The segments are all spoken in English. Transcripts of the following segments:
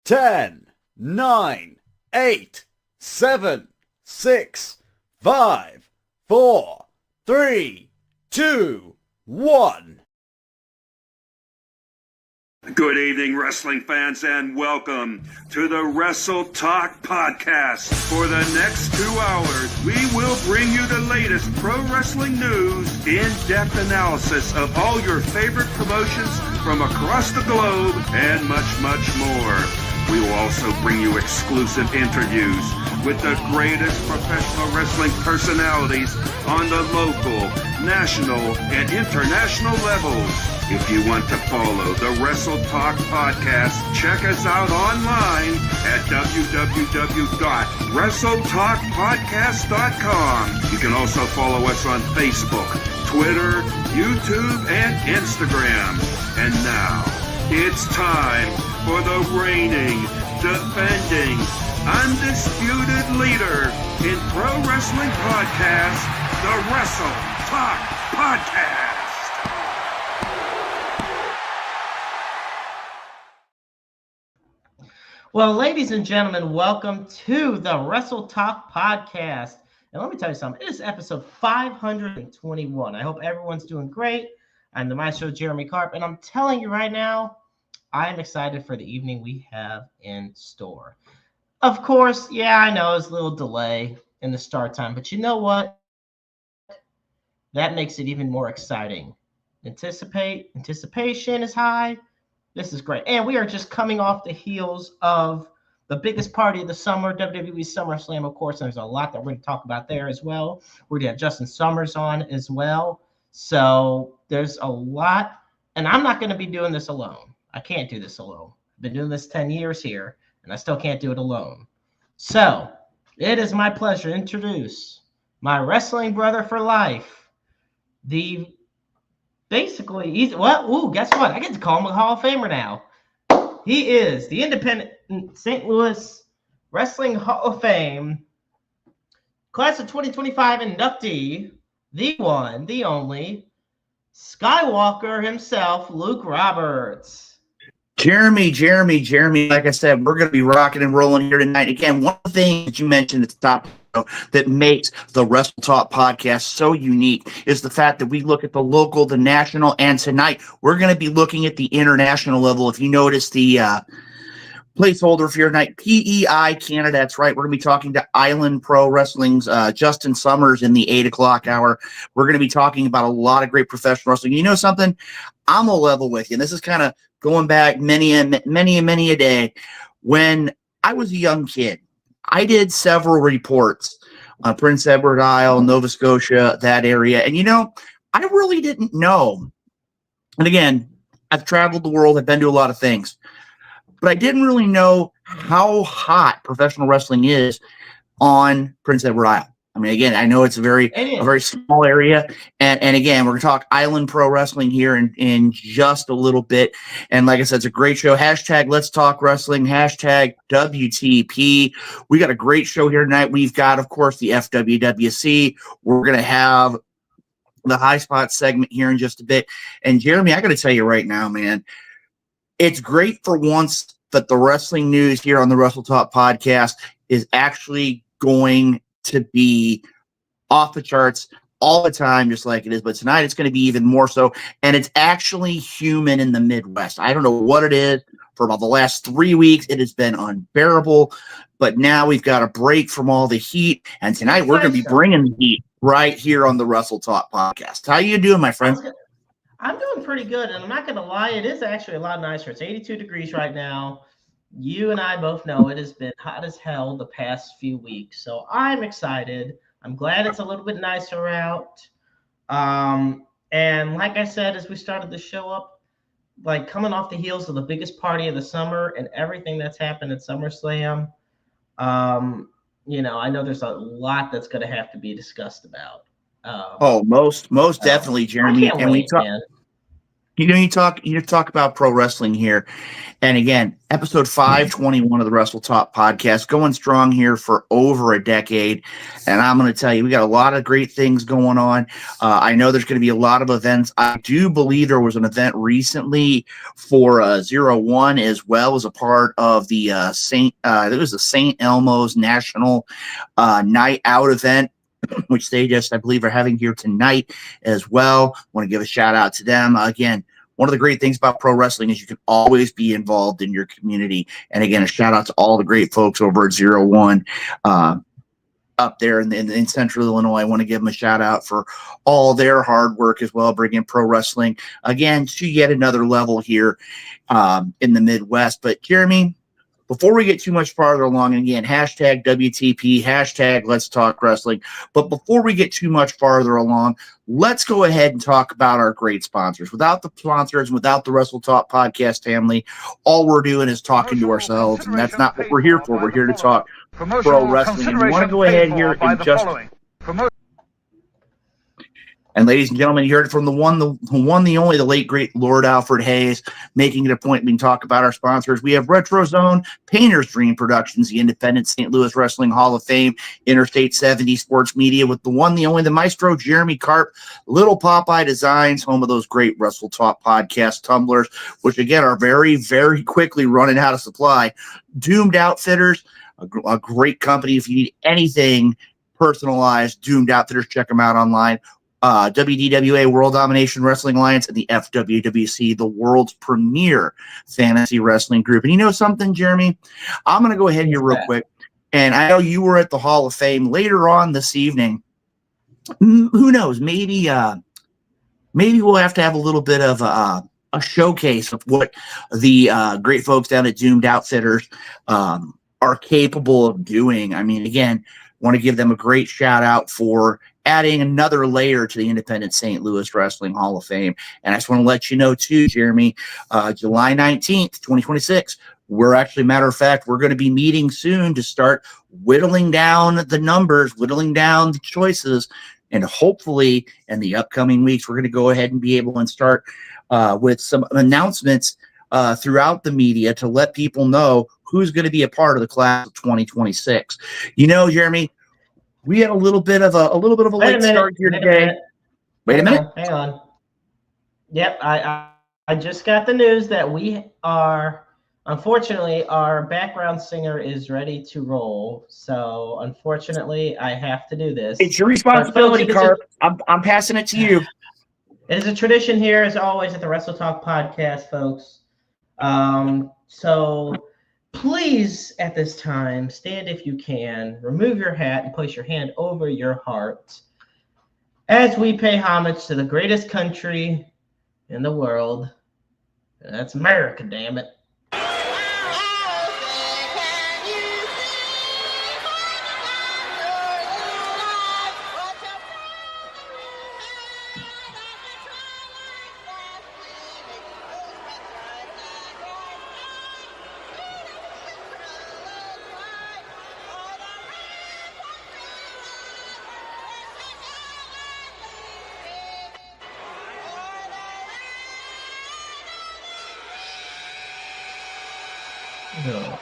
10, 9, 8, 7, 6, 5, 4, 3, 2, 1. Good evening, wrestling fans, and welcome to the Wrestle Talk Podcast. For the next 2 hours, we will bring you the latest pro wrestling news, in-depth analysis of all your favorite promotions from across the globe, and much, much more. We will also bring you exclusive interviews with the greatest professional wrestling personalities on the local, national, and international levels. If you want to follow the Wrestle Talk Podcast, check us out online at www.wrestletalkpodcast.com. You can also follow us on Facebook, Twitter, YouTube, and Instagram. And now, it's time for the reigning, defending, undisputed leader in pro wrestling podcast, the Wrestle Talk Podcast. Well, ladies and gentlemen, welcome to the Wrestle Talk Podcast. And let me tell you something. It is episode 521. I hope everyone's doing great. I'm the maestro, Jeremy Karp, and I'm telling you right now, I'm excited for the evening we have in store. Of course, yeah, I know it's a little delay in the start time, but you know what? That makes it even more exciting. Anticipation is high. This is great. And we are just coming off the heels of the biggest party of the summer, WWE SummerSlam, of course. There's a lot that we're going to talk about there as well. We're going to have Justin Summers on as well. So there's a lot. And I'm not going to be doing this alone. I can't do this alone. I've been doing this 10 years here, and I still can't do it alone. So it is my pleasure to introduce my wrestling brother for life. Guess what? I get to call him a Hall of Famer now. He is the independent St. Louis Wrestling Hall of Fame class of 2025 inductee, the one, the only, Skywalker himself, Luke Roberts. Jeremy, like I said, we're going to be rocking and rolling here tonight. Again, one thing that you mentioned at the top that makes the Wrestle Talk Podcast so unique is the fact that we look at the local, the national, and tonight we're going to be looking at the international level. If you notice the placeholder for your night, PEI Canada, that's right. We're going to be talking to Island Pro Wrestling's Justin Summers in the 8 o'clock hour. We're going to be talking about a lot of great professional wrestling. You know something? I'm a level with you. And this is kind of going back many a day. When I was a young kid, I did several reports on Prince Edward Isle, Nova Scotia, that area. And, I really didn't know. And again, I've traveled the world. I've been to a lot of things. But I didn't really know how hot professional wrestling is on Prince Edward Isle. I mean, again, I know it's a very small area. And again, we're going to talk Island Pro Wrestling here in just a little bit. And like I said, it's a great show. Hashtag Let's Talk Wrestling. Hashtag WTP. We got a great show here tonight. We've got, of course, the FWWC. We're going to have the High Spot segment here in just a bit. And Jeremy, I got to tell you right now, man, it's great for once that the wrestling news here on the Wrestle Talk Podcast is actually going to be off the charts all the time, just like it is. But tonight it's going to be even more so. And it's actually human in the Midwest. I don't know what it is. For about the last 3 weeks, it has been unbearable. But now we've got a break from all the heat. And tonight we're going to be bringing the heat right here on the Wrestle Talk Podcast. How you doing, my friend? I'm doing pretty good. And I'm not going to lie, it is actually a lot nicer. It's 82 degrees right now. You and I both know it has been hot as hell the past few weeks. So I'm excited. I'm glad it's a little bit nicer out. And like I said, as we started the show up, like coming off the heels of the biggest party of the summer and everything that's happened at SummerSlam, I know there's a lot that's going to have to be discussed about. Most definitely, Jeremy. I can't wait, man. You talk about pro wrestling here. And again, episode 521 of the Wrestle Talk podcast, going strong here for over a decade. And I'm going to tell you, we got a lot of great things going on. I know there's going to be a lot of events. I do believe there was an event recently for 01 as well as a part of the St. Elmo's National Night Out event, which they just, I believe, are having here tonight as well. Want to give a shout out to them. Again, one of the great things about pro wrestling is you can always be involved in your community. And again, a shout out to all the great folks over at 01 up there in Central Illinois. I want to give them a shout out for all their hard work as well, bringing pro wrestling again to yet another level here in the Midwest. But Jeremy, before we get too much farther along, and again, hashtag WTP, hashtag Let's Talk Wrestling. But before we get too much farther along, let's go ahead and talk about our great sponsors. Without the sponsors, without the Wrestle Talk podcast family, all we're doing is talking to ourselves, and that's not what we're here for. We're here to talk pro wrestling. And we want to go ahead here and just... And ladies and gentlemen, you heard it from the one, the only, the late, great Lord Alfred Hayes, making it a point we can talk about our sponsors. We have Retro Zone, Painter's Dream Productions, the independent St. Louis Wrestling Hall of Fame, Interstate 70 Sports Media with the one, the only, the maestro, Jeremy Karp, Little Popeye Designs, home of those great Wrestle Talk podcast tumblers, which again are very, very quickly running out of supply. Doomed Outfitters, a great company. If you need anything personalized, Doomed Outfitters, check them out online. WDWA, World Domination Wrestling Alliance, and the FWWC, the world's premier fantasy wrestling group. And you know something, Jeremy? I'm going to go ahead here real quick. And I know you were at the Hall of Fame later on this evening. Who knows? Maybe we'll have to have a little bit of a showcase of what the great folks down at Doomed Outfitters are capable of doing. I mean, again, want to give them a great shout out for adding another layer to the independent St. Louis Wrestling Hall of Fame. And I just want to let you know too, Jeremy, July 19th, 2026, we're actually, matter of fact, we're going to be meeting soon to start whittling down the numbers, whittling down the choices. And hopefully in the upcoming weeks, we're going to go ahead and be able to start with some announcements throughout the media to let people know who's going to be a part of the class of 2026. You know, Jeremy, we had a little bit of a late start here today. Wait a minute. Hang on. Yep, I just got the news that we are, unfortunately, our background singer is ready to roll. So unfortunately, I have to do this. It's your responsibility, Carp. I'm passing it to you. It is a tradition here, as always, at the Wrestle Talk podcast, folks. So please, at this time, stand if you can, remove your hat, and place your hand over your heart as we pay homage to the greatest country in the world. And that's America, damn it. No.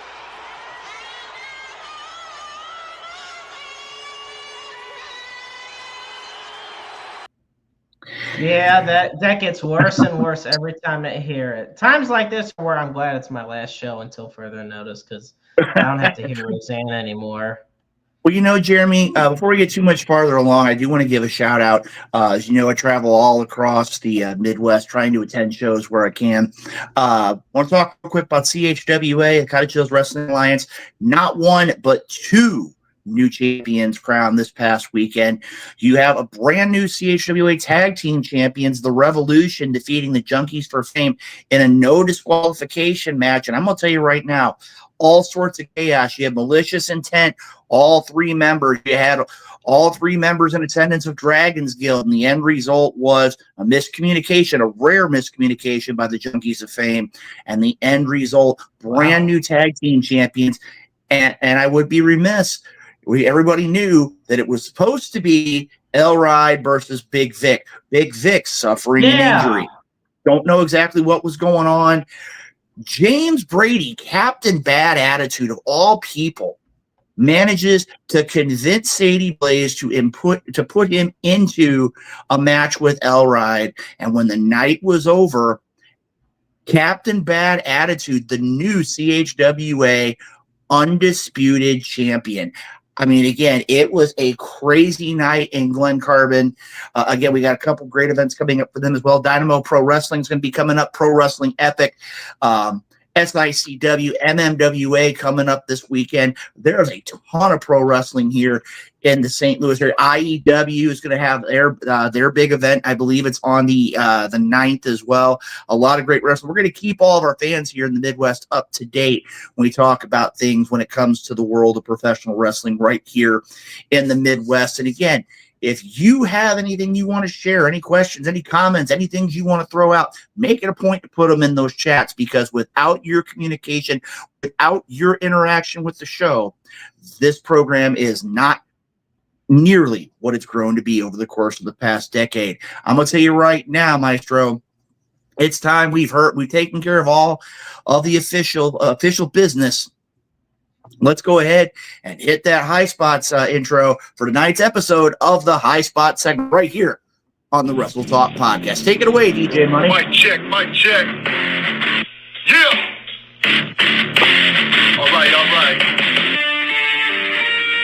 Yeah, that gets worse and worse every time I hear it. Times like this are where I'm glad it's my last show until further notice, because I don't have to hear Rosanna anymore. Well, you know, Jeremy, before we get too much farther along, I do want to give a shout out. As you know, I travel all across the Midwest trying to attend shows where I can. Want to talk real quick about CHWA, the Cottage Hills Wrestling Alliance. Not one, but two new champions crowned this past weekend. You have a brand new CHWA Tag Team Champions, the Revolution, defeating the Junkies for Fame in a no disqualification match. And I'm going to tell you right now, all sorts of chaos. You had malicious intent. All three members. You had all three members in attendance of Dragon's Guild, and the end result was a miscommunication, a rare miscommunication by the Junkies of Fame. And the end result, brand new tag team champions. And I would be remiss. Everybody knew that it was supposed to be El Ride versus Big Vic. Big Vic suffering an injury. Don't know exactly what was going on. James Brady, Captain Bad Attitude of all people, manages to convince Sadie Blaze to put him into a match with Elride. And when the night was over, Captain Bad Attitude, the new CHWA undisputed champion. I mean, again, it was a crazy night in Glen Carbon. Again, we got a couple great events coming up for them as well. Dynamo Pro Wrestling is going to be coming up. Pro Wrestling Epic. SICW, MMWA coming up this weekend. There's a ton of pro wrestling here in the St. Louis area. IEW is going to have their big event. I believe it's on the 9th as well. A lot of great wrestling. We're going to keep all of our fans here in the Midwest up to date when we talk about things when it comes to the world of professional wrestling right here in the Midwest. And again, if you have anything you want to share, any questions, any comments, any things you want to throw out, make it a point to put them in those chats, because without your communication, without your interaction with the show, this program is not nearly what it's grown to be over the course of the past decade. I'm going to tell you right now, Maestro, it's time. We've taken care of all of the official business. Let's go ahead and hit that High Spots intro for tonight's episode of the High Spot segment right here on the Wrestle Talk podcast. Take it away, DJ Money. Mic check. Yeah. All right.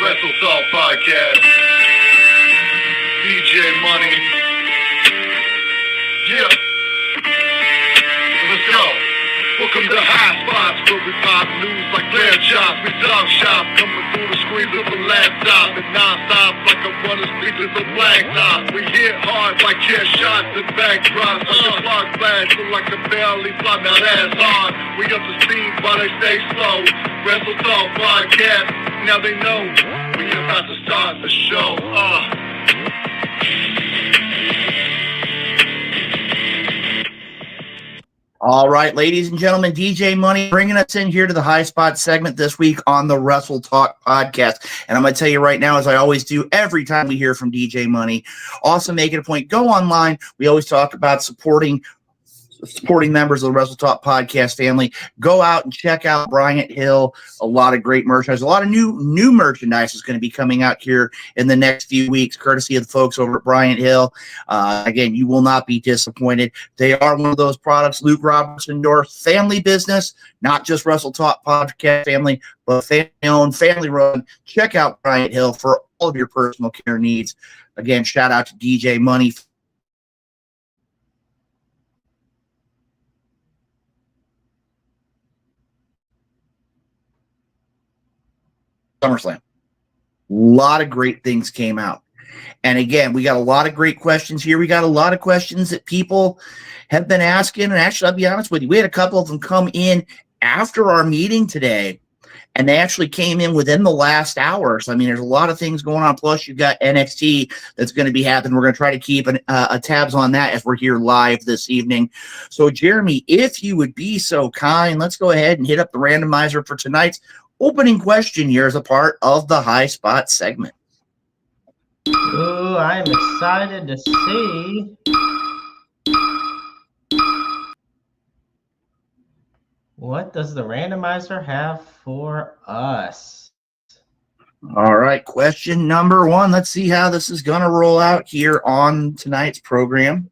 Wrestle Talk podcast. DJ Money. Yeah. Let's go. Welcome to High Spots, where we pop news like lamb chops. We dog shop, coming through the screens of a laptop, and non-stop like a runner speakers of blacktop. We hit hard like chair shots and backdrops, like a block blast, look like a barely fly. Now that's hard. We up to speed while they stay slow. Wrestle Talk podcast, now they know we about to start the show. All right, ladies and gentlemen, DJ Money bringing us in here to the High Spot segment this week on the Wrestle Talk podcast. And I'm going to tell you right now, as I always do every time we hear from DJ Money, also make it a point, go online. We always talk about supporting members of the Wrestle Talk podcast family. Go out and check out Bryant Hill. A lot of great merchandise. A lot of new merchandise is going to be coming out here in the next few weeks, courtesy of the folks over at Bryant Hill. Again, you will not be disappointed. They are one of those products Luke Robertson endorsed, family business, not just Wrestle Talk podcast family, but family-owned, family-run. Check out Bryant Hill for all of your personal care needs. Again, shout out to DJ Money. SummerSlam. A lot of great things came out. And again, we got a lot of great questions here. We got a lot of questions that people have been asking. And actually, I'll be honest with you, we had a couple of them come in after our meeting today, and they actually came in within the last hour. So, I mean, there's a lot of things going on. Plus, you've got NXT that's going to be happening. We're going to try to keep tabs on that as we're here live this evening. So, Jeremy, if you would be so kind, let's go ahead and hit up the randomizer for tonight's opening question here as a part of the High Spot segment. Ooh, I'm excited to see what does the randomizer have for us. All right, question number one. Let's see how this is going to roll out here on tonight's program.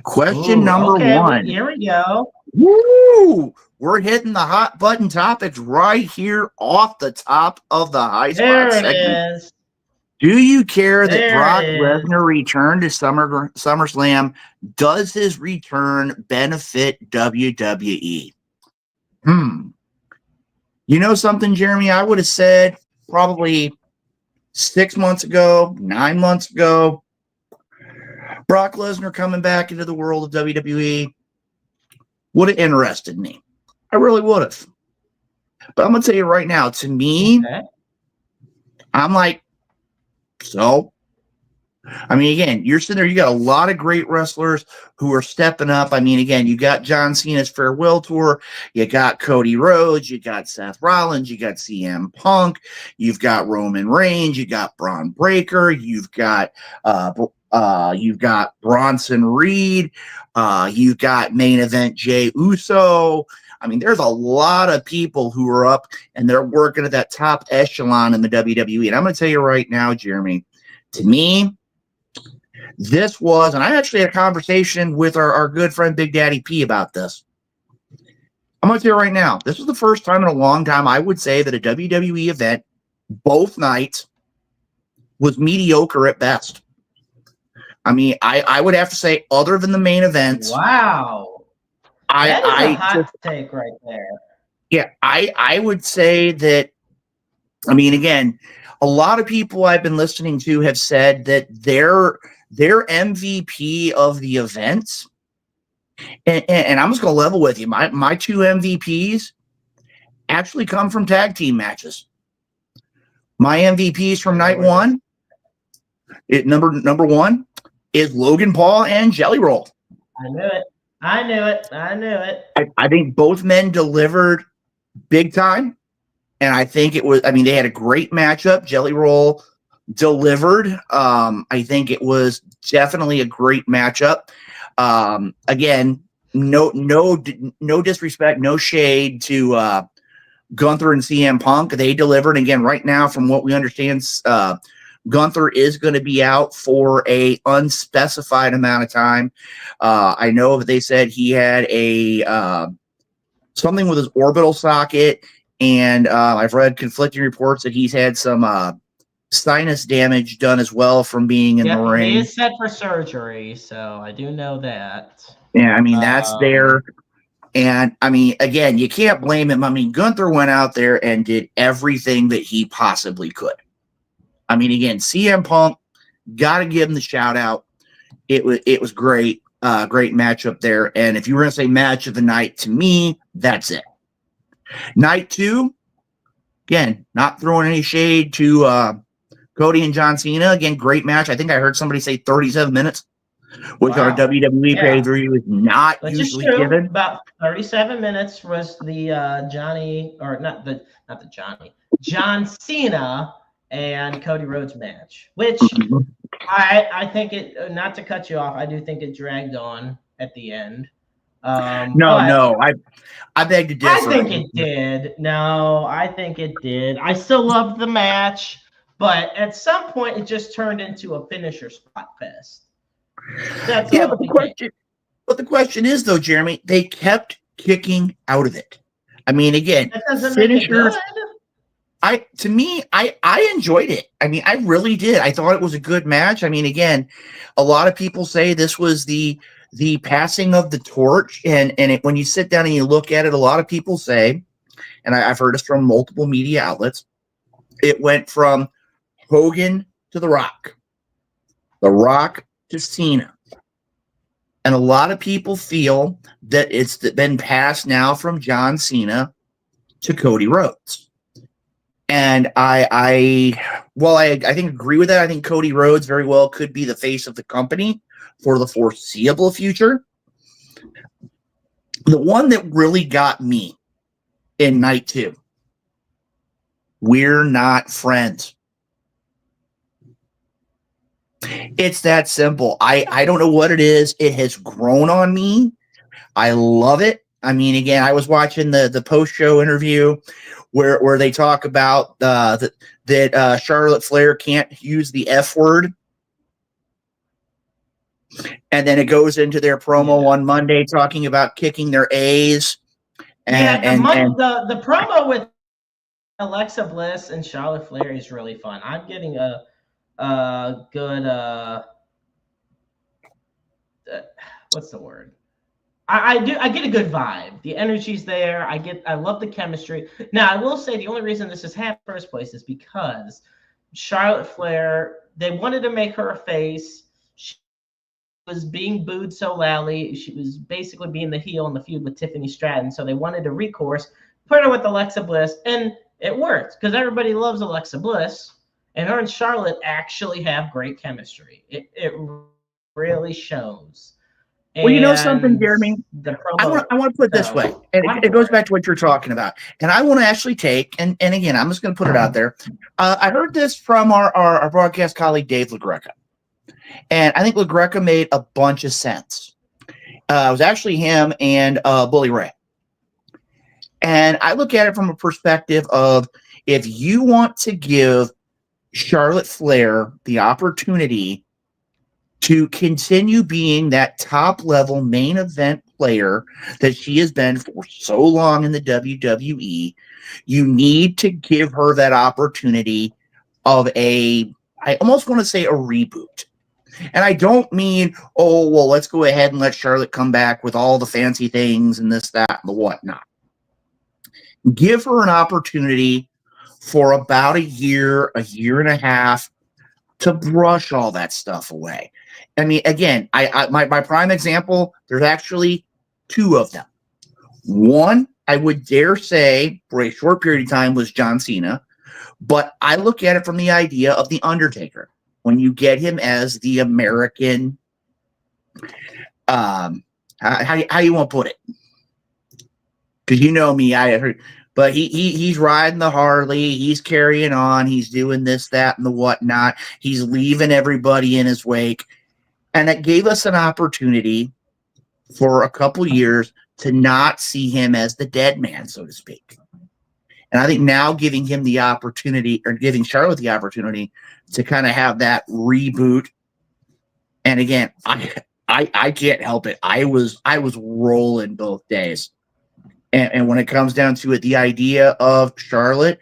Question number one. Here we go. Woo! We're hitting the hot button topics right here off the top of the High Spot segment. Is. Do you care that Brock Lesnar returned to SummerSlam? Does his return benefit WWE? You know something, Jeremy? I would have said probably 6 months ago, 9 months ago, Brock Lesnar coming back into the world of WWE would have interested me. I really would have. But I'm going to tell you right now, to me, I'm like, so? I mean, again, you're sitting there, you got a lot of great wrestlers who are stepping up. I mean, again, you got John Cena's Farewell Tour, you got Cody Rhodes, you got Seth Rollins, you got CM Punk, you've got Roman Reigns, you got Braun Breaker, you've got You've got Bronson Reed. You've got main event Jey Uso. I mean, there's a lot of people who are up and they're working at that top echelon in the WWE. And I'm going to tell you right now, Jeremy, to me, this was, and I actually had a conversation with our good friend Big Daddy P about this. I'm going to tell you right now, this was the first time in a long time I would say that a WWE event, both nights, was mediocre at best. I mean, I would have to say, other than the main events. Wow. That is a hot take right there. Yeah, I would say that, I mean, again, a lot of people I've been listening to have said that their MVP of the events, and I'm just going to level with you, my two MVPs actually come from tag team matches. My MVPs from night one, number one is Logan Paul and Jelly Roll. I knew it. I think both men delivered big time. And I think it was, I mean, they had a great matchup. Jelly Roll delivered. I think it was definitely a great matchup. Again, no disrespect, no shade to Gunther and CM Punk. They delivered. Again, right now, from what we understand, Gunther is going to be out for a unspecified amount of time. I know that they said he had a something with his orbital socket, and I've read conflicting reports that he's had some sinus damage done as well from being in the ring. He is set for surgery, so I do know that. Yeah, I mean, that's there. And, I mean, again, you can't blame him. I mean, Gunther went out there and did everything that he possibly could. I mean, again, CM Punk, got to give him the shout out. It was great, great matchup there. And if you were going to say match of the night, to me, that's it. Night two, again, not throwing any shade to Cody and John Cena. Again, great match. I think I heard somebody say 37 minutes, which on a WWE pay-per-view is not usually given. About 37 minutes was the John Cena and Cody Rhodes match, which I think it, not to cut you off, I do think it dragged on at the end. No, I beg to differ. I think it did. No, I think it did. I still loved the match, but at some point it just turned into a finisher spot fest. That's all but the question is, though, Jeremy, they kept kicking out of it. I mean, again, finishers. To me, I enjoyed it. I mean, I really did. I thought it was a good match. I mean, again, a lot of people say this was the passing of the torch, and when you sit down and you look at it, a lot of people say, and I've heard this from multiple media outlets, it went from Hogan to The Rock to Cena. And a lot of people feel that it's been passed now from John Cena to Cody Rhodes. And I think agree with that. I think Cody Rhodes very well could be the face of the company for the foreseeable future. The one that really got me in night two, we're not friends. It's that simple. I don't know what it is. It has grown on me. I love it. I mean, again, I was watching the post-show interview where they talk about that Charlotte Flair can't use the F word. And then it goes into their promo on Monday talking about kicking their A's. The promo with Alexa Bliss and Charlotte Flair is really fun. I'm getting a good what's the word? I get a good vibe. The energy's there. I love the chemistry. Now, I will say the only reason this has happened in the first place is because Charlotte Flair, they wanted to make her a face. She was being booed so loudly. She was basically being the heel in the feud with Tiffany Stratton. So they wanted a recourse, put her with Alexa Bliss, and it worked because everybody loves Alexa Bliss, and her and Charlotte actually have great chemistry. It really shows. Well, you know something, Jeremy? I want to put it this way, and it goes back to what you're talking about. And I want to actually take, and again, I'm just going to put it out there. I heard this from our broadcast colleague, Dave LaGreca. And I think LaGreca made a bunch of sense. It was actually him and Bully Ray. And I look at it from a perspective of, if you want to give Charlotte Flair the opportunity to continue being that top level main event player that she has been for so long in the WWE, you need to give her that opportunity of I almost want to say a reboot. And I don't mean, oh, well, let's go ahead and let Charlotte come back with all the fancy things and this, that, and the whatnot. Give her an opportunity for about a year and a half to brush all that stuff away. I mean, again, my prime example, there's actually two of them. One, I would dare say, for a short period of time, was John Cena. But I look at it from the idea of The Undertaker. When you get him as the American, how you want to put it? Because you know me, I heard, but he's riding the Harley, he's carrying on, he's doing this, that, and the whatnot. He's leaving everybody in his wake, and it gave us an opportunity for a couple years to not see him as the dead man, so to speak. And I think now giving him the opportunity, or giving Charlotte the opportunity to kind of have that reboot. And again, I can't help it. I was rolling both days. And when it comes down to it, the idea of Charlotte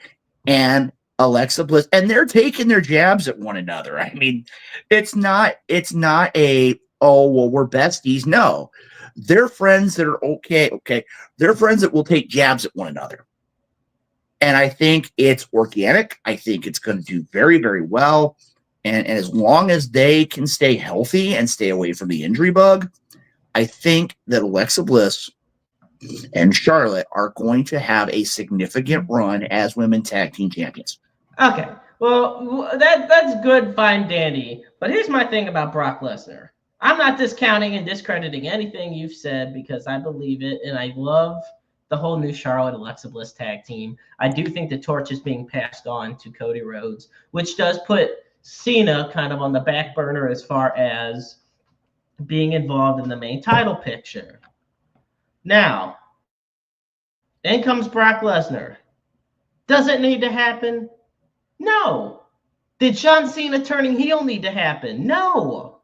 and Alexa Bliss, and they're taking their jabs at one another. I mean, it's not a, oh, well, we're besties. No, they're friends that are okay. They're friends that will take jabs at one another. And I think it's organic. I think it's going to do very, very well. And as long as they can stay healthy and stay away from the injury bug, I think that Alexa Bliss and Charlotte are going to have a significant run as women tag team champions. Okay. Well, that's good, fine, dandy. But here's my thing about Brock Lesnar. I'm not discounting and discrediting anything you've said, because I believe it, and I love the whole new Charlotte Alexa Bliss tag team. I do think the torch is being passed on to Cody Rhodes, which does put Cena kind of on the back burner as far as being involved in the main title picture. Now, in comes Brock Lesnar. Does it need to happen? No. Did John Cena turning heel need to happen? No.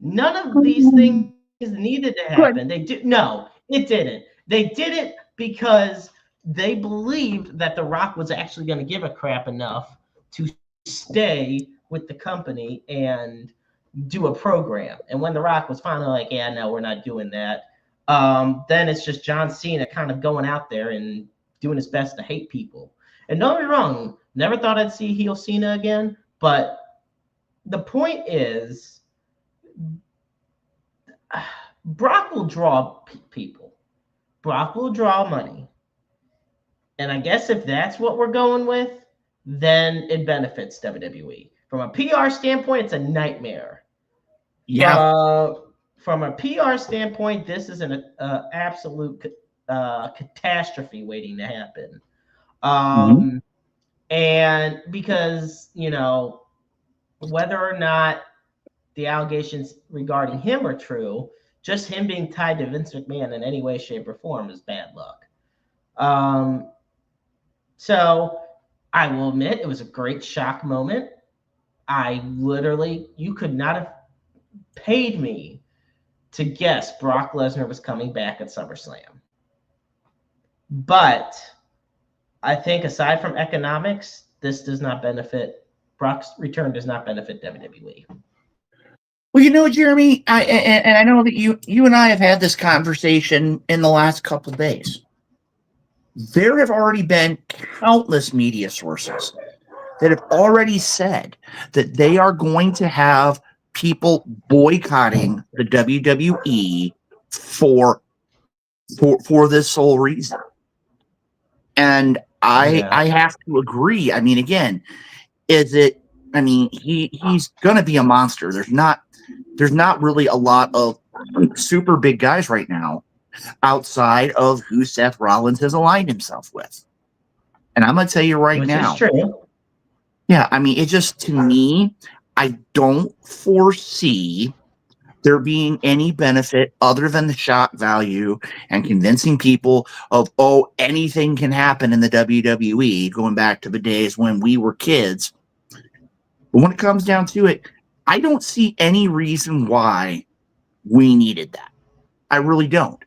None of these things needed to happen. No, it didn't. They did it because they believed that The Rock was actually going to give a crap enough to stay with the company and do a program. And when The Rock was finally like, yeah, no, we're not doing that, then it's just John Cena kind of going out there and doing his best to hate people. And don't get me wrong, never thought I'd see heel Cena again, but the point is, Brock will draw people. Brock will draw money. And I guess if that's what we're going with, then it benefits WWE. From a PR standpoint, it's a nightmare. Yeah. From a PR standpoint, this is an absolute catastrophe waiting to happen. And because, whether or not the allegations regarding him are true, just him being tied to Vince McMahon in any way, shape, or form is bad luck. So I will admit it was a great shock moment. You could not have paid me to guess Brock Lesnar was coming back at SummerSlam. But I think aside from economics, Brock's return does not benefit WWE. Well, Jeremy, I know that you and I have had this conversation in the last couple of days. There have already been countless media sources that have already said that they are going to have people boycotting the WWE for this sole reason. And I have to agree. I mean, again, he's going to be a monster. There's not really a lot of super big guys right now outside of who Seth Rollins has aligned himself with. And I'm going to tell you right now. Which is true. Yeah, I mean, it just, to me, I don't foresee there being any benefit other than the shock value and convincing people of, oh, anything can happen in the WWE, going back to the days when we were kids. But when it comes down to it, I don't see any reason why we needed that. I really don't.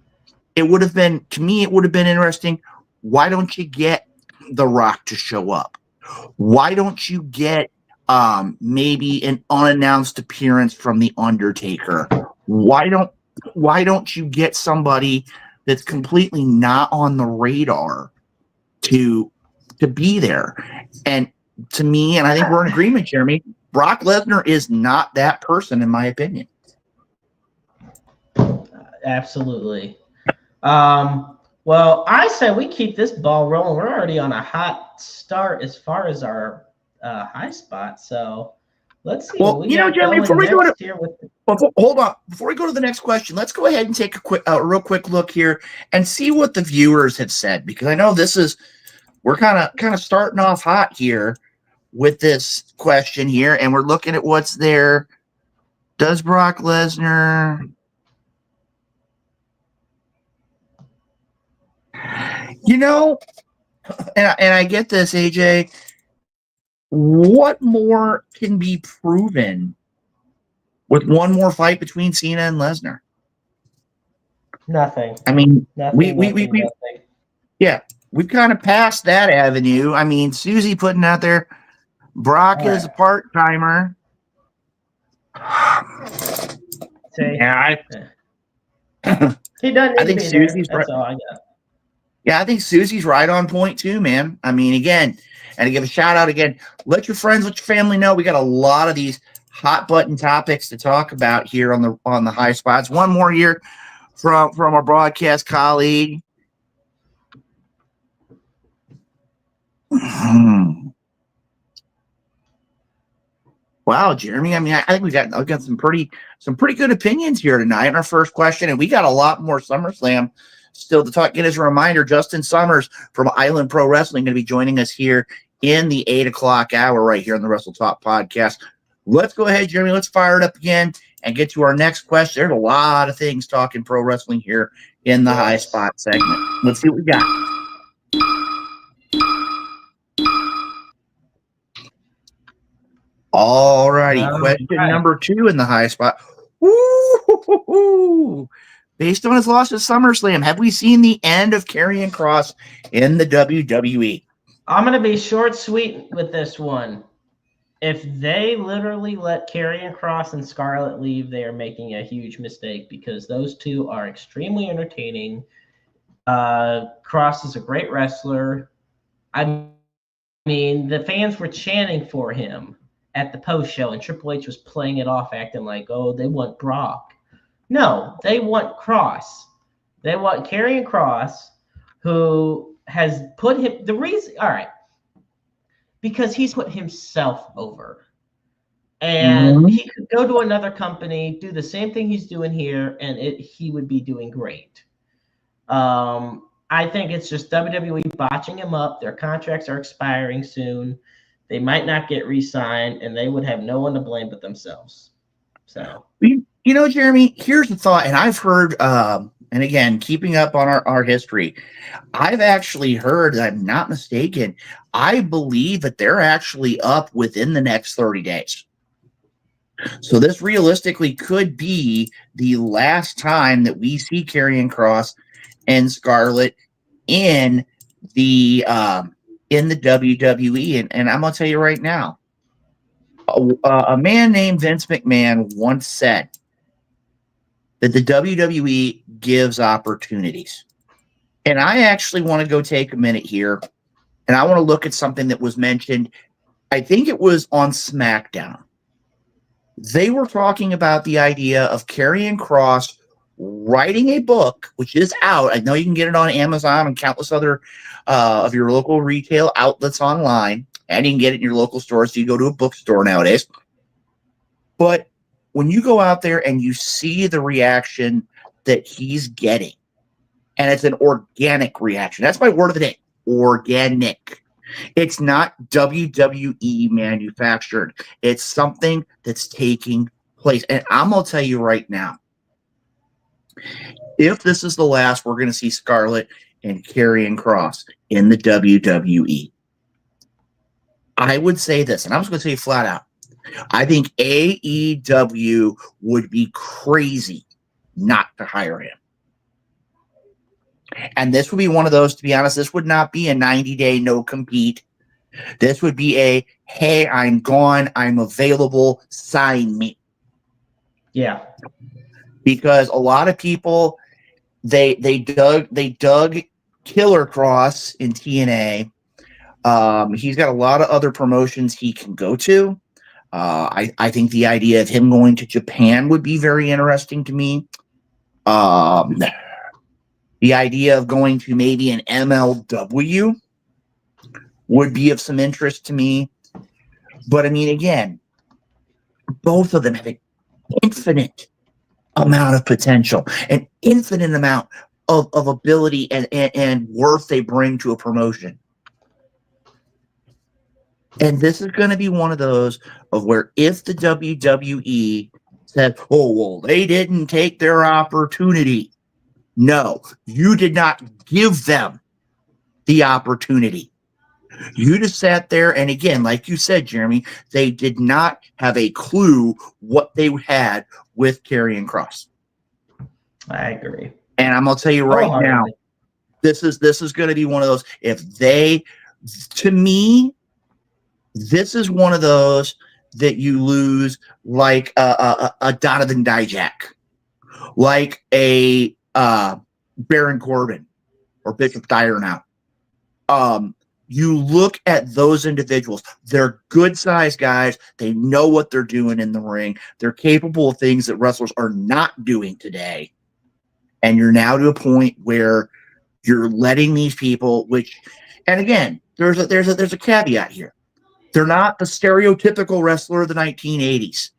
It would have been, to me, it would have been interesting. Why don't you get The Rock to show up? Why don't you get maybe an unannounced appearance from The Undertaker? Why don't you get somebody that's completely not on the radar to be there? And to me, and I think we're in agreement, Jeremy, Brock Lesnar is not that person, in my opinion. Absolutely. Well, I say we keep this ball rolling. We're already on a hot start as far as our high spot. So let's see. Well, Jeremy, before we go to hold on, before we go to the next question, let's go ahead and take a real quick look here and see what the viewers have said, because I know we're kind of starting off hot here with this question here, and we're looking at what's there. Does Brock Lesnar? And I get this, AJ. What more can be proven with one more fight between Cena and Lesnar? Nothing. I mean, Nothing. Yeah, we've kind of passed that avenue. I mean, Susie putting out there, Brock is a part-timer. Yeah, he doesn't. I think Susie's right. That's all I got. Yeah, I think Susie's right on point too, man. I mean, again, and to give a shout out again, let your friends, let your family know we got a lot of these hot button topics to talk about here on the high spots. One more here from our broadcast colleague. Wow, Jeremy. I mean, I think we've got some pretty good opinions here tonight in our first question, and we got a lot more SummerSlam still to talk. Again, as a reminder, Justin Summers from Island Pro Wrestling going to be joining us here in the 8 o'clock hour right here on the Wrestle Talk podcast. Let's go ahead, Jeremy. Let's fire it up again and get to our next question. There's a lot of things talking pro wrestling here in the high spot segment. Let's see what we got. All righty. Question number 2 in the high spot. Woo! Based on his loss at SummerSlam, have we seen the end of Karrion Kross in the WWE? I'm going to be short, sweet with this one. If they literally let Karrion Kross and Scarlett leave, they are making a huge mistake, because those two are extremely entertaining. Kross is a great wrestler. I mean, the fans were chanting for him at the post show, and Triple H was playing it off, acting like, oh, they want Brock. No, they want Kross. They want Karrion Kross, who has put him because he's put himself over. And he could go to another company, do the same thing he's doing here, and he would be doing great. I think it's just WWE botching him up. Their contracts are expiring soon. They might not get re-signed, and they would have no one to blame but themselves. So, Jeremy, here's the thought, and I've heard, and again, keeping up on our history, I've actually heard, that I'm not mistaken, I believe that they're actually up within the next 30 days. So this realistically could be the last time that we see Karrion Kross and Scarlett in the WWE. And I'm going to tell you right now, a man named Vince McMahon once said that the WWE gives opportunities. And I actually want to go take a minute here, and I want to look at something that was mentioned. I think it was on SmackDown. They were talking about the idea of Karrion Kross writing a book, which is out. I know you can get it on Amazon and countless other of your local retail outlets online, and you can get it in your local store, so you go to a bookstore nowadays. But when you go out there and you see the reaction that he's getting, and it's an organic reaction. That's my word of the day, organic. It's not WWE manufactured. It's something that's taking place. And I'm going to tell you right now, if this is the last we're going to see Scarlett and Karrion Kross in the WWE, I would say this, and I'm just going to say flat out, I think AEW would be crazy not to hire him. And this would be one of those, to be honest, this would not be a 90-day no compete. This would be a, hey, I'm gone, I'm available, sign me. Yeah. Because a lot of people, they dug Killer Cross in TNA. He's got a lot of other promotions he can go to. I think the idea of him going to Japan would be very interesting to me. The idea of going to maybe an MLW would be of some interest to me. But I mean, again, both of them have an infinite amount of potential, an infinite amount of ability and worth they bring to a promotion. And this is going to be one of those of where if the WWE said, oh, well, they didn't take their opportunity. No, you did not give them the opportunity. You just sat there, and again, like you said, Jeremy, they did not have a clue what they had with Karrion Kross. I agree. And I'm gonna tell you right now, this is going to be one of those. If they, to me, this is one of those that you lose like a Donovan Dijak, like a Baron Corbin or Bishop Dyer now. You look at those individuals, they're good-sized guys. They know what they're doing in the ring. They're capable of things that wrestlers are not doing today. And you're now to a point where you're letting these people, which, and again, there's a caveat here. They're not the stereotypical wrestler of the 1980s.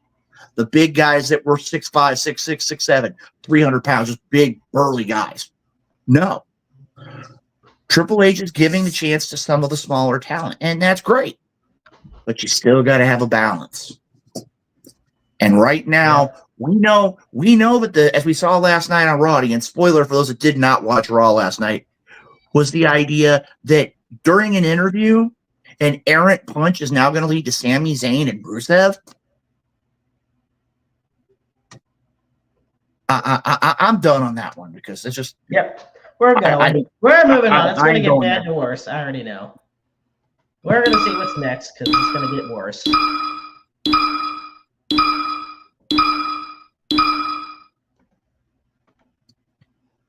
The big guys that were 6'5", 6'6", 6'7", 300 pounds, just big, burly guys. No. Triple H is giving the chance to some of the smaller talent, and that's great. But you still got to have a balance. And right now, we know that as we saw last night on Raw, and spoiler for those that did not watch Raw last night, was the idea that during an interview, an errant punch is now going to lead to Sami Zayn and Rusev. I'm done on that one because it's just. Yep. We're going. We're moving on. It's going to get bad to worse. I already know. We're going to see what's next because it's going to get worse.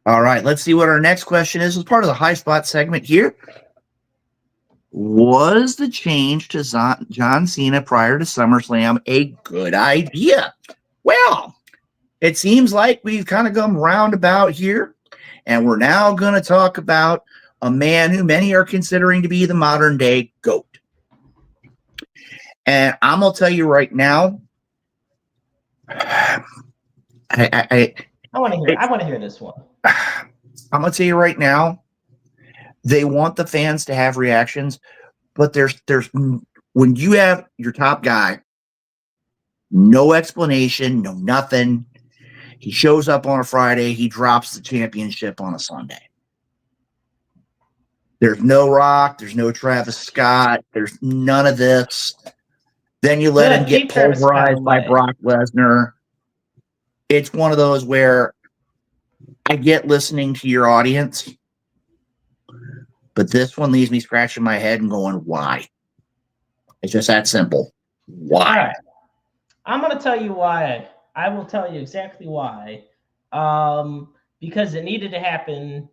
All right. Let's see what our next question is. As part of the high spot segment here. Was the change to John Cena prior to SummerSlam a good idea? Well, it seems like we've kind of come roundabout here. And we're now going to talk about a man who many are considering to be the modern day GOAT. And I'm going to tell you right now, I want to hear this one. I'm going to tell you right now, they want the fans to have reactions, but there's when you have your top guy, no explanation, no nothing. He shows up on a Friday. He drops the championship on a Sunday. There's no Rock. There's no Travis Scott. There's none of this. Then you let him get pulverized by Brock Lesnar. It's one of those where I get listening to your audience, but this one leaves me scratching my head and going, why? It's just that simple. Why? All right. I'm going to tell you why. I will tell you exactly why. Because it needed to happen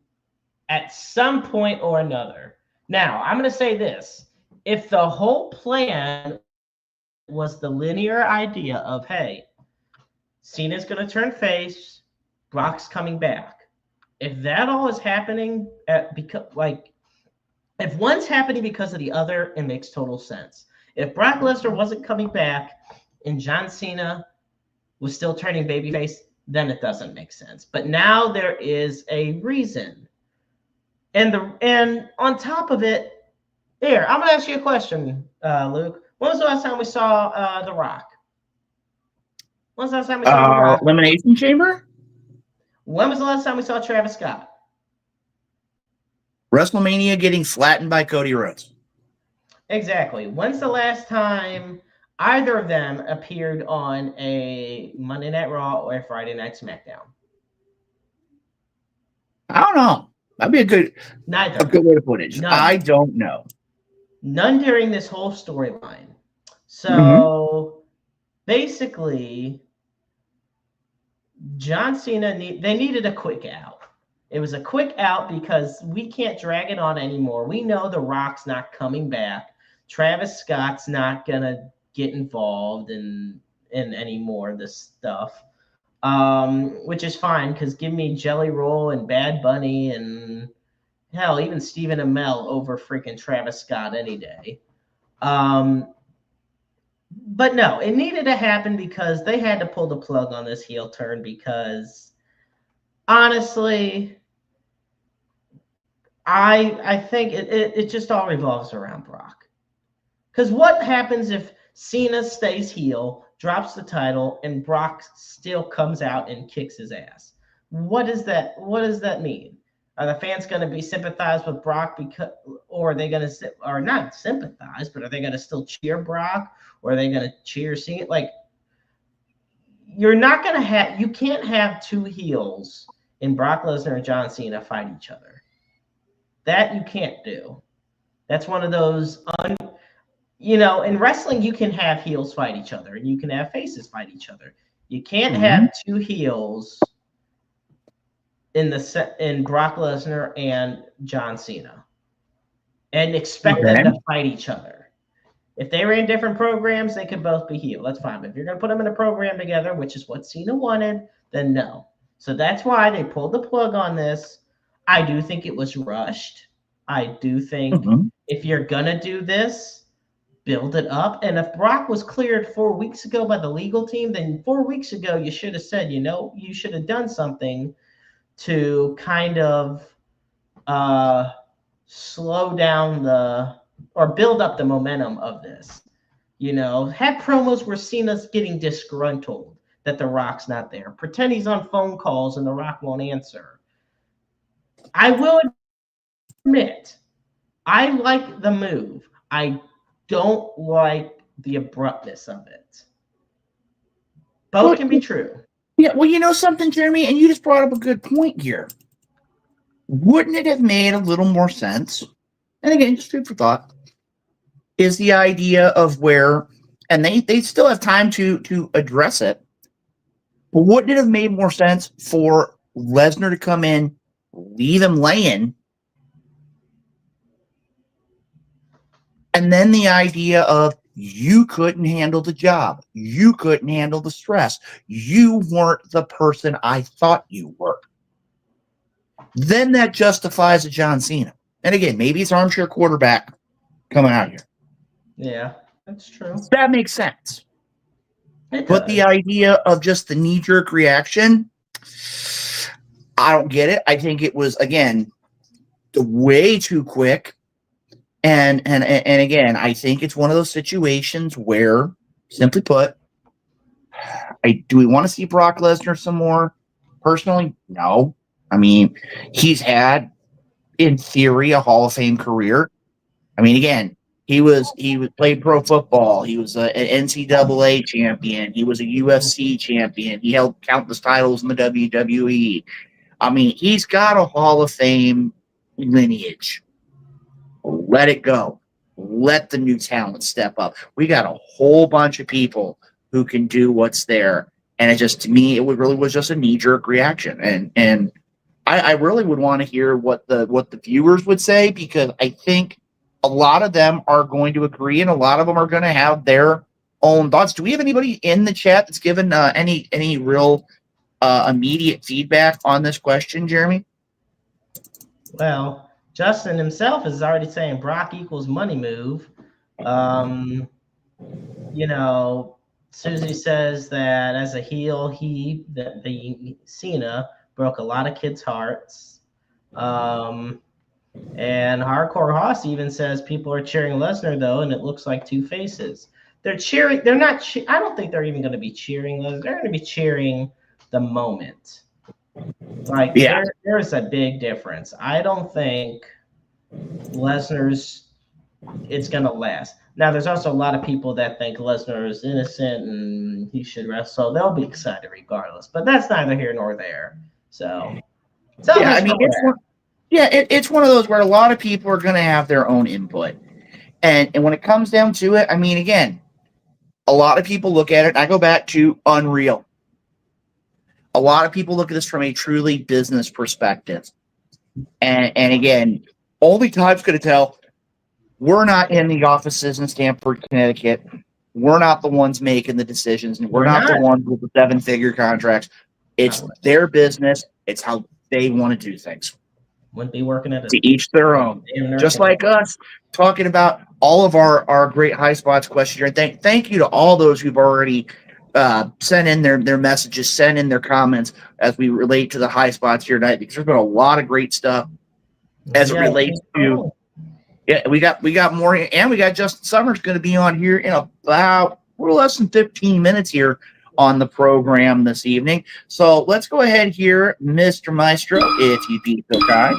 at some point or another. Now, I'm going to say this. If the whole plan was the linear idea of, hey, Cena's going to turn face, Brock's coming back. If that all is happening if one's happening because of the other, it makes total sense. If Brock Lesnar wasn't coming back and John Cena was still turning babyface, then it doesn't make sense. But now there is a reason. And on top of it, Here, I'm gonna ask you a question, Luke. When was the last time we saw The Rock? When was the last time we saw The Rock? Elimination Chamber? When was the last time we saw Travis Scott? WrestleMania getting flattened by Cody Rhodes. Exactly. When's the last time either of them appeared on a Monday Night Raw or a Friday Night SmackDown? I don't know. That'd be a good way to put it. None. I don't know. None during this whole storyline. So basically, John Cena, they needed a quick out. It was a quick out because we can't drag it on anymore. We know The Rock's not coming back. Travis Scott's not going to get involved in any more of this stuff, which is fine because give me Jelly Roll and Bad Bunny and hell, even Stephen Amell over freaking Travis Scott any day. But no, it needed to happen because they had to pull the plug on this heel turn because honestly, I think it just all revolves around Brock. Because what happens if Cena stays heel, drops the title, and Brock still comes out and kicks his ass? What does that mean? Are the fans going to be sympathized with Brock or are they going to, or not sympathize, but are they going to still cheer Brock, or are they going to cheer Cena? Like, you're not going to have, you can't have two heels in Brock Lesnar and John Cena fight each other. That you can't do. That's one of those, in wrestling, you can have heels fight each other and you can have faces fight each other. You can't have two heels in Brock Lesnar and John Cena and expect them to fight each other. If they ran different programs, they could both be heel. That's fine. But if you're going to put them in a program together, which is what Cena wanted, then no. So that's why they pulled the plug on this. I do think it was rushed. I do think if you're going to do this, build it up. And if Brock was cleared 4 weeks ago by the legal team, then 4 weeks ago you should have said, you should have done something to kind of slow down or build up the momentum of this. Have promos where Cena's getting disgruntled that The Rock's not there. Pretend he's on phone calls and The Rock won't answer. I will admit, I like the move. I don't like the abruptness of it. Both can be true. Yeah, well, you know something, Jeremy, and you just brought up a good point here. Wouldn't it have made a little more sense? And again, just food for thought, is the idea of where, and they still have time to address it, but wouldn't it have made more sense for Lesnar to come in, leave him laying, and then the idea of you couldn't handle the job, you couldn't handle the stress, you weren't the person I thought you were. Then that justifies a John Cena. And again, maybe it's armchair quarterback coming out here. Yeah, that's true. That makes sense. But the idea of just the knee-jerk reaction, I don't get it. I think it was, again, way too quick. And again, I think it's one of those situations where, simply put, do we want to see Brock Lesnar some more? Personally, no. I mean, he's had, in theory, a Hall of Fame career. I mean, again, he played pro football. He was an NCAA champion. He was a UFC champion. He held countless titles in the WWE. I mean, he's got a Hall of Fame lineage. Let it go. Let the new talent step up. We got a whole bunch of people who can do what's there. And it just, to me, it really was just a knee-jerk reaction. And I really would want to hear what the viewers would say, because I think a lot of them are going to agree and a lot of them are going to have their own thoughts. Do we have anybody in the chat that's given any real immediate feedback on this question, Jeremy? Well, Justin himself is already saying Brock equals money move. Susie says that as a heel, the Cena broke a lot of kids' hearts. And Hardcore Hoss even says people are cheering Lesnar though, and it looks like two faces. They're cheering. They're not. I don't think they're even going to be cheering Lesnar. They're going to be cheering the moment. Like Yeah. there's a big difference. I don't think Lesnar's it's going to last. Now, there's also a lot of people that think Lesnar is innocent and he should wrestle. They'll be excited regardless, but that's neither here nor there. So, Yeah, I mean, it's one of those where a lot of people are going to have their own input. And when it comes down to it, I mean, again, a lot of people look at it. I go back to Unreal. A lot of people look at this from a truly business perspective. And again, only time's going to tell. We're not in the offices in Stamford, Connecticut. We're not the ones making the decisions. And we're not the ones with the 7-figure contracts. It's their business. It's how they want to do things. Wouldn't be working at to each their own. Just like us talking about all of our great high spots questions. And thank you to all those who've already sent in their messages, sent in their comments as we relate to the high spots here tonight, because there's been a lot of great stuff as it relates to. Yeah, we got more, and we got Justin Summers going to be on here in about a little less than 15 minutes here on the program this evening. So let's go ahead here, Mr. Maestro, if you'd be so kind.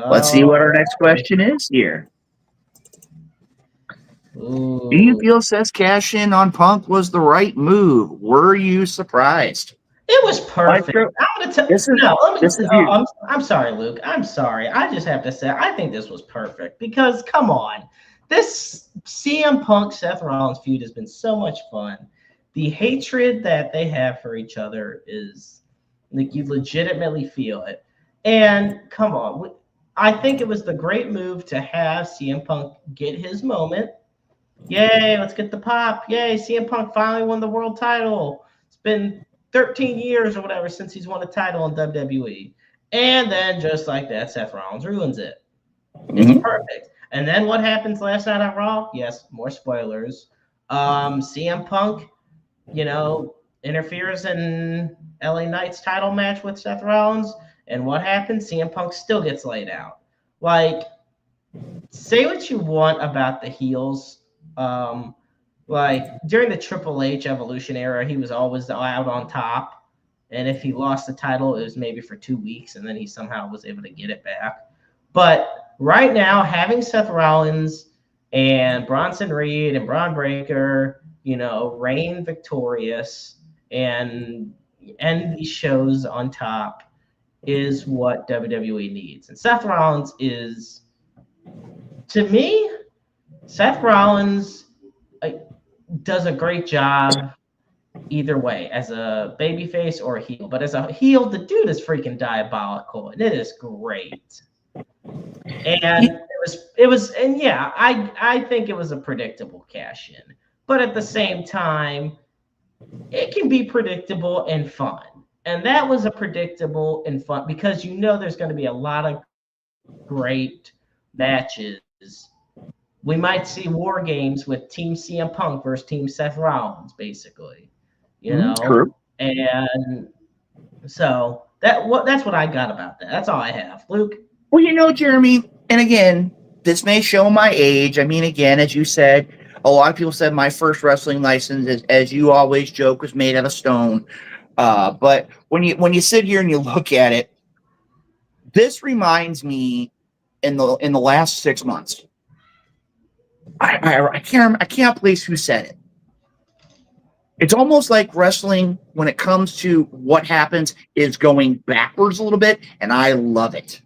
Let's see what our next question is here. Ooh. Do you feel Seth's cash in on Punk was the right move? Were you surprised? It was perfect. Maestro, I'm gonna this is you. I'm sorry, Luke. I'm sorry. I just have to say, I think this was perfect because, come on, this CM Punk Seth Rollins feud has been so much fun. The hatred that they have for each other is like you legitimately feel it. And come on, I think it was the great move to have CM Punk get his moment. Yay, let's get the pop. Yay, CM Punk finally won the world title. It's been 13 years or whatever since he's won a title in WWE. And then just like that, Seth Rollins ruins it. It's perfect. And then what happens last night on Raw? Yes, more spoilers. CM Punk, interferes in LA Knight's title match with Seth Rollins. And what happens? CM Punk still gets laid out. Like, say what you want about the heels. Like during the Triple H Evolution era, he was always out on top. And if he lost the title, it was maybe for 2 weeks, and then he somehow was able to get it back. But right now, having Seth Rollins and Bronson Reed and Braun Breaker, reign victorious and end these shows on top is what WWE needs. And Seth Rollins is, to me, Seth Rollins does a great job either way, as a babyface or a heel. But as a heel, the dude is freaking diabolical, and it is great. And I think it was a predictable cash in. But at the same time, it can be predictable and fun. And that was a predictable and fun because there's going to be a lot of great matches. We might see war games with Team CM Punk versus Team Seth Rollins, basically. True. And so that's what I got about that. That's all I have. Luke? Well, Jeremy, and again, this may show my age. I mean, again, as you said, a lot of people said my first wrestling license, as you always joke, was made out of stone. But when you sit here and you look at it, this reminds me in the last 6 months. I can't place who said it. It's almost like wrestling, when it comes to what happens, is going backwards a little bit, and I love it.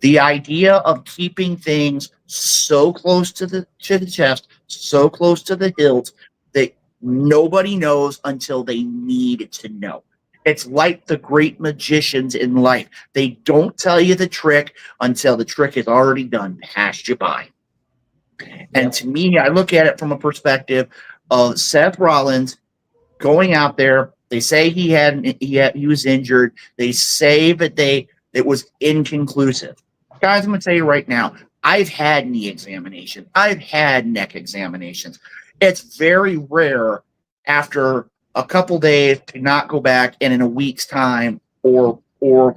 The idea of keeping things so close to the chest, so close to the hilt, that nobody knows until they need to know. It's like the great magicians in life. They don't tell you the trick until the trick is already done, passed you by. And to me, I look at it from a perspective of Seth Rollins going out there. They say he was injured. They say that it was inconclusive. Guys, I'm going to tell you right now, I've had knee examinations. I've had neck examinations. It's very rare after a couple days to not go back, and in a week's time or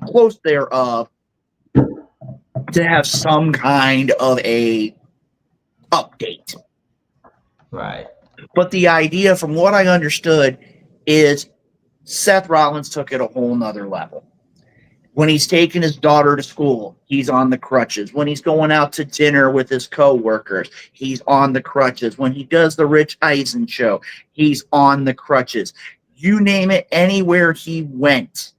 close thereof to have some kind of a update. Right. But the idea, from what I understood, is Seth Rollins took it a whole nother level. When he's taking his daughter to school, he's on the crutches. When he's going out to dinner with his coworkers, he's on the crutches. When he does the Rich Eisen show, he's on the crutches. You name it, anywhere he went,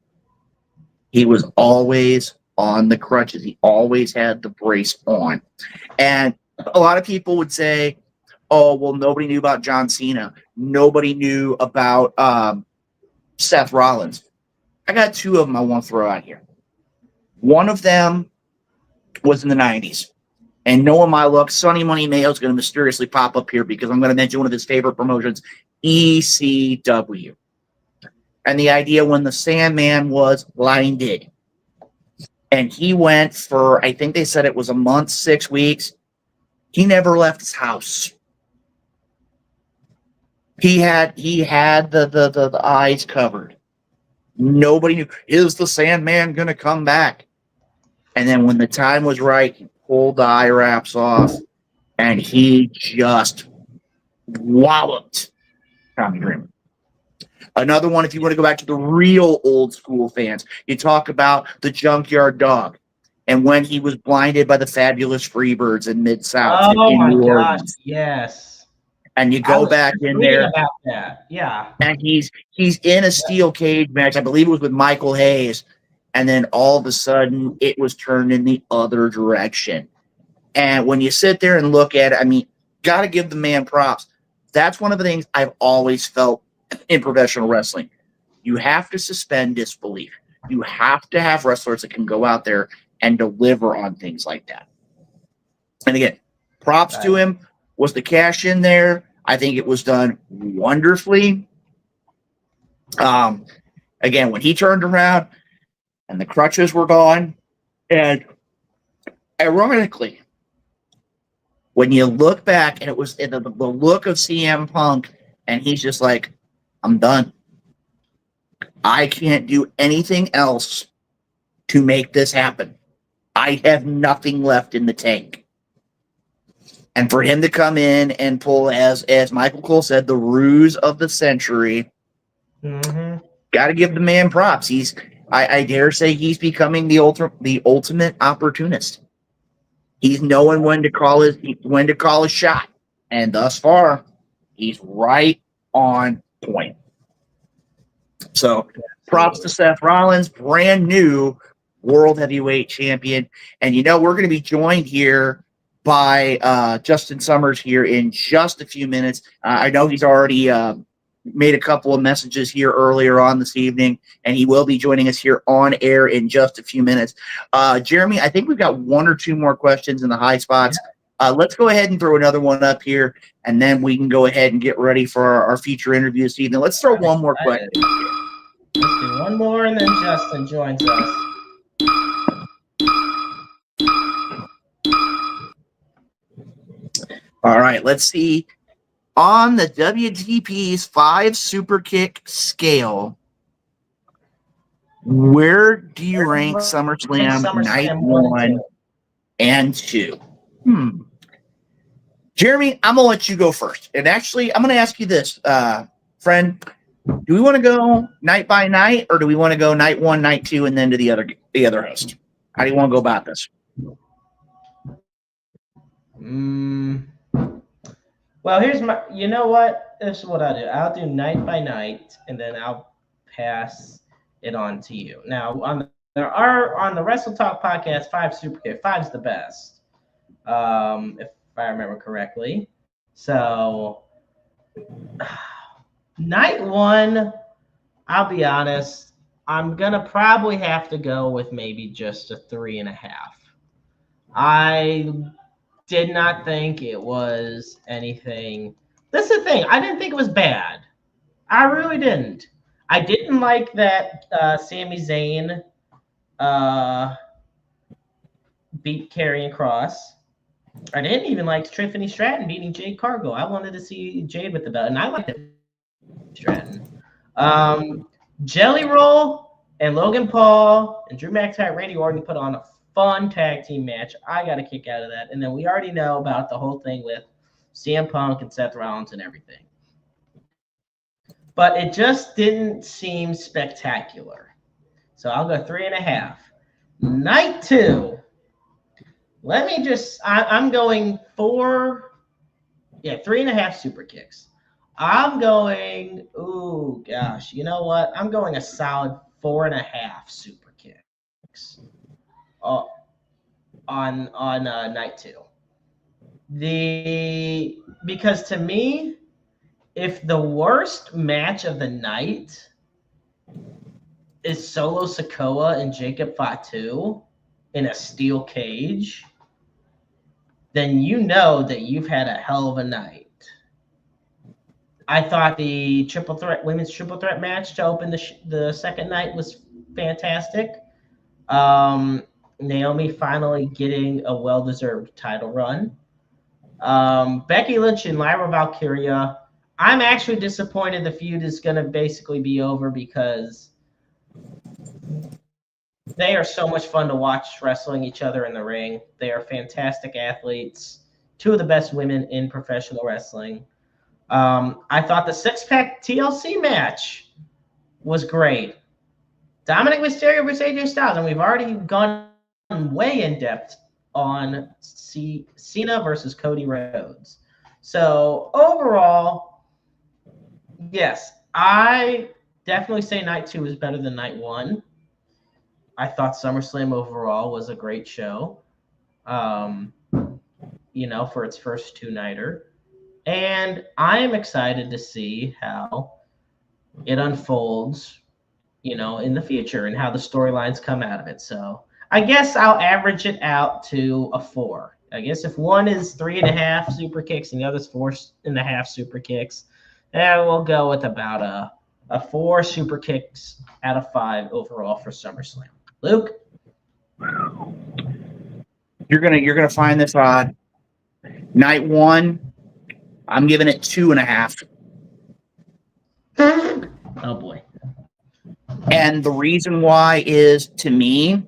he was always on the crutches. He always had the brace on. And a lot of people would say, oh, well, nobody knew about John Cena. Nobody knew about Seth Rollins. I got two of them I want to throw out here. One of them was in the 90s. And knowing my luck, Sonny Money Mayo is going to mysteriously pop up here because I'm going to mention one of his favorite promotions, ECW. And the idea when the Sandman was blinded. And he went for, I think they said it was a month, 6 weeks. He never left his house. He had the eyes covered. Nobody knew, is the Sandman going to come back? And then when the time was right, he pulled the eye wraps off, and he just walloped Tommy Dreamer. Another one, if you want to go back to the real old school fans, you talk about the Junkyard Dog and when he was blinded by the Fabulous Freebirds in Mid-South in New Orleans. Yes. And you go back in there, about that. Yeah. and he's in a steel cage match. I believe it was with Michael Hayes. And then all of a sudden, it was turned in the other direction. And when you sit there and look at it, I mean, got to give the man props. That's one of the things I've always felt in professional wrestling. You have to suspend disbelief. You have to have wrestlers that can go out there and deliver on things like that. And again, props to him. Was the cash in there? I think it was done wonderfully. Again, when he turned around and the crutches were gone, and ironically, when you look back and it was the look of CM Punk, and he's just like, I'm done. I can't do anything else to make this happen. I have nothing left in the tank. And for him to come in and pull, as Michael Cole said, the ruse of the century, got to give the man props. I dare say he's becoming the ultimate opportunist. He's knowing when to call his shot, and thus far, he's right on point. So, props to Seth Rollins, brand new World Heavyweight Champion, and we're going to be joined here by Justin Summers here in just a few minutes. I know he's already made a couple of messages here earlier on this evening, and he will be joining us here on air in just a few minutes. Jeremy, I think we've got one or two more questions in the high spots. Let's go ahead and throw another one up here, and then we can go ahead and get ready for our feature interview this evening. Let's throw one more question. Let's do one more, and then Justin joins us. All right, let's see. On the WTP's 5 super kick scale, where do you rank SummerSlam night 1 and 2? Jeremy, I'm going to let you go first. And actually, I'm going to ask you this, friend. Do we want to go night by night, or do we want to go night 1, night 2, and then to the other host? How do you want to go about this? Well, here's my. You know what? This is what I'll do. I'll do night by night, and then I'll pass it on to you. Now, on the Wrestle Talk podcast, 5 super kick. 5's the best, if I remember correctly. So, night 1, I'll be honest, I'm gonna probably have to go with maybe just a 3.5. I did not think it was anything. This is the thing. I didn't think it was bad. I really didn't. I didn't like that Sami Zayn beat Karrion Kross. I didn't even like Tiffany Stratton beating Jade Cargill. I wanted to see Jade with the belt, and I liked it. Stratton. Jelly Roll and Logan Paul and Drew McIntyre and Randy Orton put on a fun tag team match. I got a kick out of that. And then we already know about the whole thing with CM Punk and Seth Rollins and everything. But it just didn't seem spectacular. So I'll go 3.5. Night 2. Let me just, I'm going 3.5 super kicks. I'm going, ooh, gosh, you know what? I'm going a solid 4.5 super kicks on night 2. Because to me, if the worst match of the night is Solo Sikoa and Jacob Fatu in a steel cage, then you know that you've had a hell of a night. I thought the women's triple threat match to open the second night was fantastic. Naomi finally getting a well-deserved title run. Becky Lynch and Lyra Valkyria. I'm actually disappointed the feud is going to basically be over because they are so much fun to watch wrestling each other in the ring. They are fantastic athletes, 2 of the best women in professional wrestling. I thought the six-pack TLC match was great. Dominic Mysterio versus AJ Styles, and we've already gone way in depth on Cena versus Cody Rhodes. So overall, yes, I definitely say night 2 is better than night 1. I thought SummerSlam overall was a great show, for its first 2-nighter. And I am excited to see how it unfolds, in the future and how the storylines come out of it. So I guess I'll average it out to a 4. I guess if one is 3.5 super kicks and the other is 4.5 super kicks, then we'll go with about a 4 super kicks out of 5 overall for SummerSlam. Luke? You're gonna find this odd. Night 1, I'm giving it 2.5. Oh boy. And the reason why is, to me,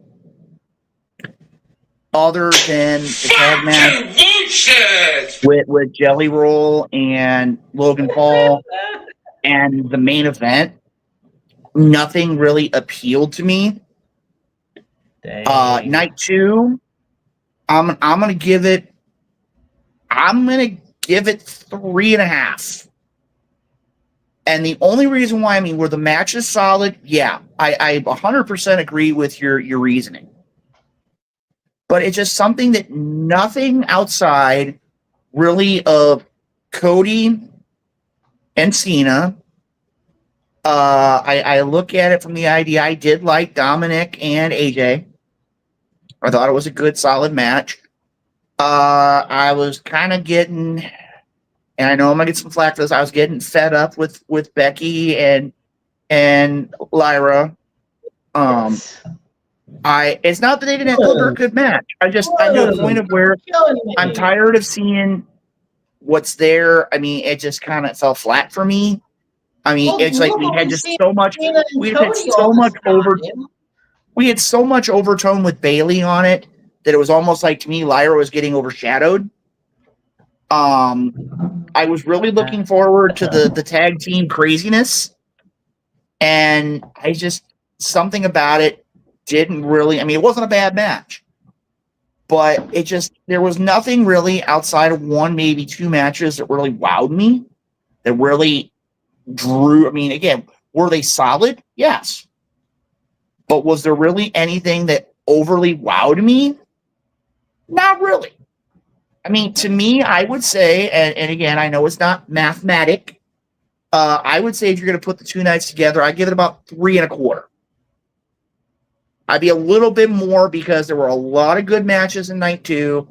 other than the tag match with Jelly Roll and Logan Paul and the main event, nothing really appealed to me. Night 2, I'm gonna give it 3.5. And the only reason why, where the match is solid, yeah, I 100% agree with your reasoning. But it's just something that nothing outside really of Cody and Cena. I look at it from the idea, I did like Dominic and AJ. I thought it was a good, solid match. I was kind of getting, and I know I'm gonna get some flack for this, I was getting fed up with Becky and Lyra. It's not that they didn't deliver a good match. I'm to the point of where I'm tired of seeing what's there. It just kind of fell flat for me. It's like we had just so much. We had so much We had so much overtone with Bayley on it that it was almost like, to me, Lyra was getting overshadowed. I was really looking forward to the tag team craziness, and something about it didn't really. It wasn't a bad match, but there was nothing really outside of 1, maybe 2 matches that really wowed me, that really drew. Again, were they solid? Yes. But was there really anything that overly wowed me? Not really. To me, I would say, and again, I know it's not mathematic, I would say if you're going to put the 2 nights together, I'd give it about 3.25. I'd be a little bit more because there were a lot of good matches in night 2,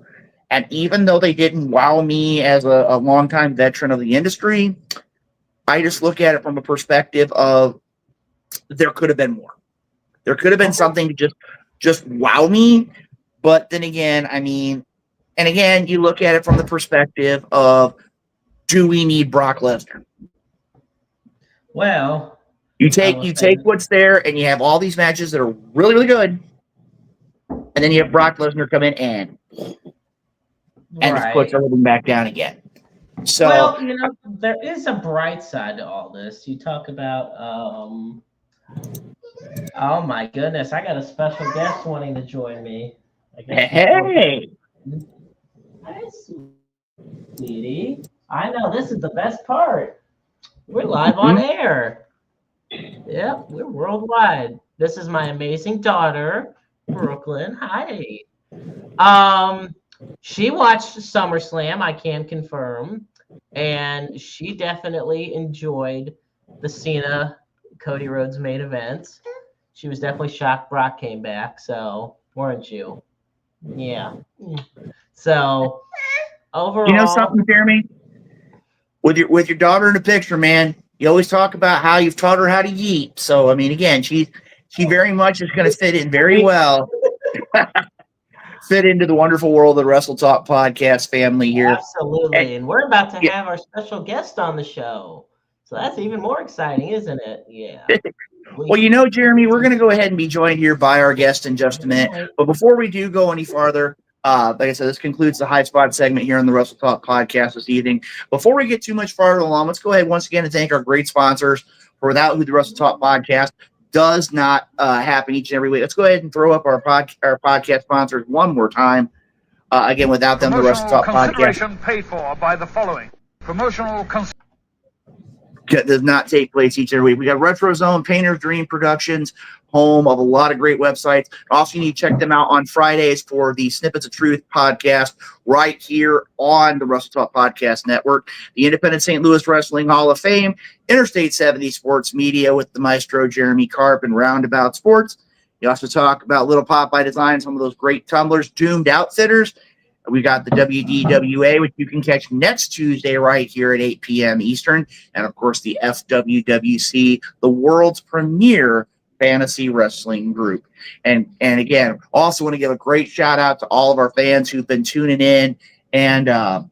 and even though they didn't wow me as a longtime veteran of the industry, I just look at it from a perspective of there could have been more. There could have been something to just wow me, but then again, and again, you look at it from the perspective of, do we need Brock Lesnar? Well, You take what's there, and you have all these matches that are really, really good, and then you have Brock Lesnar come in and it puts everything back down again. So, well, you know, there is a bright side to all this. You talk about, oh my goodness, I got a special guest wanting to join me. I guess hey, hi, sweetie. I know this is the best part. We're live on air. Yep, we're worldwide. This is my amazing daughter, Brooklyn. Hi. She watched SummerSlam, I can confirm, and she definitely enjoyed the Cena Cody Rhodes main event. She was definitely shocked Brock came back, so weren't you? Yeah. So overall, you know something, Jeremy? With your daughter in the picture, man, you always talk about how you've taught her how to yeet. So I mean, again, she very much is going to fit in very well. Fit into the wonderful world of the Wrestle Talk podcast family here. Absolutely. And we're about to have our special guest on the show. So that's even more exciting, isn't it? Yeah. Well, you know, Jeremy, we're going to go ahead and be joined here by our guest in just a minute. But before we do go any farther, like I said, this concludes the High Spot segment here on the Wrestle Talk podcast this evening. Before we get too much farther along, let's go ahead once again and thank our great sponsors, for without who the Wrestle Talk podcast does not happen each and every week. Let's go ahead and throw up our podcast sponsors one more time. Again, without them, the Wrestle Talk podcast paid for by the following promotional does not take place each and every week. We got Retro Zone, Painter's Dream Productions, home of a lot of great websites. Also, you need to check them out on Fridays for the Snippets of Truth podcast right here on the Wrestle Talk Podcast Network. The Independent St. Louis Wrestling Hall of Fame, Interstate 70 Sports Media with the maestro Jeremy Karp and Roundabout Sports. You also talk about Little Popeye Design, some of those great tumblers, Doomed Outfitters. We got the WDWA, which you can catch next Tuesday right here at 8 p.m. Eastern. And, of course, the FWWC, the world's premier fantasy wrestling group. And again, also want to give a great shout-out to all of our fans who've been tuning in and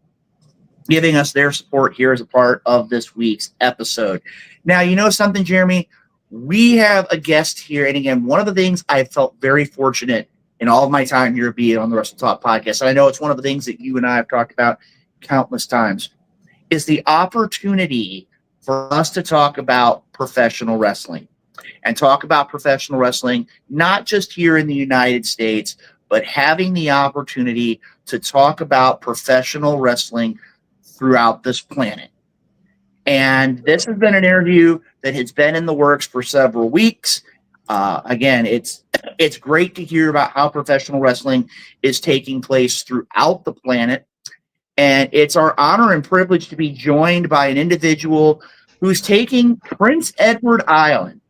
giving us their support here as a part of this week's episode. Now, you know something, Jeremy? We have a guest here. And, again, one of the things I felt very fortunate in all of my time here being on the Wrestle Talk podcast, and I know it's one of the things that you and I have talked about countless times, is the opportunity for us to talk about professional wrestling and talk about professional wrestling, not just here in the United States, but having the opportunity to talk about professional wrestling throughout this planet. And this has been an interview that has been in the works for several weeks. Again, it's great to hear about how professional wrestling is taking place throughout the planet. And it's our honor and privilege to be joined by an individual who's taking Prince Edward Island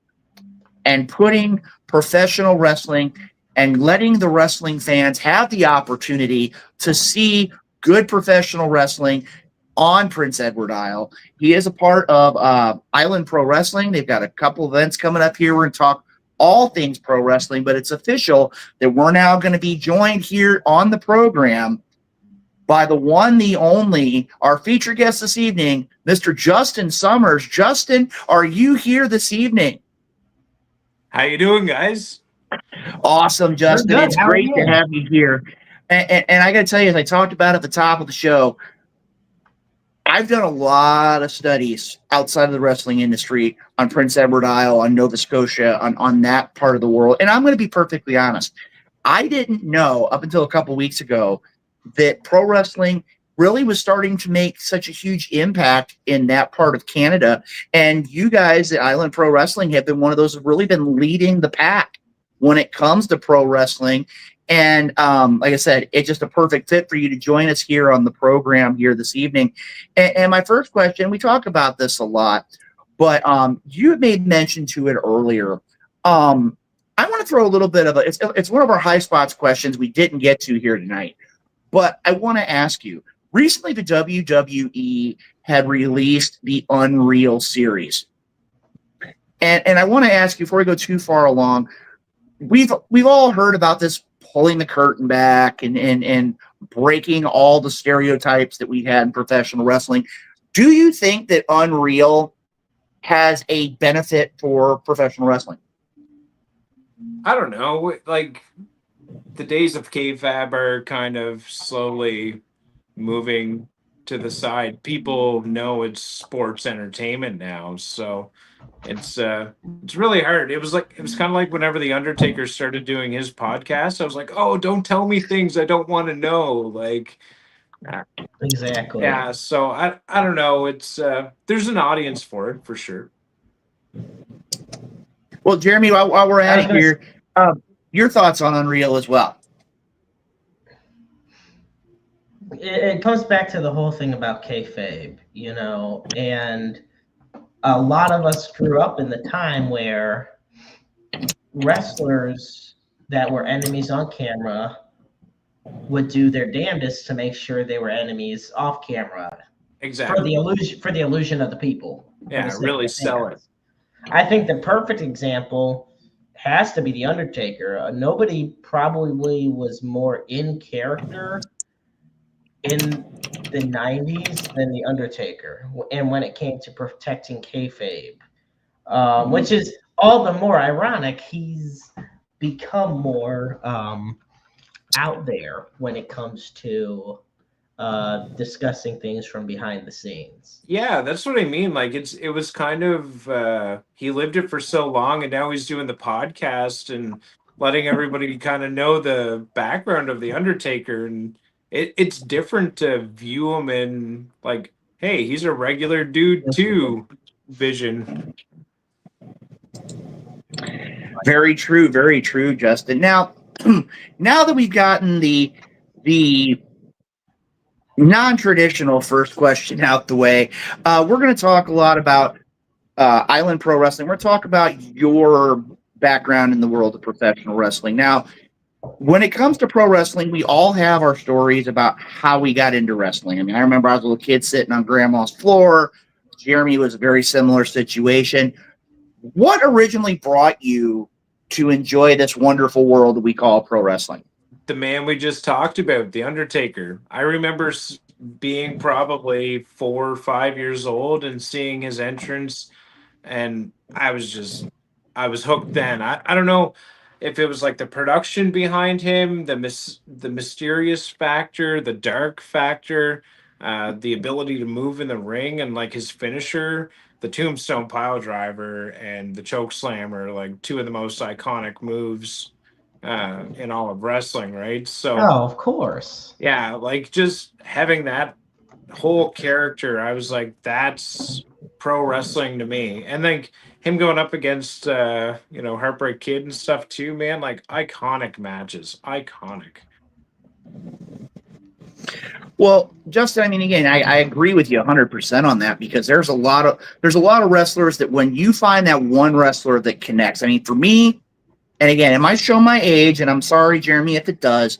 and putting professional wrestling and letting the wrestling fans have the opportunity to see good professional wrestling on Prince Edward Isle. He is a part of Island Pro Wrestling. They've got a couple events coming up here. We're going to talk all things pro wrestling, but it's official that we're now going to be joined here on the program by the one, the only, our featured guest this evening, Mr. Justin Summers. Justin, are you here this evening? How you doing, guys? Awesome, Justin. It's great to have you here. And I got to tell you, as I talked about at the top of the show, I've done a lot of studies outside of the wrestling industry on Prince Edward Isle, on Nova Scotia, on that part of the world. And I'm going to be perfectly honest. I didn't know up until a couple weeks ago that pro wrestling really was starting to make such a huge impact in that part of Canada. And you guys at Island Pro Wrestling have been one of those who've really been leading the pack when it comes to pro wrestling. And like I said, it's just a perfect fit for you to join us here on the program here this evening. And my first question, we talk about this a lot, but you had made mention to it earlier. I want to throw a little bit of it's one of our high spots questions we didn't get to here tonight, but I want to ask you, recently the WWE had released the Unreal series. And I want to ask you, before we go too far along, we've all heard about this pulling the curtain back and breaking all the stereotypes that we had in professional wrestling. Do you think that Unreal has a benefit for professional wrestling? I don't know. Like the days of kayfabe are kind of slowly moving to the side. People know it's sports entertainment now, so it's really hard. It was kind of like whenever the Undertaker started doing his podcast. I was like, oh, don't tell me things I don't want to know. Like, Exactly. yeah. So I don't know. It's there's an audience for it for sure. Well, Jeremy, while we're I was at it gonna here, your thoughts on Unreal as well? It comes back to the whole thing about kayfabe, and a lot of us grew up in the time where wrestlers that were enemies on camera would do their damnedest to make sure they were enemies off camera Exactly. for the illusion of the people. Yeah, really sell it. I think the perfect example has to be The Undertaker. Nobody probably was more in character in the 90s than The Undertaker, and when it came to protecting kayfabe, which is all the more ironic. He's become more out there when it comes to discussing things from behind the scenes. Yeah, that's what I mean. Like it was kind of he lived it for so long, and now he's doing the podcast and letting everybody kind of know the background of the Undertaker, and it's different to view him in like, hey, he's a regular dude too, vision. Very true, Justin. Now, now that we've gotten the non-traditional first question out the way, we're going to talk a lot about Island Pro Wrestling. We're going to talk about your background in the world of professional wrestling. Now, when it comes to pro wrestling, we all have our stories about how we got into wrestling. I mean, I remember I was a little kid sitting on grandma's floor. Jeremy was a very similar situation. What originally brought you to enjoy this wonderful world that we call pro wrestling? The man we just talked about, The Undertaker. I remember being probably 4 or 5 years old and seeing his entrance, and I was hooked then. I don't know if it was like the production behind him, the mysterious factor, the dark factor, the ability to move in the ring, and like his finisher, the Tombstone Pile Driver and the Choke Slammer, like two of the most iconic moves in all of wrestling, right? So, Oh, of course. yeah, like just having that whole character, I was like, that's pro wrestling to me. And like him going up against, Heartbreak Kid and stuff too, man, like iconic matches, iconic. Well, Justin, I mean, again, I agree with you 100% on that, because there's a lot of wrestlers that when you find that one wrestler that connects, I mean, for me, and again, it might show my age, and I'm sorry, Jeremy, if it does,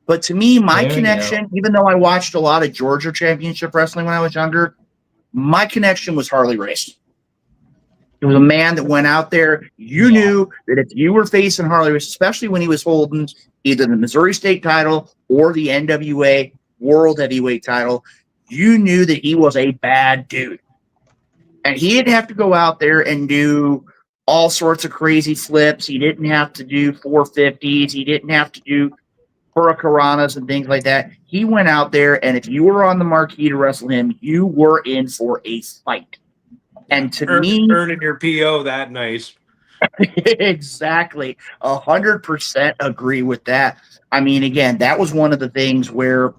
but to me, my connection, even though I watched a lot of Georgia Championship Wrestling when I was younger, my connection was Harley Race. It was a man that went out there. You knew that if you were facing Harley Race, especially when he was holding either the Missouri State title or the NWA World Heavyweight title, you knew that he was a bad dude. And he didn't have to go out there and do all sorts of crazy flips. He didn't have to do 450s. He didn't have to do hurricanranas and things like that. He went out there, and if you were on the marquee to wrestle him, you were in for a fight. And to me, earning your PO that night. Exactly. 100% agree with that. I mean, again, that was one of the things where,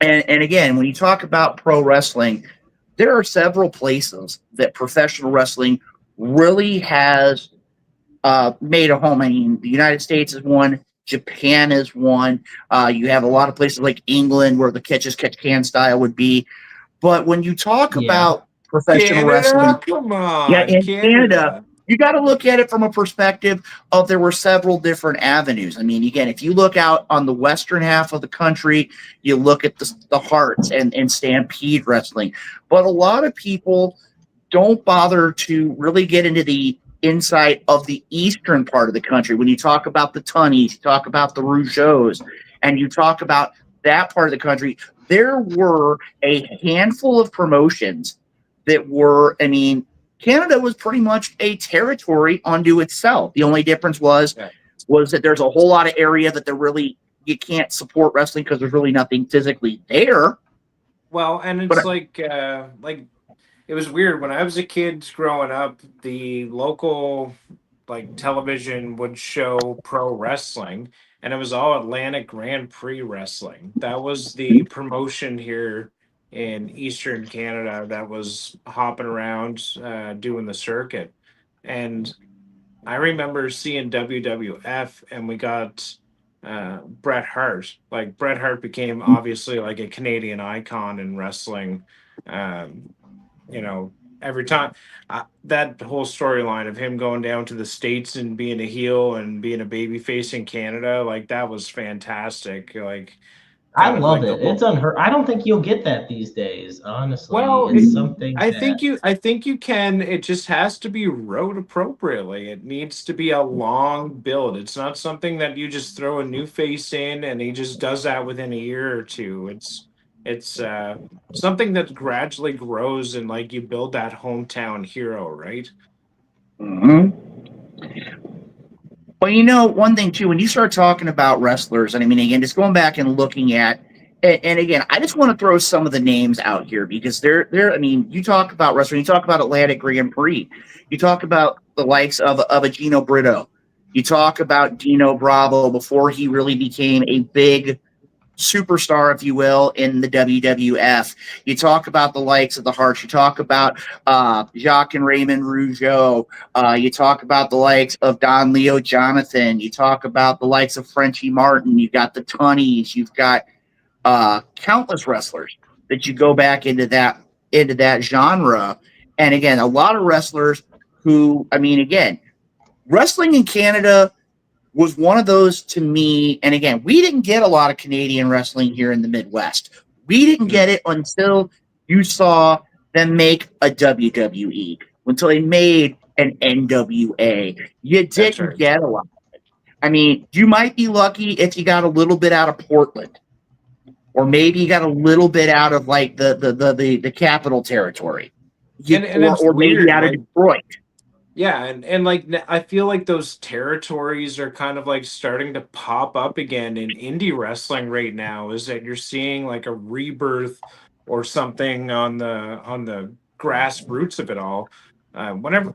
and again, when you talk about pro wrestling, there are several places that professional wrestling really has made a home. I mean, the United States is one. Japan is one. You have a lot of places like England where the catch-as-catch-can style would be. But when you talk about professional wrestling, come on, in Canada, you got to look at it from a perspective of there were several different avenues. I mean, again, if you look out on the western half of the country, you look at the Hearts and Stampede Wrestling. But a lot of people don't bother to really get into the insight of the eastern part of the country. When you talk about the Tunnies, you talk about the Rougeaus, and you talk about that part of the country, there were a handful of promotions that were, I mean, Canada was pretty much a territory unto itself. The only difference was Yeah. that there's a whole lot of area that you can't support wrestling because there's really nothing physically there. Well, and it's But like it was weird when I was a kid growing up. The local like television would show pro wrestling, and it was all Atlantic Grand Prix wrestling. That was the promotion here in Eastern Canada that was hopping around doing the circuit. And I remember seeing WWF, and we got Bret Hart. Like Bret Hart became obviously like a Canadian icon in wrestling. Um, you know, every time that whole storyline of him going down to the States and being a heel and being a baby face in Canada, like that was fantastic. Like I kind of love like the it. It's whole. unheard. I don't think you'll get that these days. Honestly, Well, it's something that I think you can. It just has to be wrote appropriately. It needs to be a long build. It's not something that you just throw a new face in and he just does that within a year or two. It's something that gradually grows and like you build that hometown hero, right? Mhm. Well, one thing too, when you start talking about wrestlers, and I mean, again, just going back and looking at, and again, I just want to throw some of the names out here because I mean, you talk about wrestling, you talk about Atlantic Grand Prix, you talk about the likes of a Gino Brito, you talk about Dino Bravo before he really became a big superstar, if you will, in the WWF. You talk about the likes of the Hearts. You talk about Jacques and Raymond Rougeau. You talk about the likes of Don Leo Jonathan. You talk about the likes of Frenchie Martin. You've got the Tunnies. You've got countless wrestlers that you go back into that genre. And again, a lot of wrestlers who, I mean, again, wrestling in Canada was one of those to me. And again, we didn't get a lot of Canadian wrestling here in the Midwest. We didn't get it until you saw them make a WWE, until they made an NWA. You That's didn't right. get a lot. I mean, you might be lucky if you got a little bit out of Portland, or maybe you got a little bit out of like the capital territory, And it's or maybe weird, out of like Detroit. yeah, and like I feel like those territories are kind of like starting to pop up again in indie wrestling right now. Is that you're seeing like a rebirth or something on the grassroots of it all. Whenever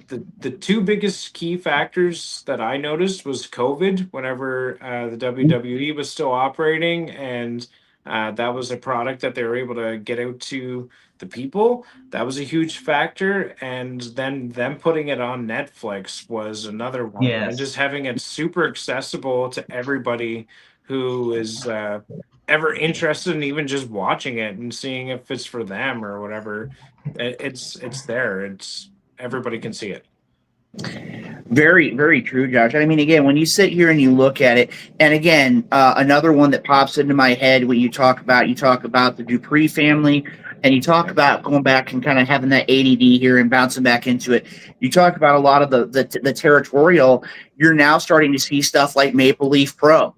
the two biggest key factors that I noticed was COVID. Whenever the WWE was still operating, and that was a product that they were able to get out to the people, that was a huge factor. And then them putting it on Netflix was another one, and just yes. having it super accessible to everybody who is ever interested in even just watching it and seeing if it's for them or whatever. It's there. It's everybody can see it. Very, very true, Josh. I mean, again, when you sit here and you look at it, and again, another one that pops into my head when you talk about the Dupree family, and you talk about going back and kind of having that ADD here and bouncing back into it. You talk about a lot of the territorial. You're now starting to see stuff like Maple Leaf Pro.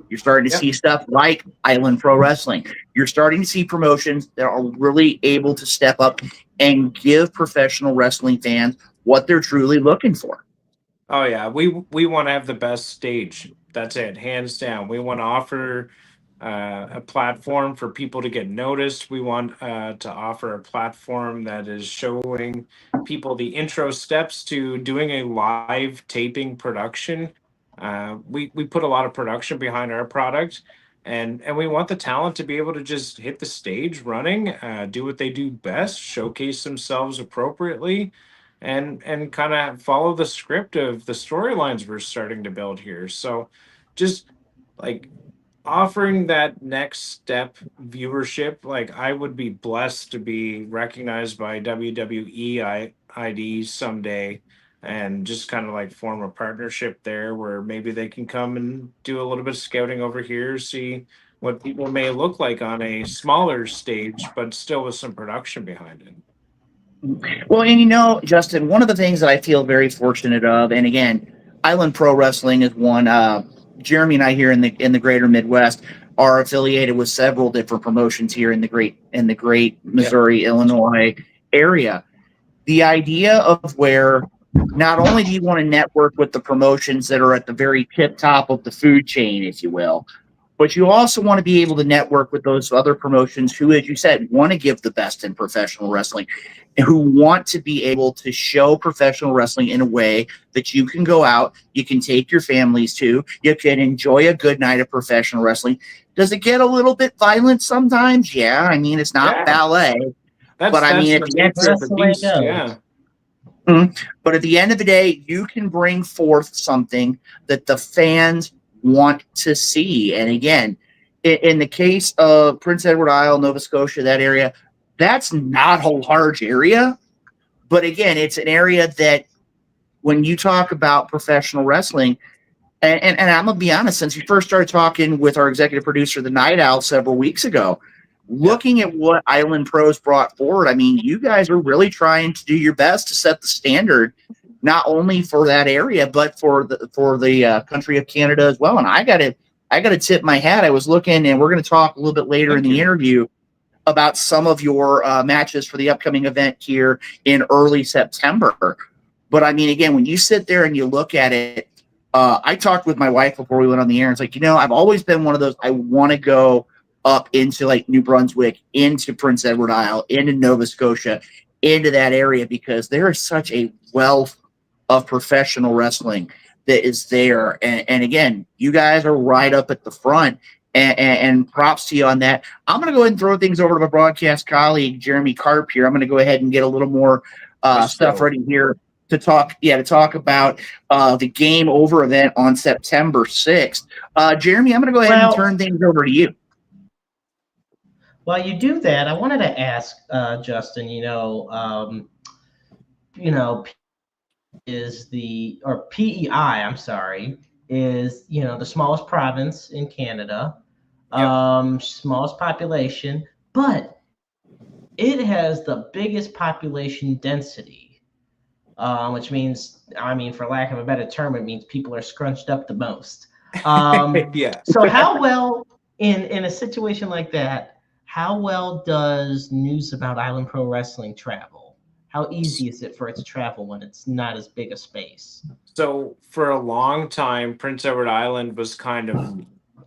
You're starting to Yep. see stuff like Island Pro Wrestling. You're starting to see promotions that are really able to step up and give professional wrestling fans what they're truly looking for. Oh yeah, we want to have the best stage. That's it, hands down. We want to offer a platform for people to get noticed. We want to offer a platform that is showing people the intro steps to doing a live taping production. We put a lot of production behind our product, and we want the talent to be able to just hit the stage running, do what they do best, showcase themselves appropriately, and kind of follow the script of the storylines we're starting to build here. So just like offering that next step viewership, like I would be blessed to be recognized by WWE ID someday, and just kind of like form a partnership there where maybe they can come and do a little bit of scouting over here, see what people may look like on a smaller stage, but still with some production behind it. Well, and Justin, one of the things that I feel very fortunate of, and again, Island Pro Wrestling is one. Jeremy and I here in the Greater Midwest are affiliated with several different promotions here in the great Missouri, Illinois area. the idea of where not only do you want to network with the promotions that are at the very tip top of the food chain, if you will, but you also want to be able to network with those other promotions who, as you said, want to give the best in professional wrestling, who want to be able to show professional wrestling in a way that you can go out, you can take your families to, you can enjoy a good night of professional wrestling. Does it get a little bit violent sometimes? Yeah, I mean, it's not Yeah, ballet, but I that's mean, at the the end, nature of That's the the way it beast. goes. Yeah. but at the end of the day, you can bring forth something that the fans want to see. And again, in the case of Prince Edward Island, Nova Scotia, that area, that's not a large area. But again, it's an area that when you talk about professional wrestling, and I'm gonna be honest, since we first started talking with our executive producer, the Night Owl, several weeks ago, Yeah. looking at what Island Pros brought forward, I mean, you guys are really trying to do your best to set the standard, not only for that area, but for the country of Canada as well. And I gotta tip my hat. I was looking, and we're gonna talk a little bit later in Thank the you. interview about some of your matches for the upcoming event here in early September. But I mean, again, when you sit there and you look at it, I talked with my wife before we went on the air. And it's like, I've always been one of those. I want to go up into like New Brunswick, into Prince Edward Isle, into Nova Scotia, into that area because there is such a wealth of professional wrestling that is there. And again, you guys are right up at the front. And props to you on that. I'm going to go ahead and throw things over to my broadcast colleague, Jeremy Karp here. I'm going to go ahead and get a little more Let's stuff go. ready here to talk about the Game Over event on September 6th. Jeremy, I'm going to go ahead and Well, turn things over to you. while you do that, I wanted to ask Justin. Is the or PEI? I'm sorry, is the smallest province in Canada, Yep. smallest population, but it has the biggest population density, which means, I mean, for lack of a better term, it means people are scrunched up the most. Yeah. So how well in a situation like that, how well does news about Island Pro Wrestling travel? How easy is it for it to travel when it's not as big a space? So for a long time, Prince Edward Island was kind of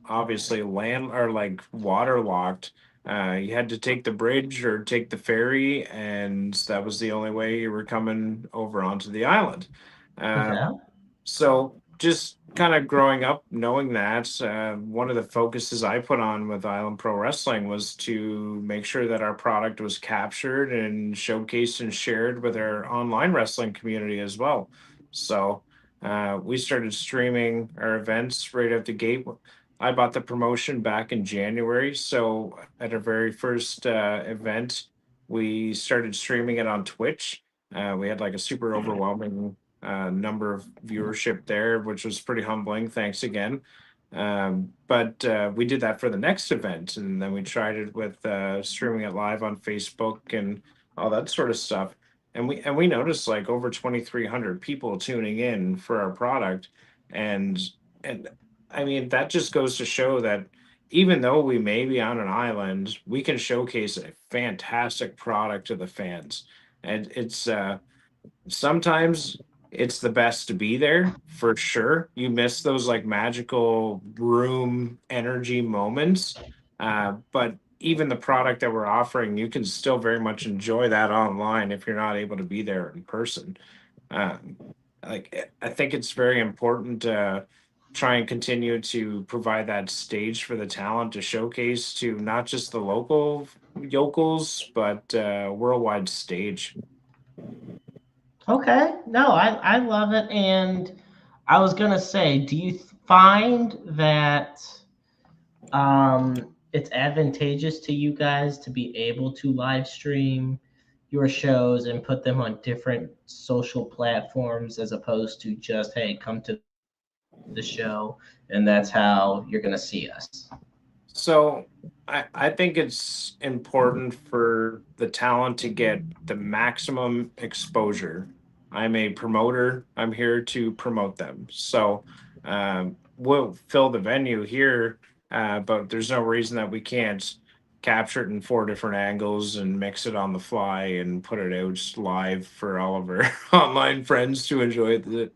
obviously land or like waterlocked. You had to take the bridge or take the ferry, and that was the only way you were coming over onto the island. Uh, Okay. so just kind of growing up knowing that, one of the focuses I put on with Island Pro Wrestling was to make sure that our product was captured and showcased and shared with our online wrestling community as well. So we started streaming our events right out the gate. I bought the promotion back in January. So at our very first event, we started streaming it on Twitch. We had like a super overwhelming number of viewership there, which was pretty humbling. Thanks again. But we did that for the next event, and then we tried it with streaming it live on Facebook and all that sort of stuff. And we noticed like over 2,300 people tuning in for our product, and and I mean that just goes to show that even though we may be on an island, we can showcase a fantastic product to the fans, and it's sometimes it's the best to be there for sure. You miss those like magical room energy moments. But even the product that we're offering, you can still very much enjoy that online if you're not able to be there in person. Um, I think it's very important to try and continue to provide that stage for the talent to showcase to not just the local yokels, but worldwide stage. Okay. No, I love it. And I was gonna say, do you find that it's advantageous to you guys to be able to live stream your shows and put them on different social platforms as opposed to just, hey, come to the show and that's how you're gonna see us? So I think it's important for the talent to get the maximum exposure. I'm a promoter. I'm here to promote them. So we'll fill the venue here, but there's no reason that we can't capture it in 4 different angles and mix it on the fly and put it out live for all of our online friends to enjoy at the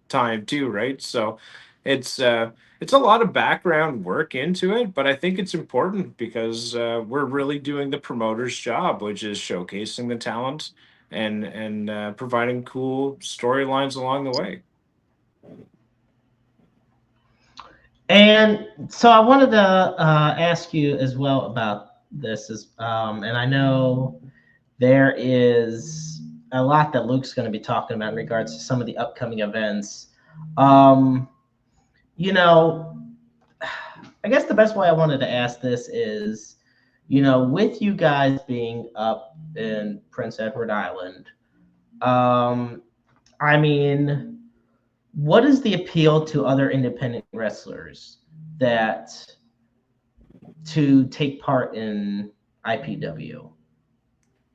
time too, right? So it's a lot of background work into it, but I think it's important because we're really doing the promoter's job, which is showcasing the talent and providing cool storylines along the way. And so I wanted to ask you as well about this, and I know there is a lot that Luke's going to be talking about in regards to some of the upcoming events. Um, you know, I guess the best way I wanted to ask this is, with you guys being up in Prince Edward Island, um, I mean, what is the appeal to other independent wrestlers that to take part in IPW?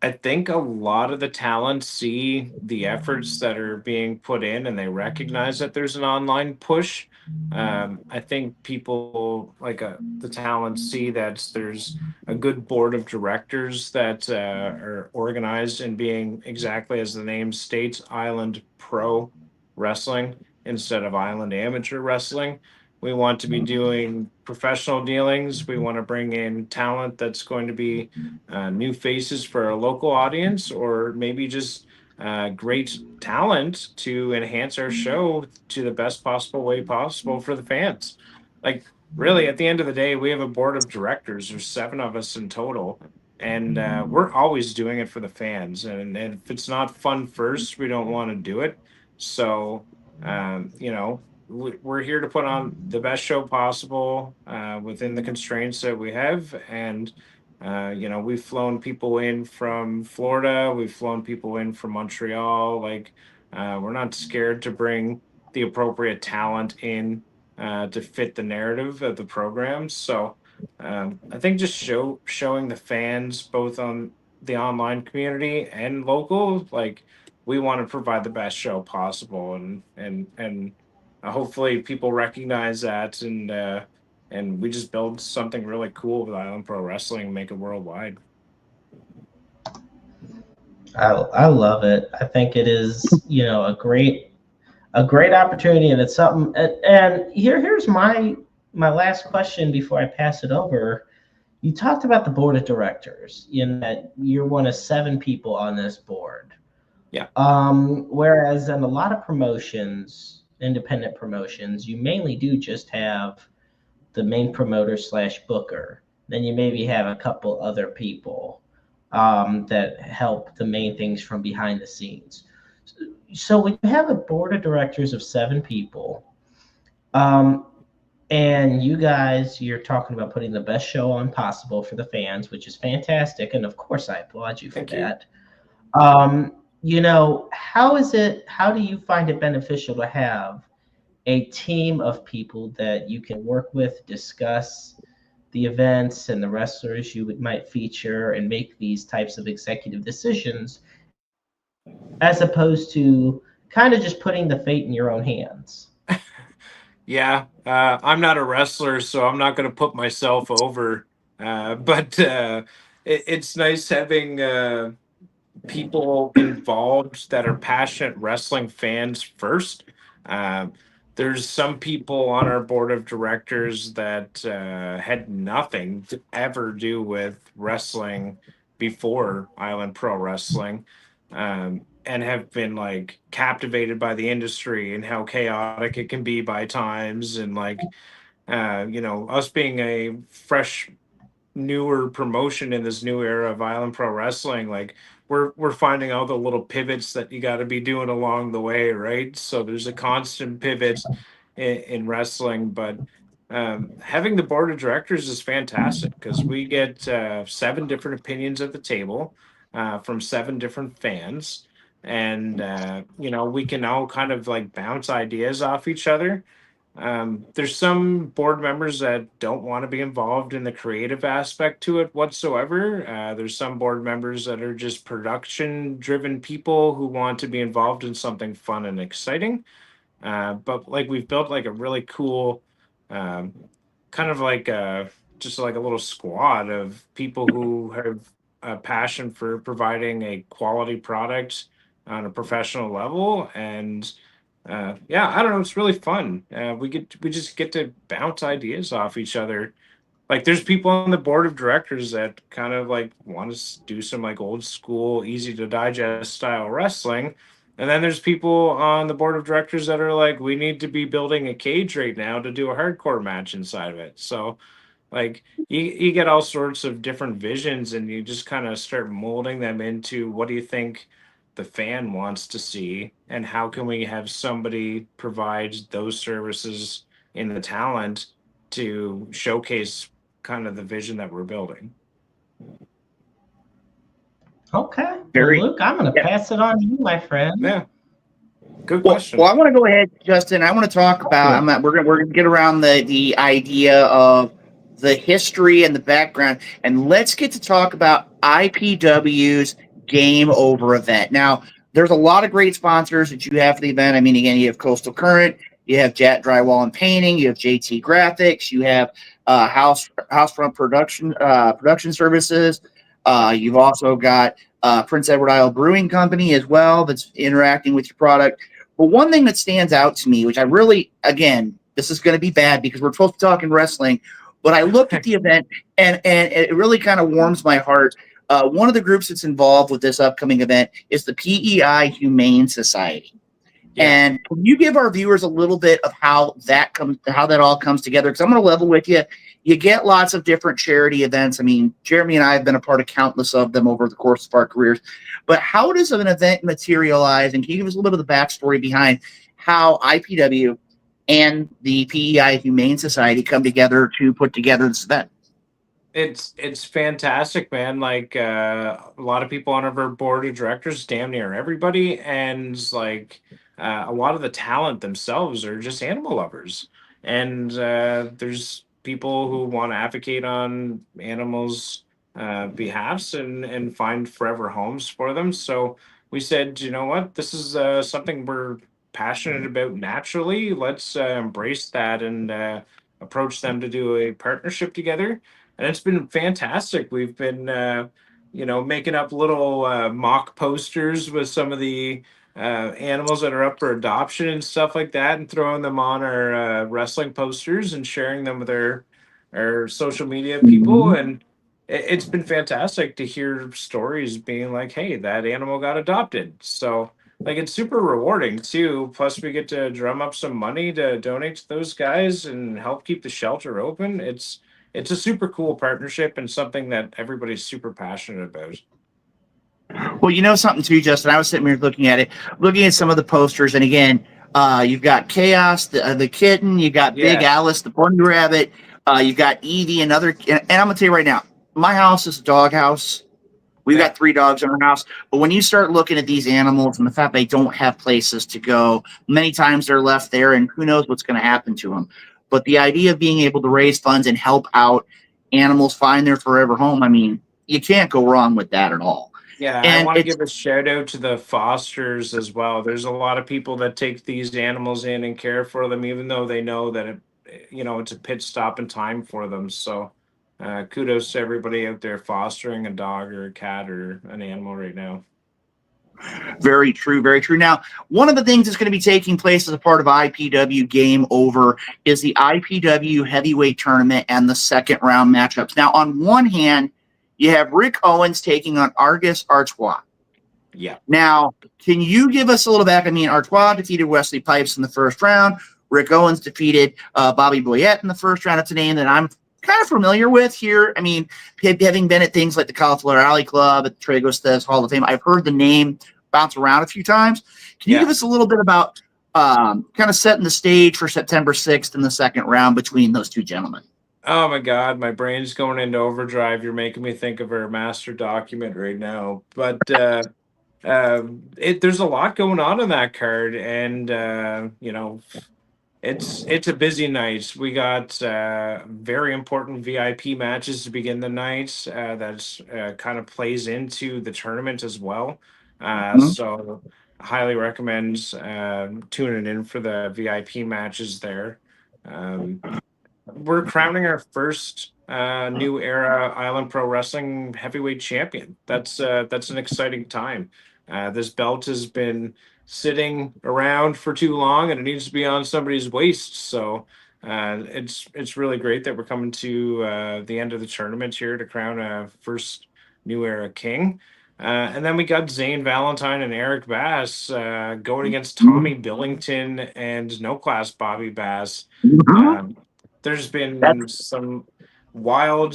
I think a lot of the talent see the efforts that are being put in and they recognize that there's an online push. I think people like the talent see that there's a good board of directors that are organized and being exactly as the name states, Island Pro Wrestling instead of Island Amateur Wrestling. We want to be doing professional dealings. We want to bring in talent that's going to be new faces for our local audience, or maybe just great talent to enhance our show to the best possible way possible for the fans. Like, really, at the end of the day, we have a board of directors. There's 7 of us in total, and we're always doing it for the fans. And if it's not fun first, we don't want to do it. So, we're here to put on the best show possible within the constraints that we have. And we've flown people in from Florida, we've flown people in from Montreal. Like, we're not scared to bring the appropriate talent in to fit the narrative of the program. So, I think just showing the fans both on the online community and local, like we want to provide the best show possible, and hopefully people recognize that and we just build something really cool with Island Pro Wrestling and make it worldwide. I love it. I think it is, a great opportunity, and it's something. And here's my last question before I pass it over. You talked about the board of directors, in that you're one of 7 people on this board. Yeah. Whereas in a lot of promotions, independent promotions, you mainly do just have the main promoter slash booker. Then you maybe have a couple other people that help the main things from behind the scenes. So when you have a board of directors of 7 people, um, and you guys, you're talking about putting the best show on possible for the fans, which is fantastic, and of course I applaud you for Thank you. that. How do you find it beneficial to have a team of people that you can work with, discuss the events and the wrestlers you might feature, and make these types of executive decisions, as opposed to kind of just putting the fate in your own hands? Yeah, I'm not a wrestler, so I'm not going to put myself over. But it's nice having people involved that are passionate wrestling fans first. Uh, there's some people on our board of directors that had nothing to ever do with wrestling before Island Pro Wrestling, and have been like captivated by the industry and how chaotic it can be by times. And like, us being a fresh newer promotion in this new era of Island Pro Wrestling, like we're finding all the little pivots that you got to be doing along the way, right? So there's a constant pivot in wrestling, but having the board of directors is fantastic because we get 7 different opinions at the table from 7 different fans, and we can all kind of like bounce ideas off each other. There's some board members that don't want to be involved in the creative aspect to it whatsoever. There's some board members that are just production driven people who want to be involved in something fun and exciting. But like we've built like a really cool, um, kind of like a just like a little squad of people who have a passion for providing a quality product on a professional level. And yeah, I don't know, it's really fun. We just get to bounce ideas off each other. Like there's people on the board of directors that kind of like want to do some like old school, easy to digest style wrestling. And then there's people on the board of directors that are like, we need to be building a cage right now to do a hardcore match inside of it. So like you get all sorts of different visions and you just kind of start molding them into what do you think the fan wants to see and how can we have somebody provide those services in the talent to showcase kind of the vision that we're building. Okay. Well, Very. Luke, I'm going to Yeah. pass it on to you, my friend. Yeah. Good Well, question. well, I want to go ahead, Justin. I want to talk about. We're going to get around the idea of the history and the background, and let's get to talk about IPW's Game Over event. Now, there's a lot of great sponsors that you have for the event. I mean, again, you have Coastal Current, you have Jet Drywall and Painting, you have JT Graphics, you have Housefront Production Services. You've also got Prince Edward Isle Brewing Company as well that's interacting with your product. But one thing that stands out to me, which I really, again, this is going to be bad because we're supposed to be talking wrestling, but I looked at the event and it really kind of warms my heart. One of the groups that's involved with this upcoming event is the PEI Humane Society. Yeah. And can you give our viewers a little bit of how that all comes together? Because I'm going to level with you. You get lots of different charity events. I mean, Jeremy and I have been a part of countless of them over the course of our careers. But how does an event materialize? And can you give us a little bit of the backstory behind how IPW and the PEI Humane Society come together to put together this event? It's fantastic, man. Like a lot of people on our board of directors, damn near everybody, and like a lot of the talent themselves are just animal lovers. And there's people who want to advocate on animals' behalfs and find forever homes for them. So we said, you know what, this is something we're passionate about naturally. Let's embrace that and approach them to do a partnership together, and it's been fantastic. We've been, making up little mock posters with some of the animals that are up for adoption and stuff like that, and throwing them on our wrestling posters and sharing them with our social media people. Mm-hmm. And it's been fantastic to hear stories being like, "Hey, that animal got adopted." So. Like it's super rewarding too. Plus, we get to drum up some money to donate to those guys and help keep the shelter open. It's a super cool partnership and something that everybody's super passionate about. Well, you know something too, Justin. I was sitting here looking at some of the posters, and again, you've got Chaos, the kitten, you got Big Alice, the bunny rabbit, you've got Evie, and I'm gonna tell you right now, my house is a dog house. We've got 3 dogs in our house, but when you start looking at these animals and the fact they don't have places to go, many times they're left there, and who knows what's going to happen to them. But the idea of being able to raise funds and help out animals find their forever home, I mean, you can't go wrong with that at all. Yeah, And I want to give a shout out to the fosters as well. There's a lot of people that take these animals in and care for them, even though they know that it's a pit stop in time for them. So kudos to everybody out there fostering a dog or a cat or an animal right now. Very true, very true. Now, one of the things that's going to be taking place as a part of IPW Game Over is the IPW Heavyweight Tournament and the second round matchups. Now, on one hand, you have Rick Owens taking on Argus Artois. Yeah. Now, can you give us a little back? I mean, Artois defeated Wesley Pipes in the first round. Rick Owens defeated Bobby Boyette in the first round. It's a name that I'm kind of familiar with here. I mean, having been at things like the Cauliflower Alley Club, at the Tragos Hall of Fame, I've heard the name bounce around a few times. Can you give us a little bit about kind of setting the stage for September 6th in the second round between those two gentlemen? Oh my God, my brain's going into overdrive. You're making me think of our master document right now. But there's a lot going on in that card, and it's a busy night. We got very important VIP matches to begin the night. That's kind of plays into the tournament as well. So I highly recommend tuning in for the VIP matches there. We're crowning our first New Era Island Pro Wrestling heavyweight champion. That's an exciting time. This belt has been sitting around for too long, and it needs to be on somebody's waist. So it's really great that we're coming to the end of the tournament here to crown a first New Era king. And then we got Zane Valentine and Eric Bass going against Tommy Billington and No Class Bobby Bass. Um, there's been some wild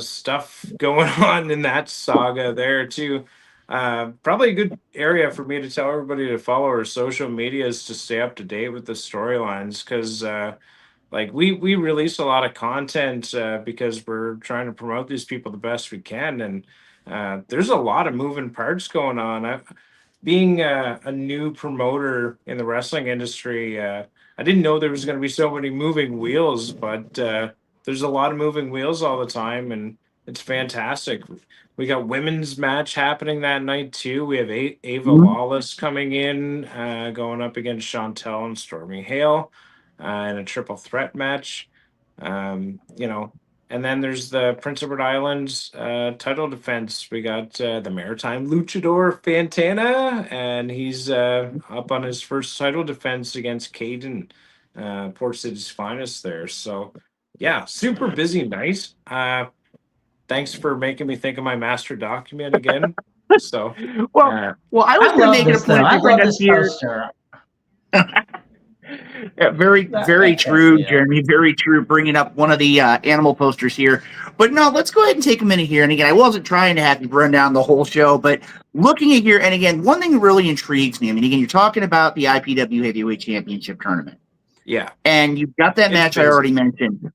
stuff going on in that saga there too. Probably a good area for me to tell everybody to follow our social medias to stay up to date with the storylines, because like we release a lot of content because we're trying to promote these people the best we can, and there's a lot of moving parts going on. Being a new promoter in the wrestling industry, I didn't know there was going to be so many moving wheels, but there's a lot of moving wheels all the time, and it's fantastic. We got women's match happening that night too. We have Ava Lawless coming in, going up against Chantel and Stormy Hale in a triple threat match. You know, and then there's the Prince Edward Islands title defense. We got the Maritime Luchador Fantana, and he's up on his first title defense against Caden, Port City's finest there. So, yeah, super busy night. Thanks for making me think of my master document again. So, Well, I was I going to love make it a this though. point I to bring love us this here. poster. Yeah, very That's true, it. Jeremy. Very true. Bringing up one of the animal posters here, but no, let's go ahead and take a minute here. And again, I wasn't trying to have you run down the whole show, but looking at here, and again, one thing that really intrigues me. I mean, again, you're talking about the IPW Heavyweight Championship tournament, yeah, and you've got that it's match I busy. already mentioned,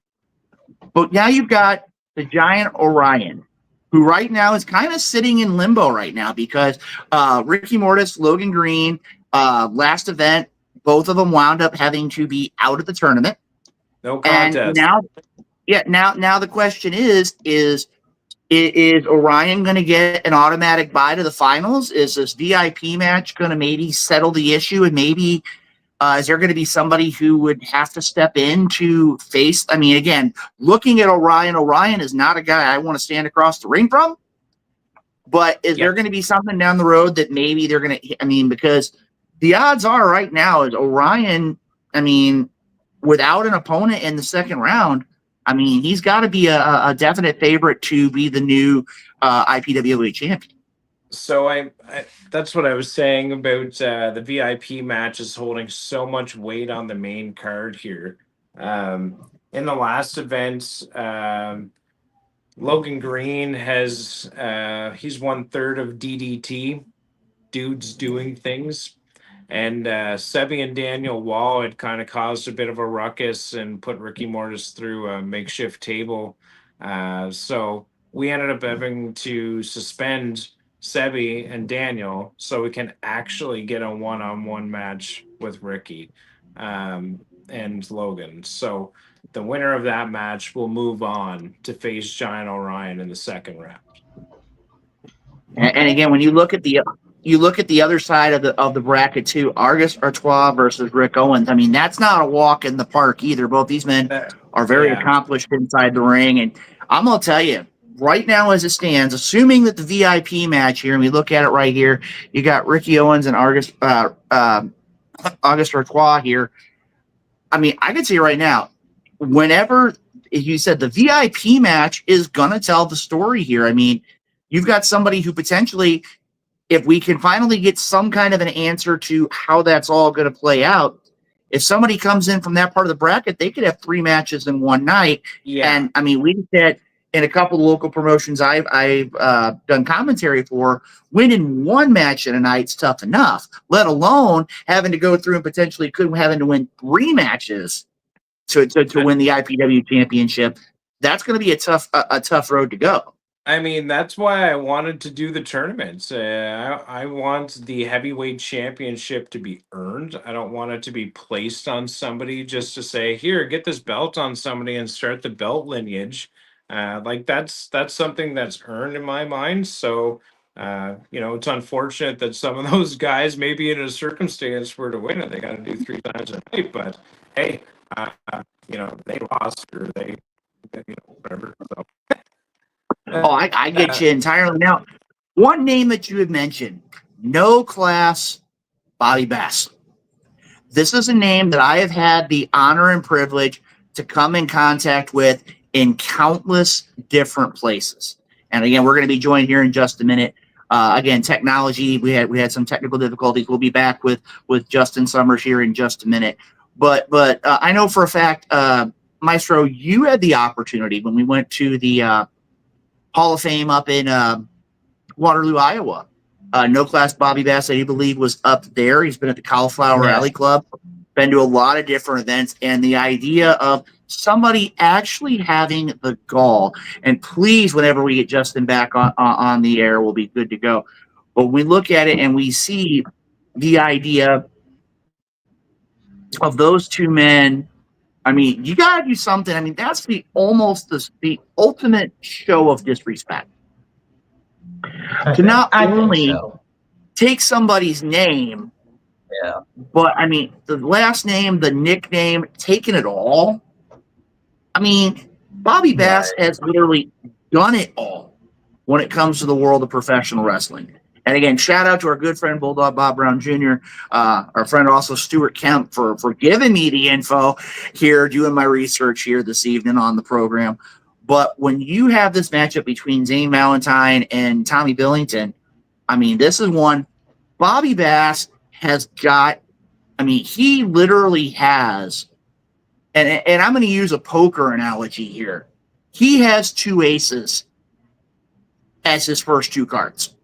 but now you've got the Giant Orion, who right now is kind of sitting in limbo right now because Ricky Mortis, Logan Green, last event, both of them wound up having to be out of the tournament. No contest. And now the question is Orion going to get an automatic bye to the finals? Is this VIP match going to maybe settle the issue? And maybe is there going to be somebody who would have to step in to face? I mean, again, looking at Orion is not a guy I want to stand across the ring from. But is there going to be something down the road that maybe they're going to? I mean, because the odds are right now is Orion, I mean, without an opponent in the second round, I mean, he's got to be a definite favorite to be the new IPWA champion. So I that's what I was saying about the VIP match is holding so much weight on the main card here. In the last event, Logan Green has he's 1/3 of DDT, dudes doing things. And Sebi and Daniel Wall had kind of caused a bit of a ruckus and put Ricky Mortis through a makeshift table. So we ended up having to suspend Sebi and Daniel so we can actually get a one-on-one match with Ricky and Logan. So the winner of that match will move on to face Giant Orion in the second round. And again, when you look at the other side of the bracket too, Argus Artois versus Rick Owens. I mean, that's not a walk in the park either. Both these men are very accomplished inside the ring, and I'm gonna tell you right now, as it stands, assuming that the VIP match here, and we look at it right here, you got Ricky Owens and Argus Artois here. I mean, I can say right now, whenever you said the VIP match is gonna tell the story here. I mean, you've got somebody who potentially, if we can finally get some kind of an answer to how that's all going to play out, if somebody comes in from that part of the bracket, they could have 3 matches in one night. Yeah. And I mean, we said in a couple of local promotions I've done commentary for, winning one match in a night's tough enough, let alone having to go through and potentially having to win 3 matches to win the IPW championship. That's going to be a tough road to go. I mean, that's why I wanted to do the tournaments. I want the heavyweight championship to be earned. I don't want it to be placed on somebody just to say, here, get this belt on somebody and start the belt lineage. Like that's something that's earned in my mind. So, it's unfortunate that some of those guys, maybe in a circumstance where to win it, they got to do 3 times a night. But hey, they lost or they, whatever. Oh, I get you entirely. Now, one name that you had mentioned, No Class Bobby Bass. This is a name that I have had the honor and privilege to come in contact with in countless different places. And again, we're going to be joined here in just a minute. Again, technology, we had some technical difficulties. We'll be back with Justin Summers here in just a minute. But I know for a fact, Maestro, you had the opportunity when we went to the Hall of Fame up in Waterloo, Iowa. No Class Bobby Bass, I believe, was up there. He's been at the Cauliflower Alley Club, been to a lot of different events, and the idea of somebody actually having the gall, and please, whenever we get Justin back on the air, we'll be good to go. But we look at it and we see the idea of those two men. I mean, you got to do something. I mean, that's the ultimate show of disrespect. To not only take somebody's name, but I mean, the last name, the nickname, taking it all. I mean, Bobby Bass has literally done it all when it comes to the world of professional wrestling. And again, shout out to our good friend Bulldog Bob Brown Jr., our friend also Stuart Kemp for giving me the info here, doing my research here this evening on the program. But when you have this matchup between Zane Valentine and Tommy Billington, I mean, this is one Bobby Bass has got. I mean, he literally has, and I'm going to use a poker analogy here. He has two aces as his first two cards.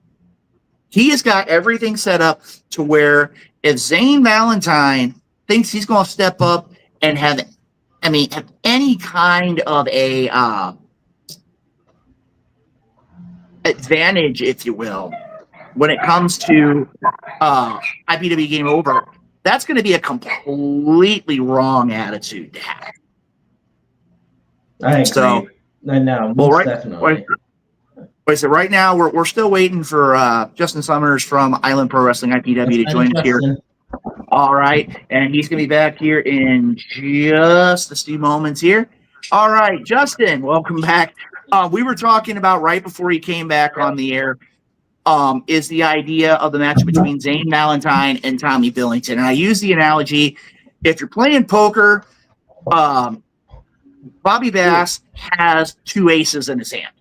He has got everything set up to where if Zane Valentine thinks he's going to step up and have any kind of a advantage, if you will, when it comes to IPW Game Over, that's going to be a completely wrong attitude to have. I agree. So, no, most definitely. Like I said, right now we're still waiting for Justin Summers from Island Pro Wrestling IPW to join us here. All right, and he's going to be back here in just a few moments here. All right, Justin, welcome back. We were talking about right before he came back on the air is the idea of the match between Zane Valentine and Tommy Billington. And I use the analogy, if you're playing poker, Bobby Bass has two aces in his hand.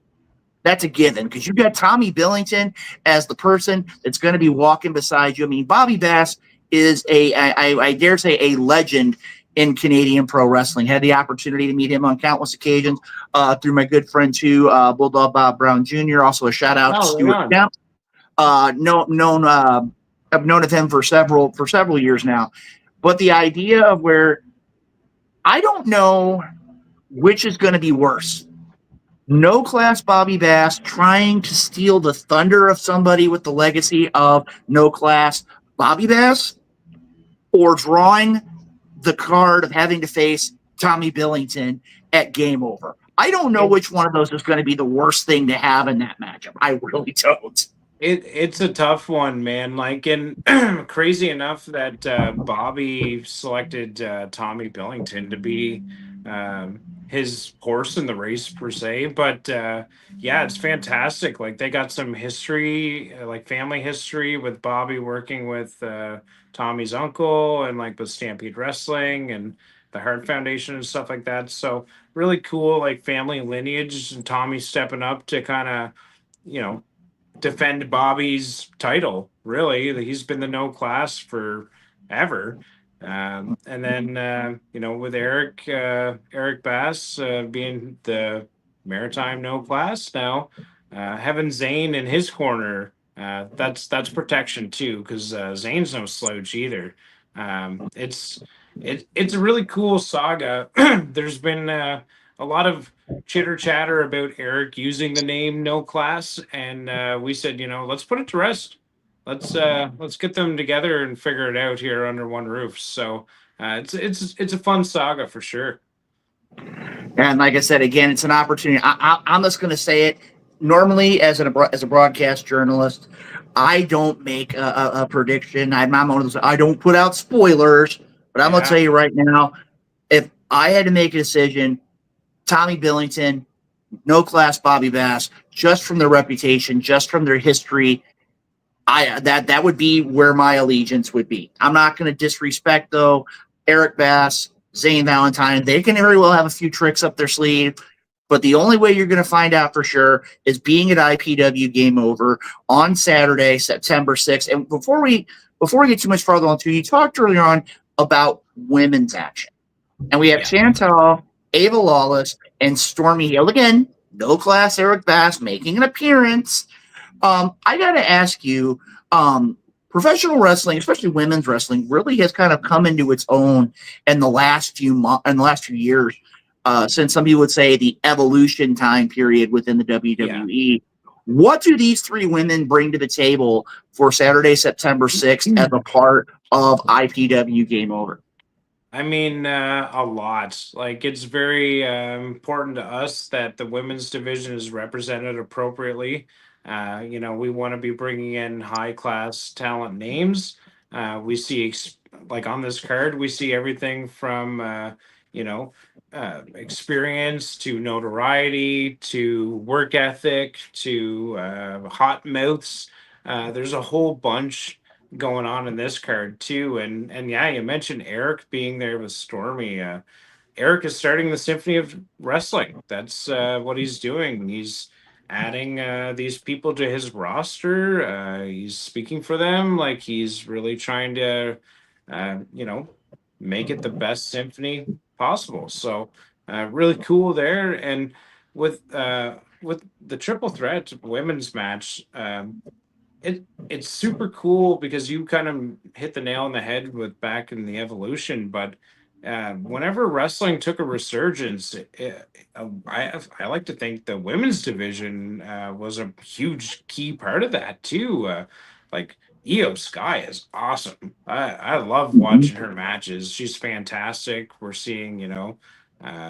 That's a given because you've got Tommy Billington as the person that's going to be walking beside you. I mean, Bobby Bass is I dare say, a legend in Canadian pro wrestling. Had the opportunity to meet him on countless occasions through my good friend too, Bulldog Bob Brown Jr. Also a shout out to Stuart Kemp. I've known of him for several years now. But the idea of where I don't know which is going to be worse. No Class Bobby Bass trying to steal the thunder of somebody with the legacy of No Class Bobby Bass, or drawing the card of having to face Tommy Billington at Game Over. I don't know which one of those is going to be the worst thing to have in that matchup. I really don't. It's a tough one, man. Like, and crazy enough that Bobby selected Tommy Billington to be his horse in the race per se. But yeah, it's fantastic. Like, they got some history, like family history with Bobby working with Tommy's uncle and like with Stampede Wrestling and the Hart Foundation and stuff like that. So really cool, like family lineage, and Tommy stepping up to kind of, defend Bobby's title. Really, he's been the No Class forever. And then with Eric Bass being the Maritime No Class now, having Zane in his corner, that's protection too, because Zane's no slouch either. It's a really cool saga. There's been a lot of chitter chatter about Eric using the name No Class, and we said, let's put it to rest. Let's get them together and figure it out here under one roof. So it's a fun saga for sure. And like I said, again, it's an opportunity. I'm just going to say it. Normally, as a broadcast journalist, I don't make a prediction. I'm one of those. I don't put out spoilers. But I'm going to tell you right now, if I had to make a decision, Tommy Billington No Class Bobby Bass, just from their reputation, just from their history. That would be where my allegiance would be. I'm not going to disrespect, though, Eric Bass, Zane Valentine. They can very well have a few tricks up their sleeve, but the only way you're going to find out for sure is being at IPW Game Over on Saturday, September 6th. And before we get too much farther on, you talked earlier on about women's action, and we have Chantal, Ava Lawless, and Stormy Hill. Again, No Class Eric Bass making an appearance. I got to ask you, professional wrestling, especially women's wrestling, really has kind of come into its own in the last few years. Since some people would say the evolution time period within the WWE. Yeah. What do these three women bring to the table for Saturday, September 6th as a part of IPW Game Over? I mean, a lot. Like, it's very important to us that the women's division is represented appropriately. We want to be bringing in high class talent names. We see, like on this card, we see everything from, experience to notoriety to work ethic to hot mouths. There's a whole bunch going on in this card too. And yeah, you mentioned Eric being there with Stormy. Eric is starting the Symphony of Wrestling. That's what he's doing. He's adding these people to his roster. He's speaking for them. Like, he's really trying to, make it the best symphony possible. So really cool there. And with the triple threat women's match, it's super cool because you kind of hit the nail on the head with back in the evolution. But whenever wrestling took a resurgence, I like to think the women's division was a huge key part of that too. Like, Io Sky is awesome. I love watching her matches. She's fantastic. We're seeing,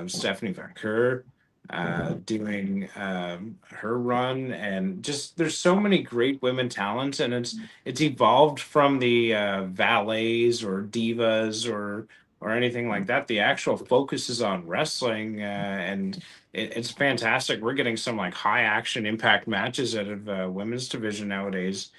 Stephanie Van Keur doing her run, and just there's so many great women talents, and it's evolved from the valets or divas or anything like that. The actual focus is on wrestling, and it's fantastic. We're getting some like high action impact matches out of women's division nowadays.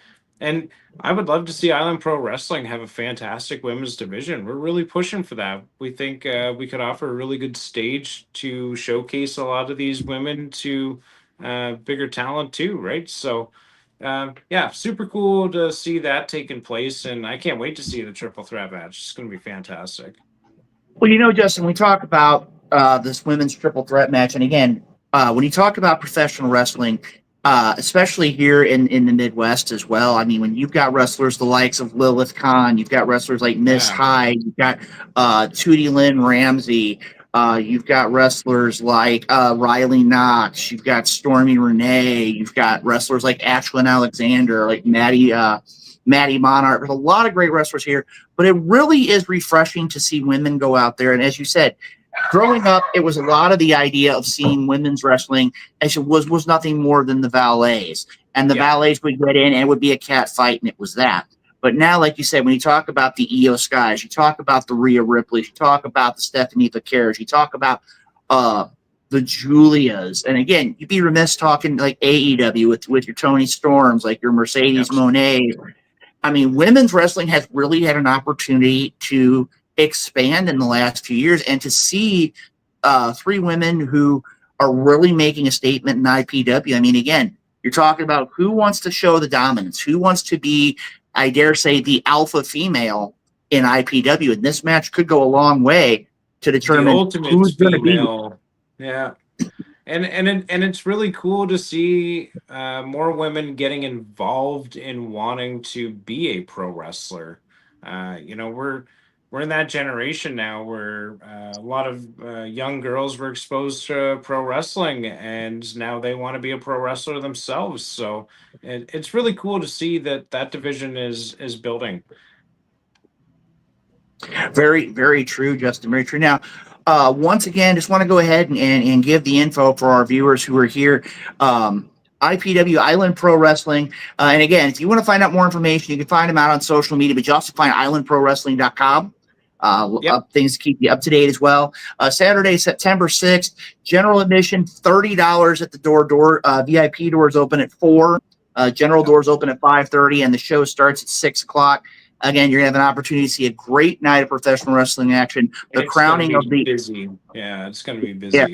And I would love to see Island Pro Wrestling have a fantastic women's division. We're really pushing for that. We think we could offer a really good stage to showcase a lot of these women to bigger talent too, right? So, yeah, super cool to see that taking place. And I can't wait to see the triple threat match. It's going to be fantastic. Well, Justin, we talk about this women's triple threat match. And again, when you talk about professional wrestling, especially here in the Midwest as well. I mean, when you've got wrestlers the likes of Lilith Khan, you've got wrestlers like Miss Hyde, you've got Tootie Lynn Ramsey, you've got wrestlers like Riley Knox, you've got Stormy Renee, you've got wrestlers like Ashlyn Alexander, like Maddie Monarch. There's a lot of great wrestlers here, but it really is refreshing to see women go out there. And as you said, growing up, it was a lot of the idea of seeing women's wrestling as it was nothing more than the valets. And the valets would get in and it would be a cat fight, and it was that. But now, like you said, when you talk about the Io Skies, you talk about the Rhea Ripley's, you talk about the Stephanie Vaqueras, you talk about the Julias. And again, you'd be remiss talking like AEW with your Tony Storms, like your Mercedes Monet. I mean, women's wrestling has really had an opportunity to expand in the last few years, and to see three women who are really making a statement in IPW. I mean, again, you're talking about who wants to show the dominance, who wants to be, I dare say, the alpha female in IPW, and this match could go a long way to determine who's going to be. Yeah. And it's really cool to see more women getting involved in wanting to be a pro wrestler. We're in that generation now where a lot of young girls were exposed to pro wrestling, and now they want to be a pro wrestler themselves. So it's really cool to see that division is building. Very, very true, Justin. Very true. Now, once again, just want to go ahead and give the info for our viewers who are here. IPW, Island Pro Wrestling. And again, if you want to find out more information, you can find them out on social media, but you also find islandprowrestling.com. Up things to keep you up to date as well. Saturday, September 6th, general admission $30 at the door. VIP doors open at 4. General doors open at 5:30, and the show starts at 6 o'clock. Again, you're gonna have an opportunity to see a great night of professional wrestling action. The crowning of the busy. Yeah, it's gonna be busy. Yeah.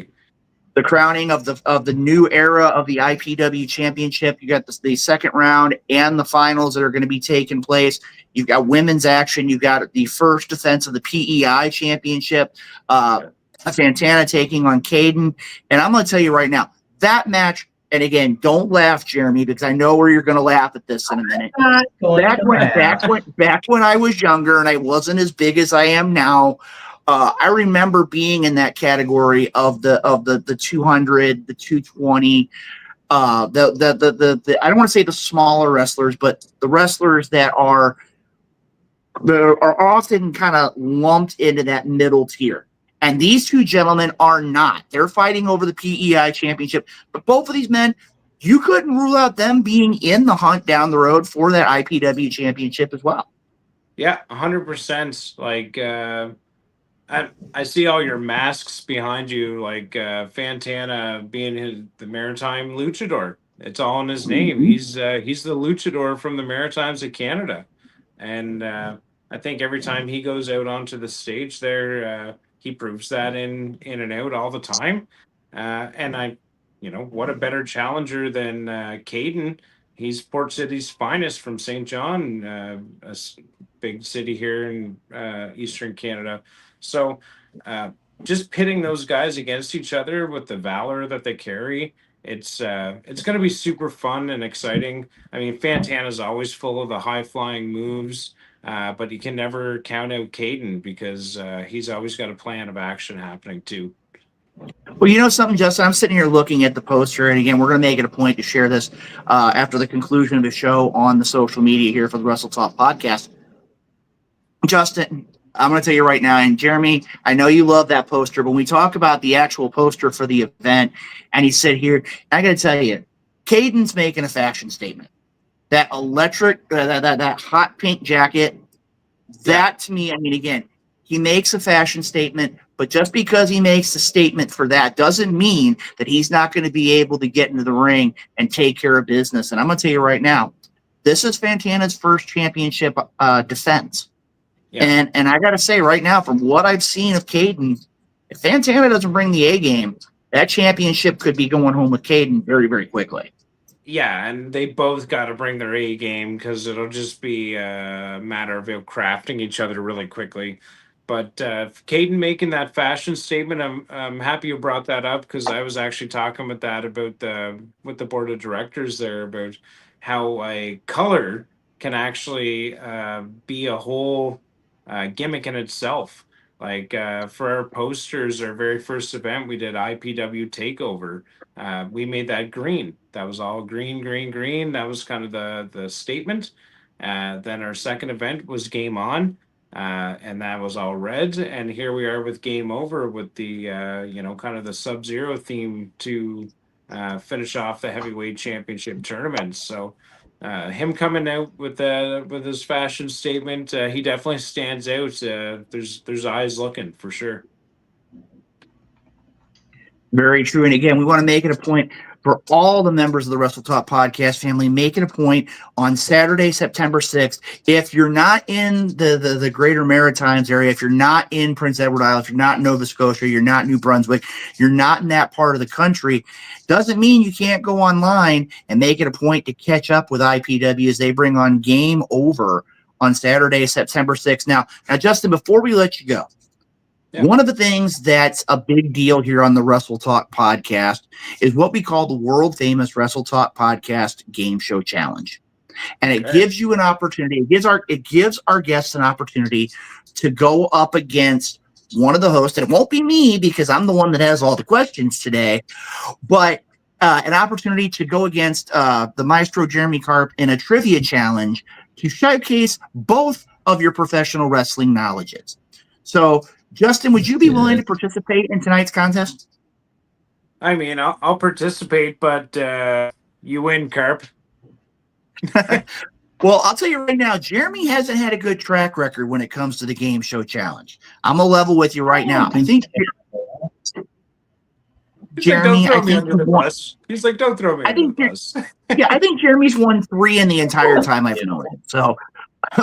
The crowning of the new era of the IPW Championship. You got the second round and the finals that are going to be taking place. You've got women's action. You've got the first defense of the PEI Championship. Santana taking on Caden. And I'm going to tell you right now, that match, and again, don't laugh, Jeremy, because I know where you're going to laugh at this in a minute. Back when I was younger and I wasn't as big as I am now, I remember being in that category of the 200, the 220, I don't want to say the smaller wrestlers, but the wrestlers that are often kind of lumped into that middle tier. And these two gentlemen are not. They're fighting over the PEI Championship. But both of these men, you couldn't rule out them being in the hunt down the road for that IPW Championship as well. Yeah, 100%. Like, I see all your masks behind you, like Fantana being the Maritime Luchador. It's all in his name. He's the Luchador from the Maritimes of Canada, and I think every time he goes out onto the stage there, he proves that in and out all the time. And what a better challenger than Caden. He's Port City's finest from St. John, a big city here in Eastern Canada. So just pitting those guys against each other with the valor that they carry, it's going to be super fun and exciting. I mean, Fantana's always full of the high-flying moves, but you can never count out Caden because he's always got a plan of action happening too. Well, you know something, Justin? I'm sitting here looking at the poster, and again, we're going to make it a point to share this after the conclusion of the show on the social media here for the Wrestle Talk podcast. Justin, I'm going to tell you right now, and Jeremy, I know you love that poster, but when we talk about the actual poster for the event, and he said here, I got to tell you, Caden's making a fashion statement. That electric, that hot pink jacket, that to me, I mean, again, he makes a fashion statement, but just because he makes a statement for that doesn't mean that he's not going to be able to get into the ring and take care of business. And I'm going to tell you right now, this is Fantana's first championship defense. Yeah. And I got to say right now, from what I've seen of Caden, if Fantana doesn't bring the A game, that championship could be going home with Caden very, very quickly. Yeah, and they both got to bring their A game because it'll just be a matter of crafting each other really quickly. But Caden making that fashion statement, I'm happy you brought that up because I was actually talking with the board of directors there about how a color can actually be a whole gimmick in itself. Like for our posters, our very first event, we did IPW Takeover. We made that green. That was all green, green, green. That was kind of the statement. Then our second event was Game On, and that was all red. And here we are with Game Over with the kind of the Sub-Zero theme to finish off the heavyweight championship tournament. So him coming out with his fashion statement, he definitely stands out. There's eyes looking for sure. Very true. And again, we want to make it a point for all the members of the Wrestle Talk podcast family, make it a point on Saturday, September 6th. If you're not in the greater Maritimes area, if you're not in Prince Edward Island, if you're not in Nova Scotia, you're not New Brunswick, you're not in that part of the country, doesn't mean you can't go online and make it a point to catch up with IPW as they bring on Game Over on Saturday, September 6th. Now, Justin, before we let you go, one of the things that's a big deal here on the Wrestle Talk podcast is what we call the world famous Wrestle Talk podcast game show challenge. And it gives you an opportunity. It gives our guests an opportunity to go up against one of the hosts. And it won't be me because I'm the one that has all the questions today, but an opportunity to go against the maestro Jeremy Karp in a trivia challenge to showcase both of your professional wrestling knowledges. So, Justin, would you be willing to participate in tonight's contest? I mean, I'll participate, but you win, Carp. Well, I'll tell you right now, Jeremy hasn't had a good track record when it comes to the game show challenge. I'm going to level with you right now. I think He's like, don't Jeremy, throw I me think under the bus. He's like, don't throw me I under the think bus. yeah, I think Jeremy's won 3 in the entire time I've known him. So,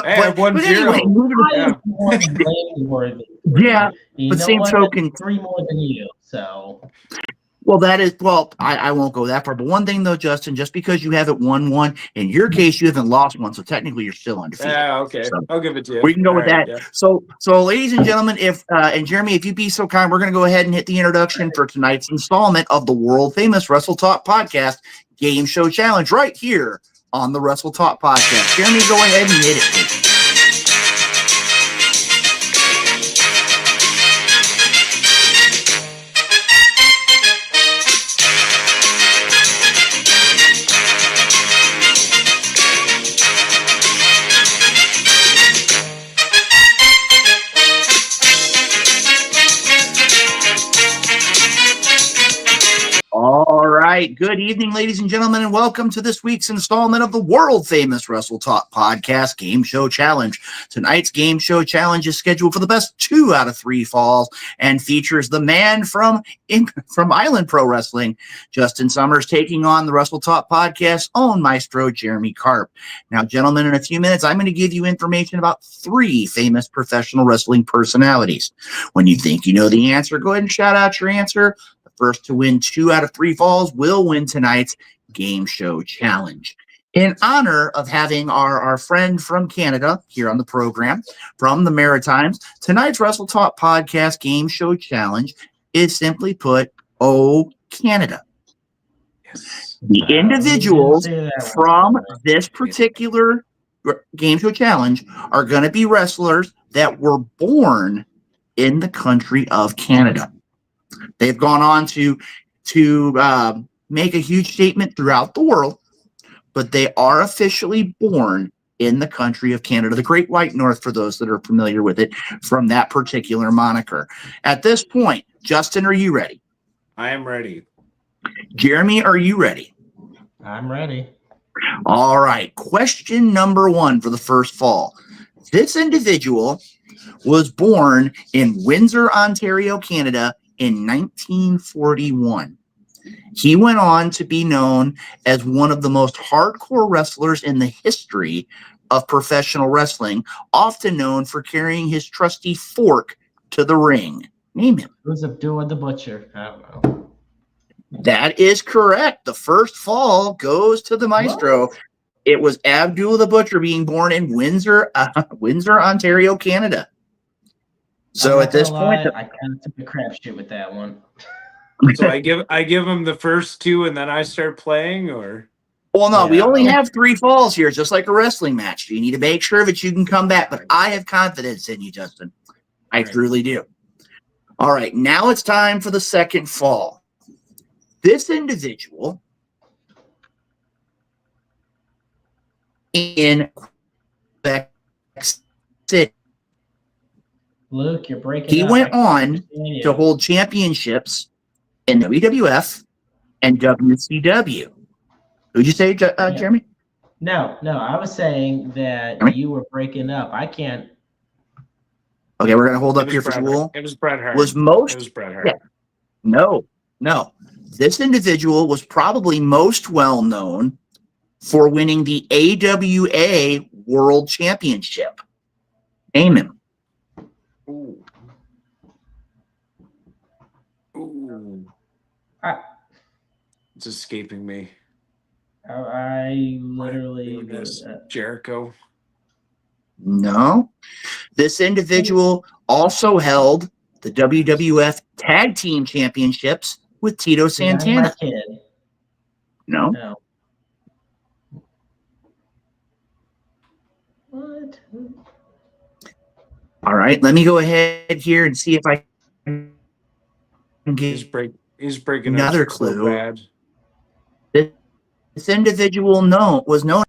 Hey, I've won but anyway, 0. moving I Yeah. am more blameworthy. Yeah, You but know same what? token, That's 3 more than you. So I won't go that far. But one thing though, Justin, just because you haven't won one, in your case, you haven't lost one, so technically you're still undefeated. Yeah, okay. So I'll give it to you. we can go All with right, that. yeah. So, ladies and gentlemen, if and Jeremy, if you'd be so kind, we're going to go ahead and hit the introduction for tonight's installment of the world famous Wrestle Talk Podcast Game Show Challenge right here on the Wrestle Talk Podcast. Jeremy, go ahead and hit it, please. All right. Good evening, ladies and gentlemen, and welcome to this week's installment of the world famous Wrestle Talk Podcast Game Show Challenge. Tonight's Game Show Challenge is scheduled for the best 2 out of 3 falls and features the man from Island Pro Wrestling, Justin Summers, taking on the Wrestle Talk Podcast's own maestro, Jeremy Karp. Now, gentlemen, in a few minutes, I'm going to give you information about 3 famous professional wrestling personalities. When you think you know the answer, go ahead and shout out your answer. First to win 2 out of 3 falls will win tonight's Game Show Challenge. In honor of having our friend from Canada here on the program, from the Maritimes, tonight's Wrestle Talk Podcast Game Show Challenge is simply put, Oh Canada. Yes. The individuals from this particular Game Show Challenge are going to be wrestlers that were born in the country of Canada. They've gone on to make a huge statement throughout the world, but they are officially born in the country of Canada, the Great White North, for those that are familiar with it, from that particular moniker. At this point, Justin, are you ready? I am ready. Jeremy, are you ready? I'm ready. All right. Question number 1 for the first fall. This individual was born in Windsor, Ontario, Canada, in 1941. He went on to be known as one of the most hardcore wrestlers in the history of professional wrestling, often known for carrying his trusty fork to the ring. Name him. Who's Abdullah the Butcher? I don't know. That is correct. The first fall goes to the maestro. What? It was Abdullah the Butcher, being born in Windsor, Ontario, Canada. So at this point, I kind of took a crapshoot with that one. So I give him the first 2 and then I start playing, or well, no, we Yeah. only have 3 falls here, just like a wrestling match. You need to make sure that you can come back. But I have confidence in you, Justin. I truly do. All right, now it's time for the second fall. This individual in Quebec City, Luke, you're breaking he up. went I can't on understand you. to hold championships in WWF and WCW. Who'd you say, Jeremy? No, I was saying that Jeremy? you were breaking up. I can't. Okay, we're going to hold It up was here for Bret school. It was Bret Hart. Was most It was Bret Hart. yeah. No. This individual was probably most well known for winning the AWA World Championship. Name him. Ooh. It's escaping me. I literally. Goodness. Jericho. No. This individual also held the WWF Tag Team Championships with Tito Santana. My kid. No. No. What? All right, let me go ahead here and see if I can He's get breaking another up so clue. bad. This individual was known.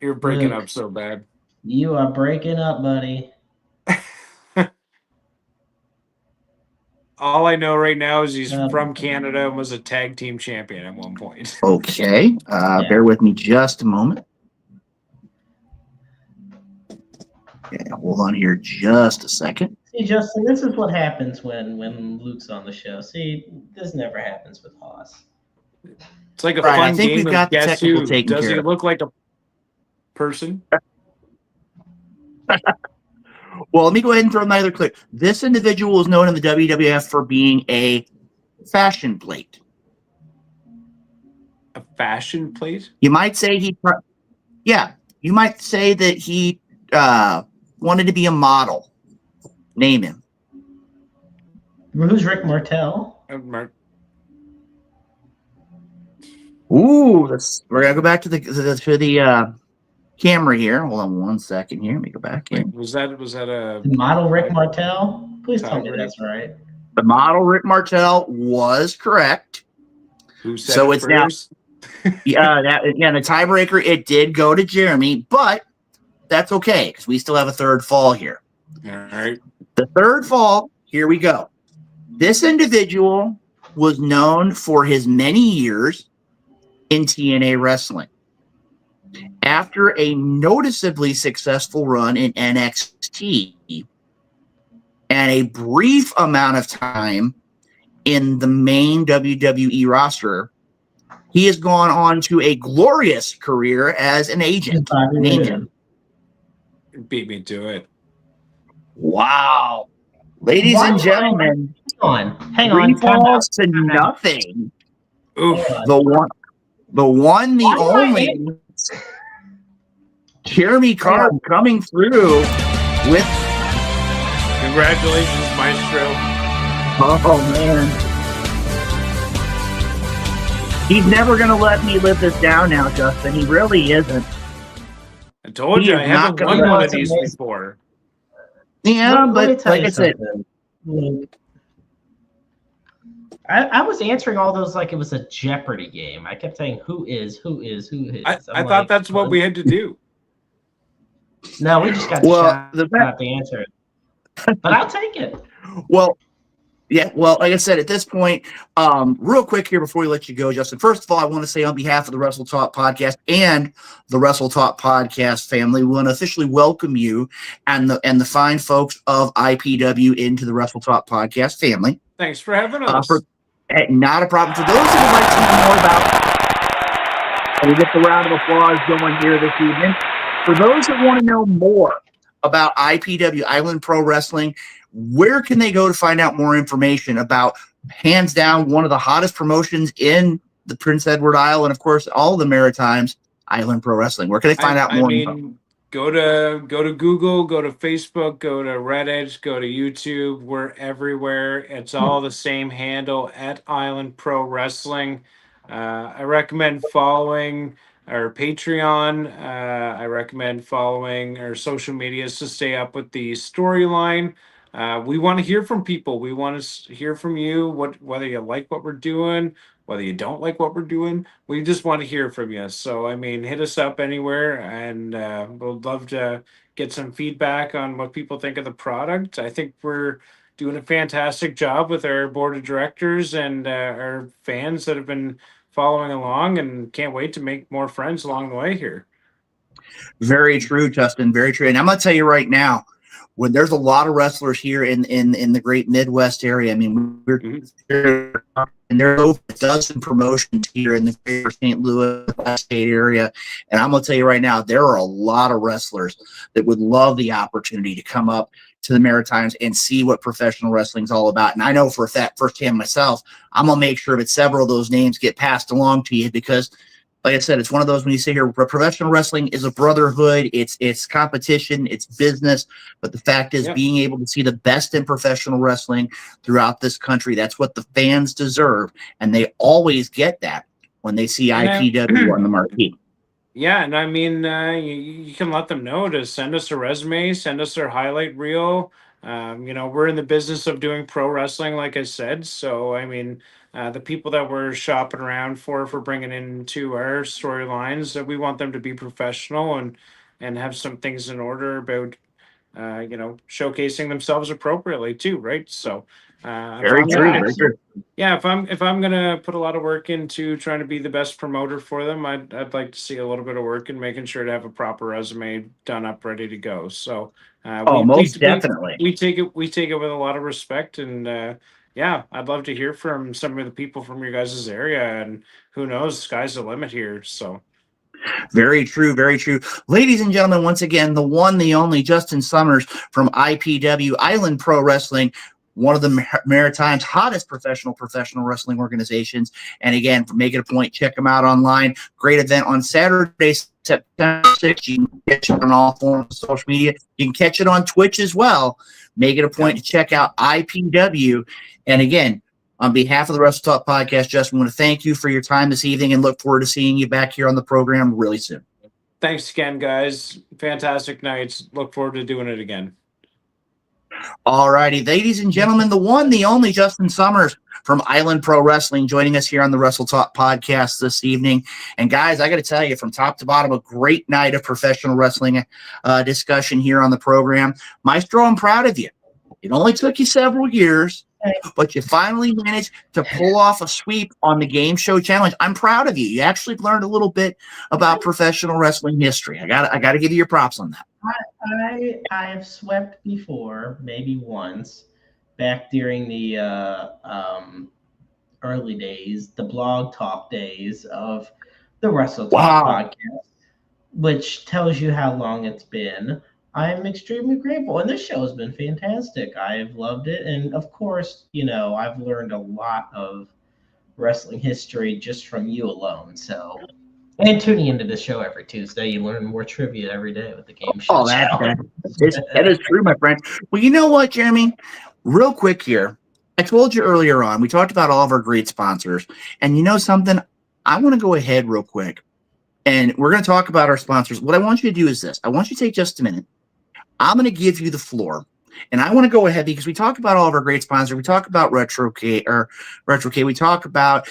You're breaking Luke. up so bad. You are breaking up, buddy. All I know right now is he's from Canada and was a tag team champion at one point. Okay. Bear with me just a moment. Okay, hold on here just a second. See, Justin, this is what happens when Luke's on the show. See, this never happens with Haas. It's like a Right, I fun think game we've of got the guess technical who. taken Does care he of. look like a person? Well, let me go ahead and throw another clip. This individual is known in the WWF for being a fashion plate. A fashion plate? You might say you might say that he wanted to be a model. Name him. Who's Rick Martel? Ooh, we're gonna go back to the camera here. Hold on one second here. Let me go back in. Wait, was that a Model Rick Martel? Please tell me tiebreak? that's right. The model Rick Martel was correct. Who said So it it's now first? the tiebreaker, it did go to Jeremy, but that's okay because we still have a third fall here. All right. The third fall, here we go. This individual was known for his many years in TNA wrestling. After a noticeably successful run in NXT and a brief amount of time in the main WWE roster, he has gone on to a glorious career as an agent. Name him. Beat me to it. Wow. Ladies and gentlemen, hang three on. falls to nothing. Oof. The one, the only Jeremy Card coming through with. Congratulations, Maestro. Oh, man. He's never going to let me live this down now, Justin. He really isn't. I told you I haven't won one of these before. Yeah, but like I said, I was answering all those like it was a Jeopardy game. I kept saying who is. I thought that's what we had to do. No, we just got not the answer. But I'll take it. Well, yeah, well, like I said, at this point, real quick here before we let you go, Justin, first of all, I want to say on behalf of the Wrestle Talk podcast and the Wrestle Talk podcast family, we want to officially welcome you and the fine folks of IPW into the Wrestle Talk podcast family. Thanks for having us. Not a problem. For those who would like to know more about, and we get the round of applause going here this evening. For those that want to know more about IPW, Island Pro Wrestling, where can they go to find out more information about, hands down, one of the hottest promotions in the Prince Edward Isle and, of course, all the Maritimes, Island Pro Wrestling? Where can they find out more info? Go to Google, go to Facebook, go to Reddit, go to YouTube. We're everywhere. It's all the same handle at Island Pro Wrestling. I recommend following our Patreon. I recommend following our social medias to stay up with the storyline. We want to hear from people. We want to hear from you, whether you like what we're doing, whether you don't like what we're doing. We just want to hear from you. So, I mean, hit us up anywhere, and we'll love to get some feedback on what people think of the product. I think we're doing a fantastic job with our board of directors and our fans that have been following along, and can't wait to make more friends along the way here. Very true, Justin. Very true. And I'm going to tell you right now, when there's a lot of wrestlers here in the great Midwest area. I mean, we're and there are over a dozen promotions here in the greater St. Louis state area. And I'm going to tell you right now, there are a lot of wrestlers that would love the opportunity to come up to the Maritimes and see what professional wrestling is all about. And I know for a fact firsthand myself, I'm going to make sure that several of those names get passed along to you because, like I said, it's one of those when you say here, professional wrestling is a brotherhood. It's competition, it's business. But the fact is, being able to see the best in professional wrestling throughout this country, that's what the fans deserve. And they always get that when they see IPW on the marquee. Yeah, and I mean, you can let them know to send us a resume, send us their highlight reel. We're in the business of doing pro wrestling, like I said. So, I mean, the people that we're shopping around for bringing into our storylines, we want them to be professional and have some things in order about showcasing themselves appropriately too, right? So, Very true. Very true. yeah, if I'm gonna put a lot of work into trying to be the best promoter for them, I'd like to see a little bit of work in making sure to have a proper resume done up, ready to go. So, Most definitely. we take it with a lot of respect, and yeah, I'd love to hear from some of the people from your guys' area, and who knows, sky's the limit here. So. Very true, very true. Ladies and gentlemen, once again, the one, the only Justin Summers from IPW, Island Pro Wrestling, one of the Maritime's hottest professional wrestling organizations. And again, make it a point, check them out online. Great event on Saturday, September 6th. You can catch it on all forms of social media. You can catch it on Twitch as well. Make it a point to check out IPW. And again, on behalf of the Wrestle Talk Podcast, Justin, I want to thank you for your time this evening and look forward to seeing you back here on the program really soon. Thanks again, guys. Fantastic nights. Look forward to doing it again. All righty, ladies and gentlemen, the one, the only Justin Summers from Island Pro Wrestling joining us here on the Wrestle Talk Podcast this evening. And guys, I got to tell you, from top to bottom, a great night of professional wrestling discussion here on the program. Maestro, I'm proud of you. It only took you several years, but you finally managed to pull off a sweep on the Game Show Challenge. I'm proud of you. You actually learned a little bit about professional wrestling history. I got to give you your props on that. I have swept before, maybe once, back during the early days, the blog talk days of the Wrestle Talk podcast, which tells you how long it's been. I'm extremely grateful, and this show has been fantastic. I've loved it, and of course, I've learned a lot of wrestling history just from you alone. So, and tuning into the show every Tuesday, you learn more trivia every day with the Game Show. That is true, my friend. Well, you know what, Jeremy? Real quick here, I told you earlier on, we talked about all of our great sponsors, and you know something? I want to go ahead real quick, and we're going to talk about our sponsors. What I want you to do is this. I want you to take just a minute. I'm going to give you the floor, and I want to go ahead because we talk about all of our great sponsors. We talk about Retro K. We talk about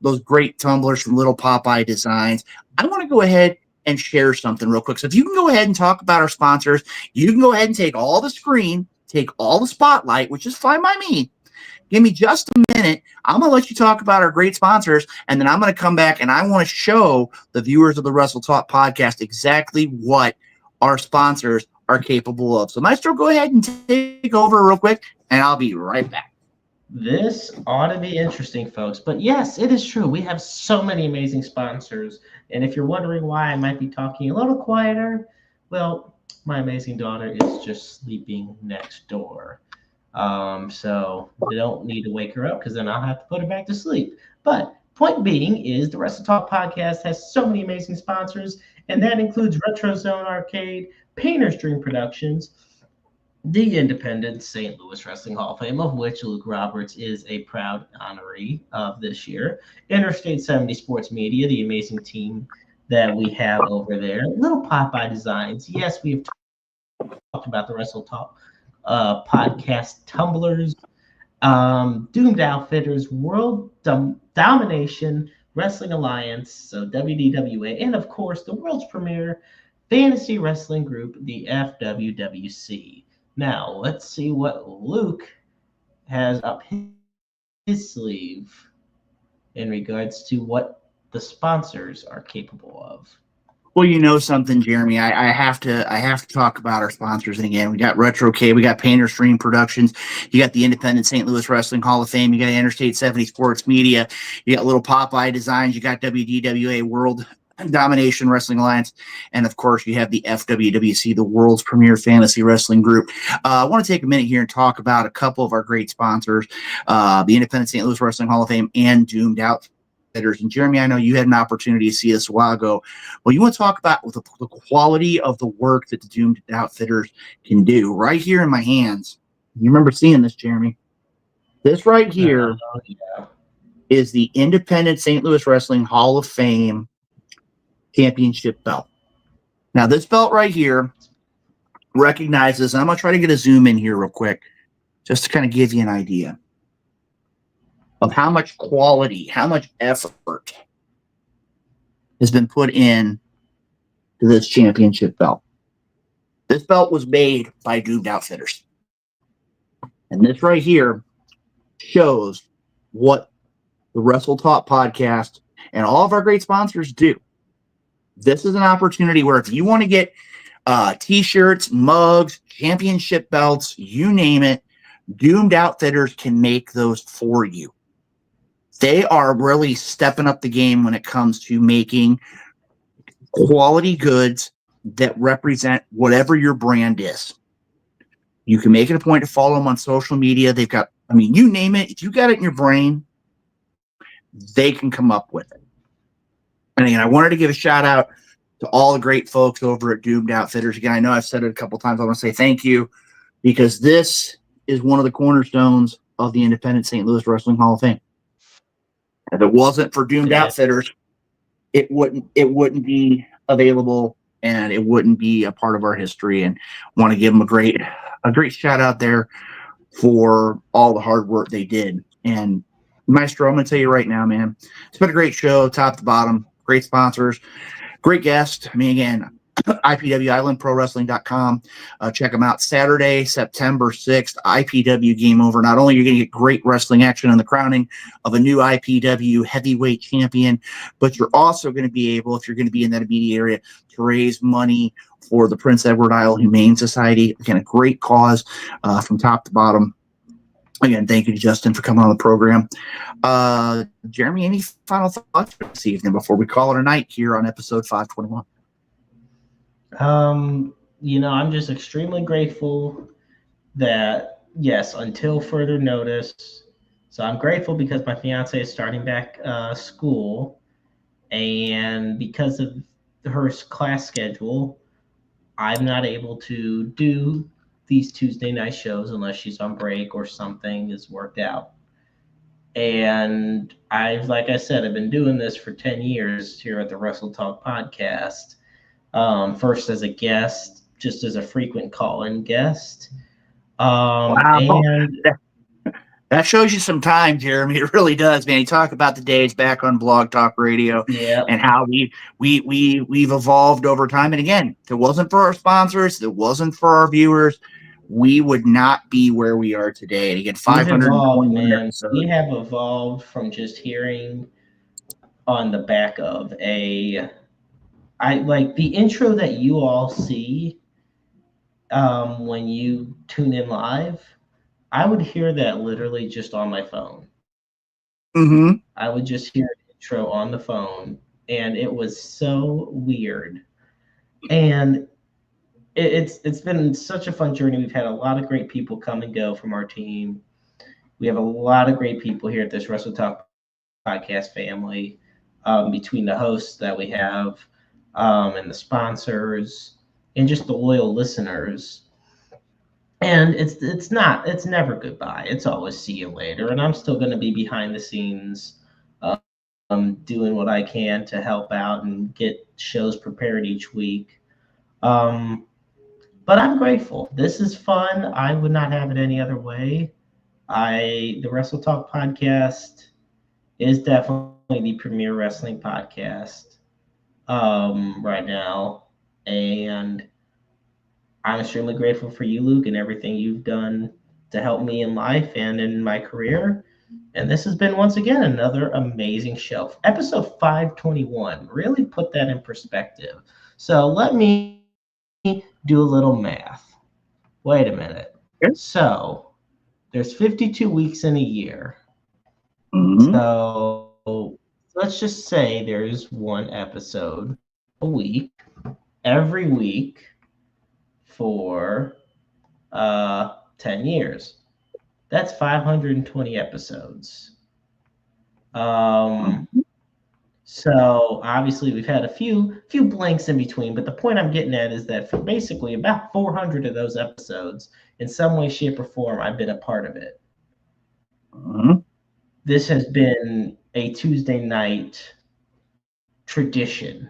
those great tumblers from Little Popeye Designs. I want to go ahead and share something real quick. So if you can go ahead and talk about our sponsors, you can go ahead and take all the screen, take all the spotlight, which is fine by me. Give me just a minute. I'm going to let you talk about our great sponsors, and then I'm going to come back and I want to show the viewers of the Wrestle Talk podcast exactly what our sponsors are capable of. So, Maestro, go ahead and take over real quick, and I'll be right back. This ought to be interesting, folks. But yes, it is true. We have so many amazing sponsors. And if you're wondering why I might be talking a little quieter, well, my amazing daughter is just sleeping next door. So you don't need to wake her up because then I'll have to put her back to sleep. But point being is the Wrestle Talk podcast has so many amazing sponsors, and that includes Retro Zone Arcade, Painter's Dream Productions, the Independent St. Louis Wrestling Hall of Fame, of which Luke Roberts is a proud honoree of this year, Interstate 70 Sports Media, the amazing team that we have over there, Little Popeye Designs. Yes, we have talked about the Wrestle Talk podcast tumblers, Doomed Outfitters, World Domination Wrestling Alliance, so WDWA, and of course the world's premier fantasy wrestling group, the FWWC. Now let's see what Luke has up his sleeve in regards to what the sponsors are capable of. Well, you know something, Jeremy. I have to talk about our sponsors. And again, we got Retro K, we got Painter Stream Productions, you got the Independent St. Louis Wrestling Hall of Fame, you got Interstate 70 Sports Media, you got Little Popeye Designs, you got WDWA World Domination Wrestling Alliance, and of course you have the FWWC, the world's premier fantasy wrestling group. I want to take a minute here and talk about a couple of our great sponsors, the Independent St. Louis Wrestling Hall of Fame and Doomed Outfitters. And Jeremy, I know you had an opportunity to see this a while ago. Well, you want to talk about the quality of the work that the Doomed Outfitters can do. Right here in my hands, you remember seeing this, Jeremy? This right here is the Independent St. Louis Wrestling Hall of Fame championship belt. Now, this belt right here recognizes, and I'm going to try to get a zoom in here real quick, just to kind of give you an idea of how much quality, how much effort has been put in to this championship belt. This belt was made by Doomed Outfitters. And this right here shows what the Wrestle Talk podcast and all of our great sponsors do. This is an opportunity where if you want to get t-shirts, mugs, championship belts, you name it, Doomed Outfitters can make those for you. They are really stepping up the game when it comes to making quality goods that represent whatever your brand is. You can make it a point to follow them on social media. They've got, I mean, you name it. If you got it in your brain, they can come up with it. And again, I wanted to give a shout out to all the great folks over at Doomed Outfitters. Again, I know I've said it a couple times. I want to say thank you because this is one of the cornerstones of the independent St. Louis Wrestling Hall of Fame. If it wasn't for Doomed Outfitters, it wouldn't be available and it wouldn't be a part of our history. And want to give them a great shout out there for all the hard work they did. And Maestro, I'm going to tell you right now, man, it's been a great show, top to bottom, great sponsors, great guest. I mean, again, IPW IslandProWrestling.com. Check them out Saturday, September 6th, IPW Game Over. Not only are you going to get great wrestling action and the crowning of a new IPW heavyweight champion, but you're also going to be able, if you're going to be in that immediate area, to raise money for the Prince Edward Isle Humane Society. Again, a great cause from top to bottom. Again, thank you to Justin for coming on the program. Jeremy, any final thoughts for this evening before we call it a night here on episode 521? I'm just extremely grateful that, yes, until further notice. So I'm grateful because my fiance is starting back school, and because of her class schedule, I'm not able to do these Tuesday night shows unless she's on break or something is worked out. And like I said, I've been doing this for 10 years here at the Wrestle Talk podcast. First as a guest, just as a frequent call-in guest. Wow. And that shows you some time, Jeremy. It really does, man. You talk about the days back on Blog Talk Radio and how we've evolved over time. And again, if it wasn't for our sponsors, if it wasn't for our viewers, we would not be where we are today. And again, 520 episodes. We have evolved from just hearing on the back of I like the intro that you all see when you tune in live. I would hear that literally just on my phone. Mm-hmm. I would just hear an intro on the phone, and it was so weird. And it's been such a fun journey. We've had a lot of great people come and go from our team. We have a lot of great people here at this Wrestle Talk podcast family, between the hosts that we have, and the sponsors, and just the loyal listeners. And it's never goodbye. It's always see you later. And I'm still going to be behind the scenes, doing what I can to help out and get shows prepared each week. But I'm grateful. This is fun. I would not have it any other way. The Wrestle Talk podcast is definitely the premier wrestling podcast right now. And I'm extremely grateful for you, Luke, and everything you've done to help me in life and in my career. And this has been, once again, another amazing show. Episode 521. Really put that in perspective. So let me do a little math. Wait a minute. Okay. So there's 52 weeks in a year. Mm-hmm. So let's just say there's one episode a week, every week for 10 years. That's 520 episodes. So obviously we've had a few blanks in between, but the point I'm getting at is that for basically about 400 of those episodes, in some way, shape, or form, I've been a part of it. Mm-hmm. This has been a Tuesday night tradition,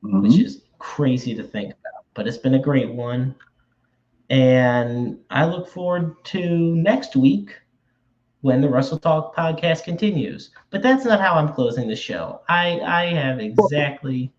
which is crazy to think about, but it's been a great one. And I look forward to next week when the Wrestle Talk podcast continues. But that's not how I'm closing the show. I have exactly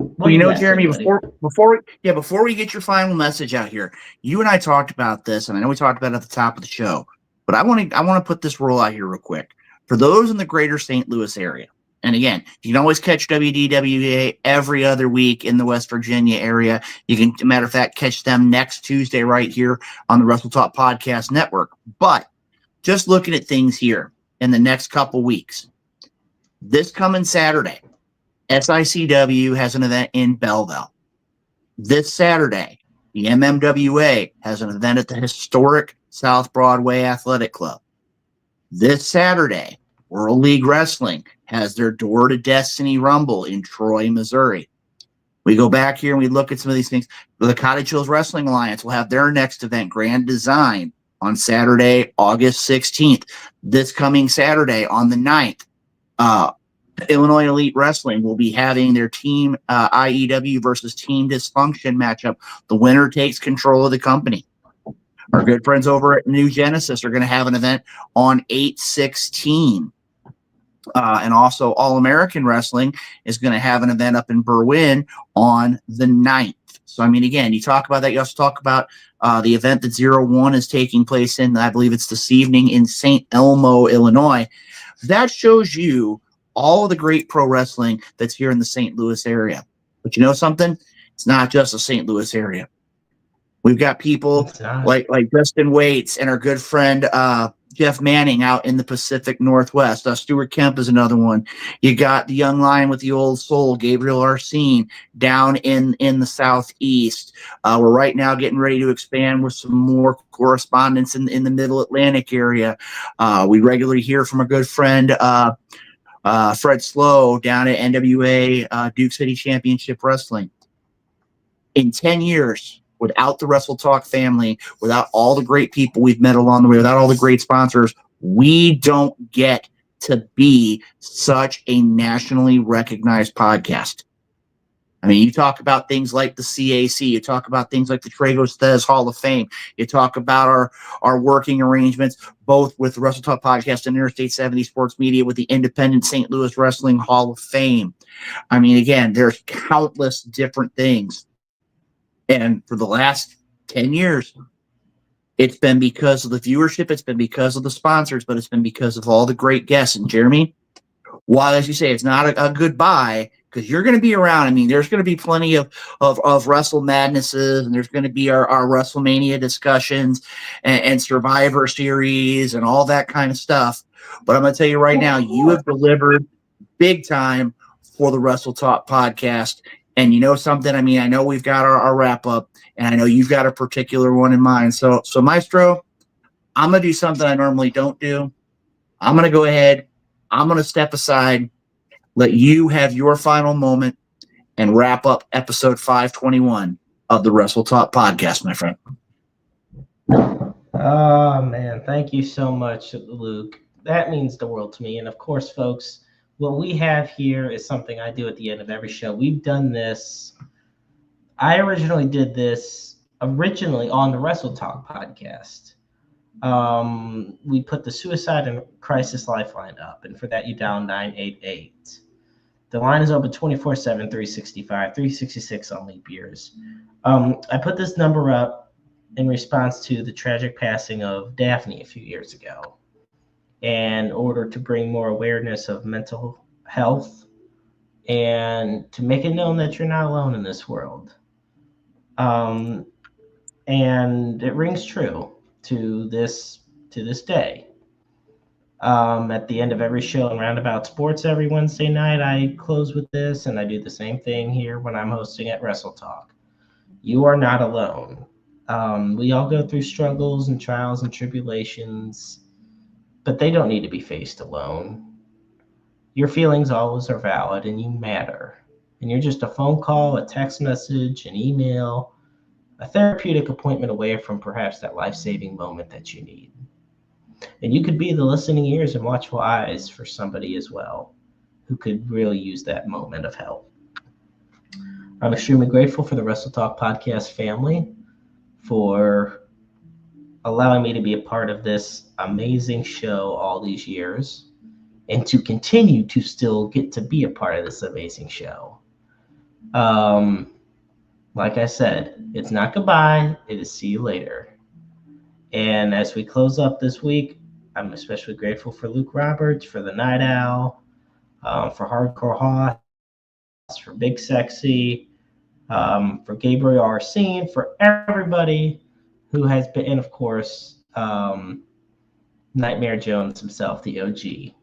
What do you you know, got, Jeremy, buddy? before we get your final message out here, you and I talked about this, and I know we talked about it at the top of the show, but I want to put this rule out here real quick. For those in the greater St. Louis area, and again, you can always catch WDWA every other week in the West Virginia area. You can, matter of fact, catch them next Tuesday right here on the Wrestle Talk Podcast Network. But just looking at things here in the next couple weeks, this coming Saturday, SICW has an event in Belleville. This Saturday, the MMWA has an event at the historic South Broadway Athletic Club. This Saturday, World League Wrestling has their Door to Destiny Rumble in Troy, Missouri. We go back here and we look at some of these things. The Cottage Hills Wrestling Alliance will have their next event, Grand Design, on Saturday, August 16th. This coming Saturday on the 9th, Illinois Elite Wrestling will be having their team IEW versus Team Dysfunction matchup. The winner takes control of the company. Our good friends over at New Genesis are going to have an event on 8/16. And also All American Wrestling is going to have an event up in Berwyn on the 9th. So, I mean, again, you talk about that. You also talk about the event that 01 is taking place in, I believe it's this evening in St. Elmo, Illinois. That shows you all of the great pro wrestling that's here in the St. Louis area. But you know something? It's not just the St. Louis area. We've got people like Justin Waits and our good friend Jeff Manning out in the Pacific Northwest. Stuart Kemp is another one. You got the young lion with the old soul, Gabriel Arsene, down in the Southeast. We're right now getting ready to expand with some more correspondence in the Middle Atlantic area. We regularly hear from a good friend, Fred Slow, down at NWA Duke City Championship Wrestling. In 10 years, without the Wrestle Talk family, without all the great people we've met along the way, without all the great sponsors, we don't get to be such a nationally recognized podcast. I mean, you talk about things like the CAC, you talk about things like the Tragos Thez Hall of Fame, you talk about our working arrangements, both with the Wrestle Talk Podcast and Interstate 70 Sports Media with the Independent St. Louis Wrestling Hall of Fame. I mean, again, there's countless different things. And for the last 10 years, it's been because of the viewership, it's been because of the sponsors, but it's been because of all the great guests. And Jeremy, while, as you say, it's not a goodbye, because you're going to be around. I mean, there's going to be plenty of Wrestle Madnesses, and there's going to be our WrestleMania discussions and Survivor Series and all that kind of stuff. But I'm going to tell you right now, you have delivered big time for the Wrestle Talk podcast. And you know something? I mean, I know we've got our wrap up, and I know you've got a particular one in mind. So Maestro, I'm going to do something I normally don't do. I'm going to go ahead. I'm going to step aside, let you have your final moment, and wrap up episode 521 of the Wrestle Talk podcast, my friend. Oh, man. Thank you so much, Luke. That means the world to me. And of course, folks, what we have here is something I do at the end of every show. We've done this. I originally did this on the Wrestle Talk podcast. We put the Suicide and Crisis Lifeline up, and for that you dial 988. The line is open 24/7, 365, 366 on leap years. I put this number up in response to the tragic passing of Daphne a few years ago, in order to bring more awareness of mental health and to make it known that you're not alone in this world. And it rings true to this day. At the end of every show in Roundabout Sports every Wednesday night, I close with this, and I do the same thing here when I'm hosting at Wrestle Talk. You are not alone. We all go through struggles and trials and tribulations, but they don't need to be faced alone. Your feelings always are valid, and you matter. And you're just a phone call, a text message, an email, a therapeutic appointment away from perhaps that life-saving moment that you need. And you could be the listening ears and watchful eyes for somebody as well who could really use that moment of help. I'm extremely grateful for the Wrestle Talk podcast family for allowing me to be a part of this amazing show all these years, and to continue to still get to be a part of this amazing show. Like I said, it's not goodbye. It is see you later. And as we close up this week, I'm especially grateful for Luke Roberts, for the Night Owl, for Hardcore Hoss, for Big Sexy, for Gabriel Arsene, for everybody who has been, and of course, Nightmare Jones himself, the OG.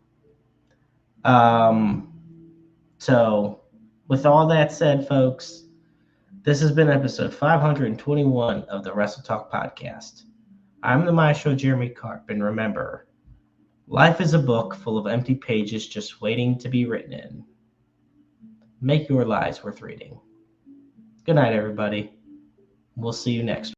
So, with all that said, folks, this has been episode 521 of the Wrestle Talk podcast. I'm the maestro Jeremy Karp, and remember, life is a book full of empty pages just waiting to be written in. Make your lives worth reading. Good night, everybody. We'll see you next week.